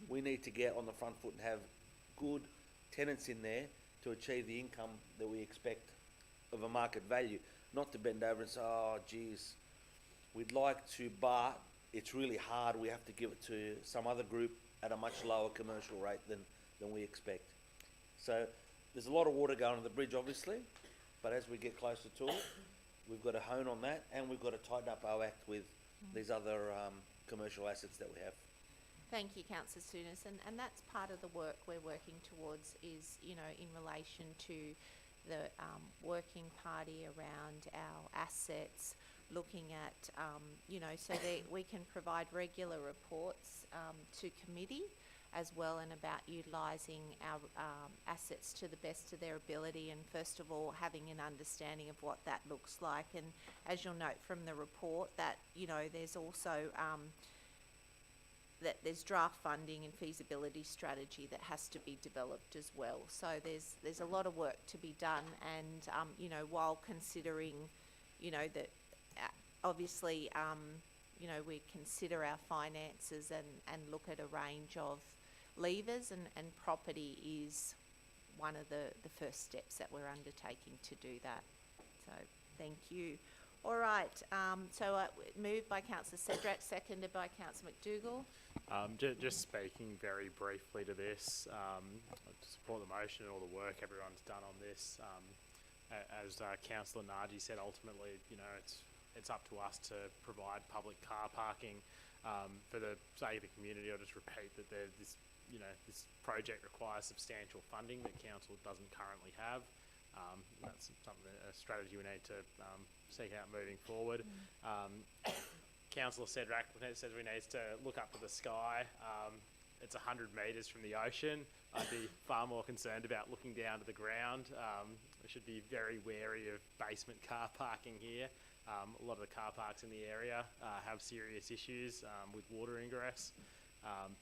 we need to get on the front foot and have good tenants in there to achieve the income that we expect of a market value. Not to bend over and say, oh, geez, we'd like to, but it's really hard. We have to give it to some other group at a much lower commercial rate than we expect. So there's a lot of water going on the bridge, obviously, but as we get closer to it, we've got to hone on that, and we've got to tighten up our act with these other commercial assets that we have. Thank you, Councillor Souness, and that's part of the work we're working towards, is, you know, in relation to the working party around our assets, looking at, you know, so that we can provide regular reports to committee as well, and about utilising our assets to the best of their ability, and first of all having an understanding of what that looks like. And as you'll note from the report, that, you know, there's also that there's draft funding and feasibility strategy that has to be developed as well. So there's a lot of work to be done, and you know, while considering, you know, that obviously you know, we consider our finances and look at a range of levers, and property is one of the first steps that we're undertaking to do that. So thank you. All right, so moved by Councillor Cedric, seconded by Councillor McDougall. Just speaking very briefly to this, to support the motion and all the work everyone's done on this. As Councillor Nargi said, ultimately, you know, it's up to us to provide public car parking. For the sake of the community, I'll just repeat that this project requires substantial funding that council doesn't currently have. That's a strategy we need to seek out moving forward. Councillor Cedric says we need to look up to the sky. It's 100 metres from the ocean. I'd be far more concerned about looking down to the ground. We should be very wary of basement car parking here. A lot of the car parks in the area have serious issues with water ingress.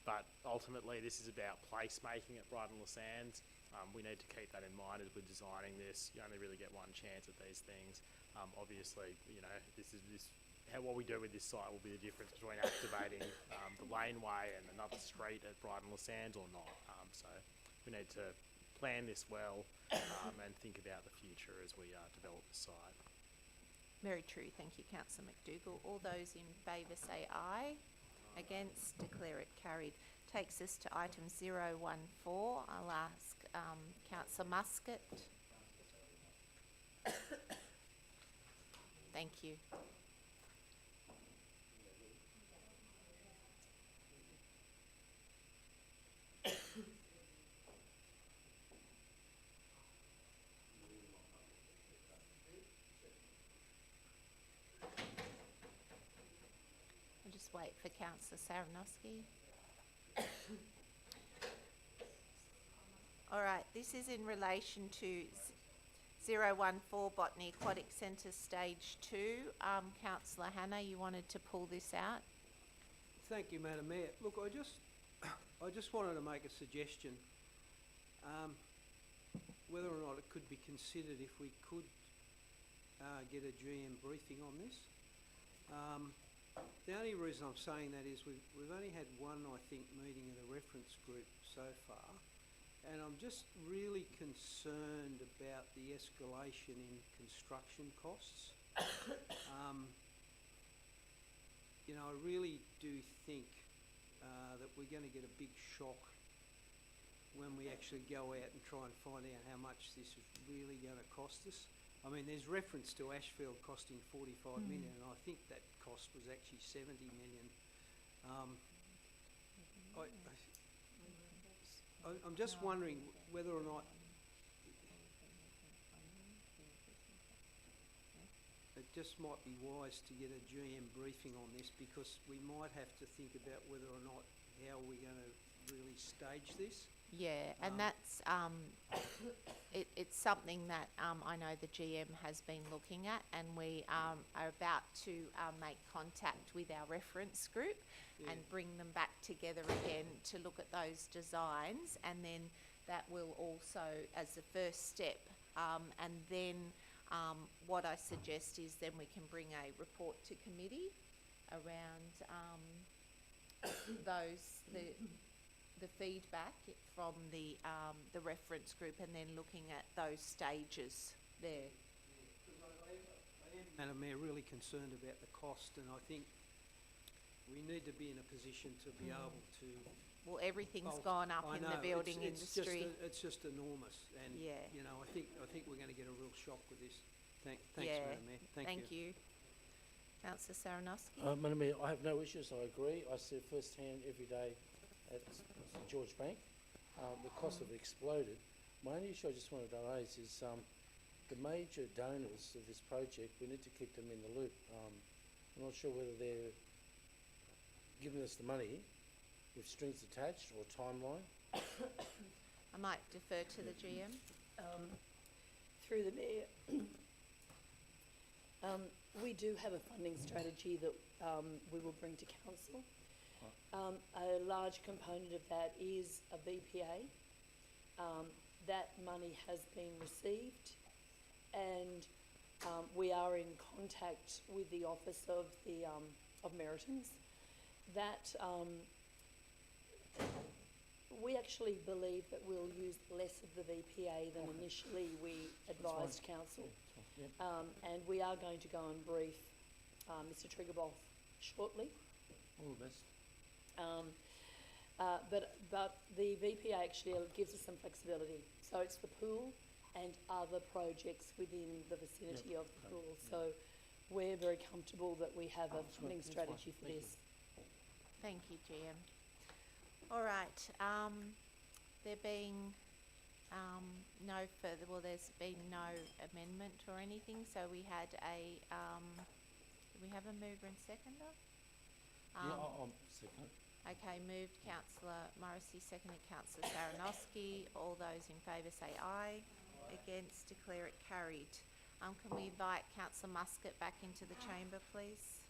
But ultimately, this is about placemaking at Brighton Le Sands. We need to keep that in mind as we're designing this. You only really get one chance at these things. Obviously, you know, what we do with this site will be the difference between activating the laneway and another street at Brighton Le Sands or not. So we need to plan this well and think about the future as we develop the site. Very true. Thank you, Councillor McDougall. All those in favour say aye. Against, declare it carried. Takes us to item 014. I'll ask Councillor Muscat. Thank you. I'll just wait for Councillor Saranowski. All right, this is in relation to 014 Botany Aquatic Centre Stage 2. Councillor Hannah, you wanted to pull this out? Thank you, Madam Mayor. Look, I just wanted to make a suggestion, whether or not it could be considered if we could get a GM briefing on this. The only reason I'm saying that is we've only had one, I think, meeting of the reference group so far, and I'm just really concerned about the escalation in construction costs. You know, I really do think that we're going to get a big shock when we actually go out and try and find out how much this is really going to cost us. I mean, there's reference to Ashfield costing 45 million, and I think that cost was actually 70 million. I'm just wondering whether or not it just might be wise to get a GM briefing on this, because we might have to think about whether or not how we're going to really stage this. Yeah, and that's, it's something that I know the GM has been looking at, and we are about to make contact with our reference group and bring them back together again to look at those designs, and then that will also, as the first step, and then what I suggest is then we can bring a report to committee around the feedback from the reference group, and then looking at those stages there. Madam Mayor, really concerned about the cost, and I think we need to be in a position to be able to. Well, everything's gone up in the building industry. It's just enormous, and you know, I think we're going to get a real shock with this. Thanks, Madam Mayor. Thank you. Councillor Saranowski. Madam Mayor, I have no issues. I agree. I see it firsthand every day at St George Bank. The costs have exploded. My only issue I just wanted to raise is the major donors of this project, we need to keep them in the loop. I'm not sure whether they're giving us the money with strings attached or timeline. I might defer to the GM. Through the Mayor, we do have a funding strategy that we will bring to council. A large component of that is a VPA. That money has been received, and we are in contact with the office of the of Meritons. That we actually believe that we'll use less of the VPA than initially we advised council. And we are going to go and brief Mr. Triggerboff shortly. All the best. But the VPA actually gives us some flexibility. So it's the pool and other projects within the vicinity of the pool. So we're very comfortable that we have a funding strategy for this. Thank you, GM. All right. There being no further, well, there's been no amendment or anything. So we had a, do we have a mover and seconder? I'll second. Okay, moved Councillor Morrissey, seconded Councillor Saranowski. All those in favour say aye. Against, declare it carried. Can we invite Councillor Muscat back into the chamber, please?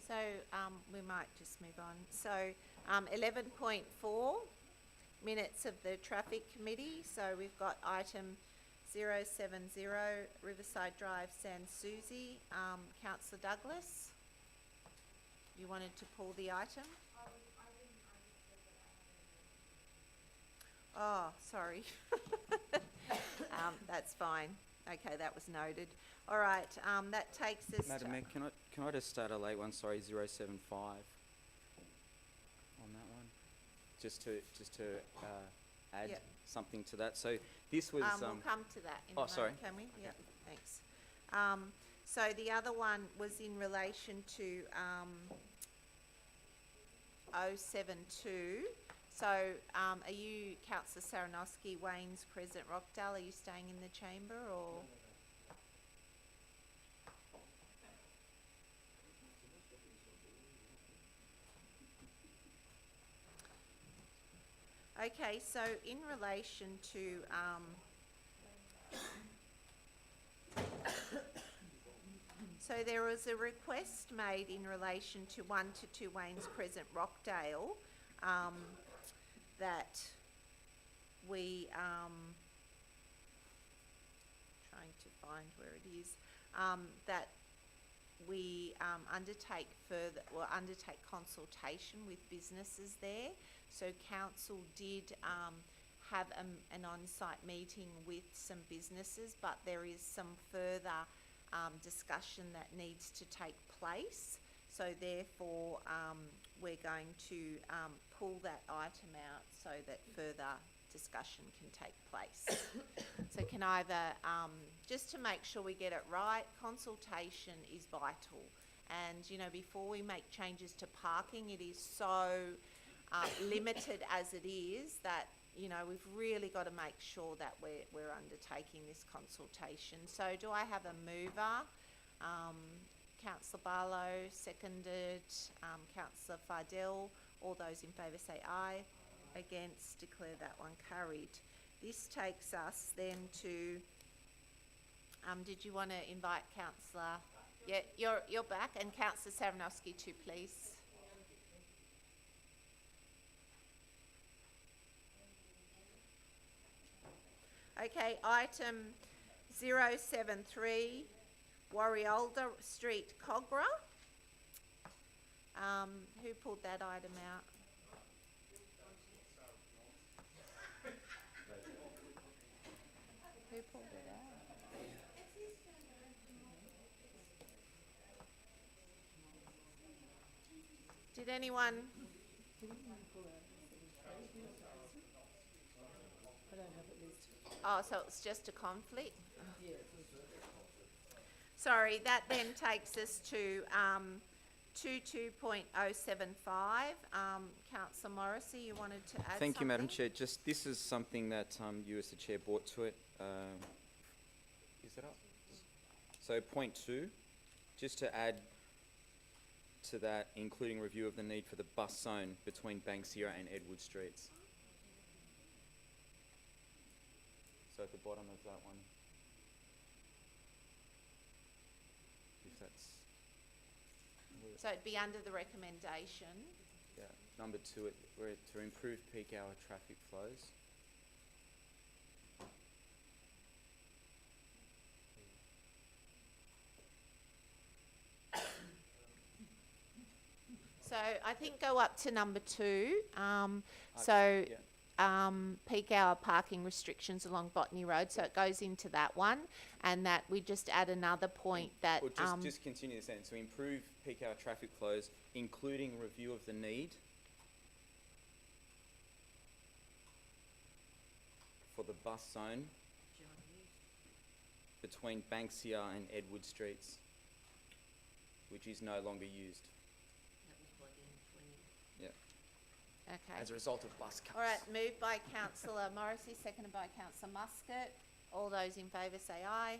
So we might just move on. So 11.4, minutes of the Traffic Committee. So we've got item 070, Riverside Drive, San Susi. Councillor Douglas, you wanted to pull the item? Oh, sorry. That's fine. Okay, that was noted. All right, that takes us Madam Mayor, can I just start a late one? Sorry, 075 on that one, just to add something to that. So this was. We'll come to that in a moment, sorry. can we? Yeah, thanks. So the other one was in relation to 072. So, are you, Councillor Saranowski, Waynes, Crescent, Rockdale, are you staying in the chamber or? Okay, so in relation to, so there was a request made in relation to 1 to 2 Waynes Crescent, Rockdale, that we, trying to find where it is, that we undertake consultation with businesses there. So council did have an on-site meeting with some businesses, but there is some further discussion that needs to take place. So therefore, we're going to pull that item out so that further discussion can take place. So can either, just to make sure we get it right, consultation is vital. And, you know, before we make changes to parking, it is so limited as it is that, you know, we've really got to make sure that we're undertaking this consultation. So do I have a mover? Councillor Barlow, seconded. Councillor Fardell. All those in favour say aye. Against, declare that one carried. This takes us then to, did you want to invite Councillor? Yeah, you're back, and Councillor Saranowski too, please. Okay, item 073, Warriolda Street, Cogra. Who pulled that item out? Who pulled it out? Did anyone? I don't have it listed. Oh, so it's just a conflict? Sorry, that then takes us to 22.075. Councillor Morrissey, you wanted to add something? Thank you, Madam Chair. Just, this is something that you as the Chair brought to it. Is that up? So point 2, just to add to that, including review of the need for the bus zone between Banksia and Edward Streets. So at the bottom of that one, if that's... So it'd be under the recommendation. Yeah, number 2, where to improve peak hour traffic flows. So I think go up to number 2. Peak hour parking restrictions along Botany Road. So it goes into that one, and that we just add another point that. Or just continue the sentence. To improve peak hour traffic flows, including review of the need for the bus zone between Banksia and Edward Streets, which is no longer used. Okay. As a result of bus cuts. All right, moved by Councillor Morrissey, seconded by Councillor Muscat. All those in favour say aye.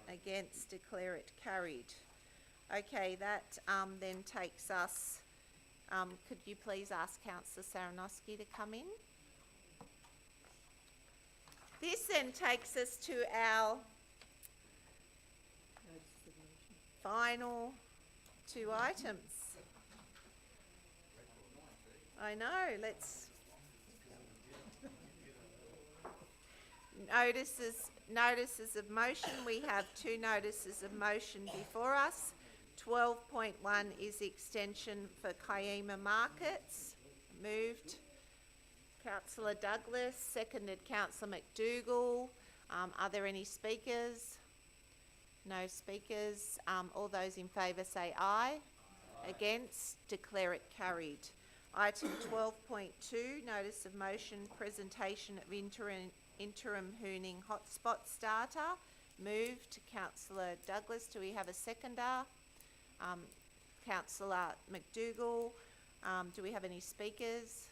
Against, declare it carried. Okay, that then takes us, could you please ask Councillor Saranowski to come in? This then takes us to our final 2 items. I know, let's... Notices of motion. We have 2 notices of motion before us. 12.1 is the extension for Kiama Markets. Moved. Councillor Douglas, seconded Councillor McDougall. Are there any speakers? No speakers. All those in favour say aye. Against, declare it carried. Item 12.2, notice of motion, presentation of interim Hooning hotspot starter. Moved. Councillor Douglas. Do we have a seconder? Councillor McDougall. Do we have any speakers?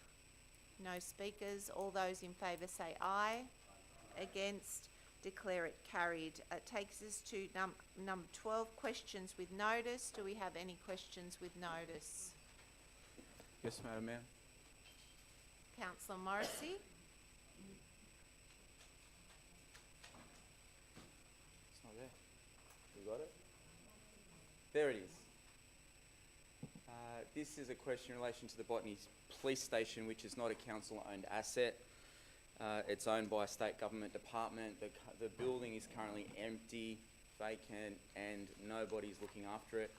No speakers. All those in favour say aye. Against? Declare it carried. It takes us to number 12, questions with notice. Do we have any questions with notice? Yes, Madam Mayor. Councillor Morrissey? It's not there. You got it? There it is. This is a question in relation to the Botany Police Station, which is not a council-owned asset. It's owned by a state government department. The building is currently empty, vacant, and nobody's looking after it.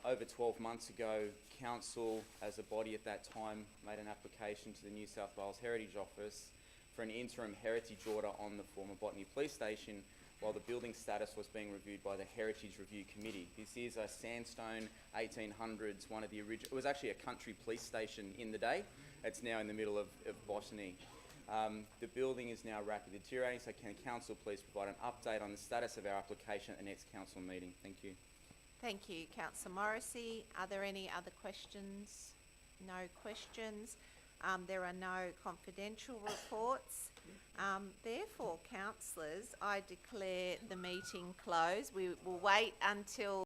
Over 12 months ago, council, as a body at that time, made an application to the New South Wales Heritage Office for an interim heritage order on the former Botany Police Station while the building status was being reviewed by the Heritage Review Committee. This is a sandstone 1800s, one of the original, it was actually a country police station in the day. It's now in the middle of botany. The building is now rapidly deteriorating, so can council please provide an update on the status of our application at the next council meeting? Thank you. Thank you, Councillor Morrissey. Are there any other questions? No questions. There are no confidential reports. Therefore, councillors, I declare the meeting closed. We will wait until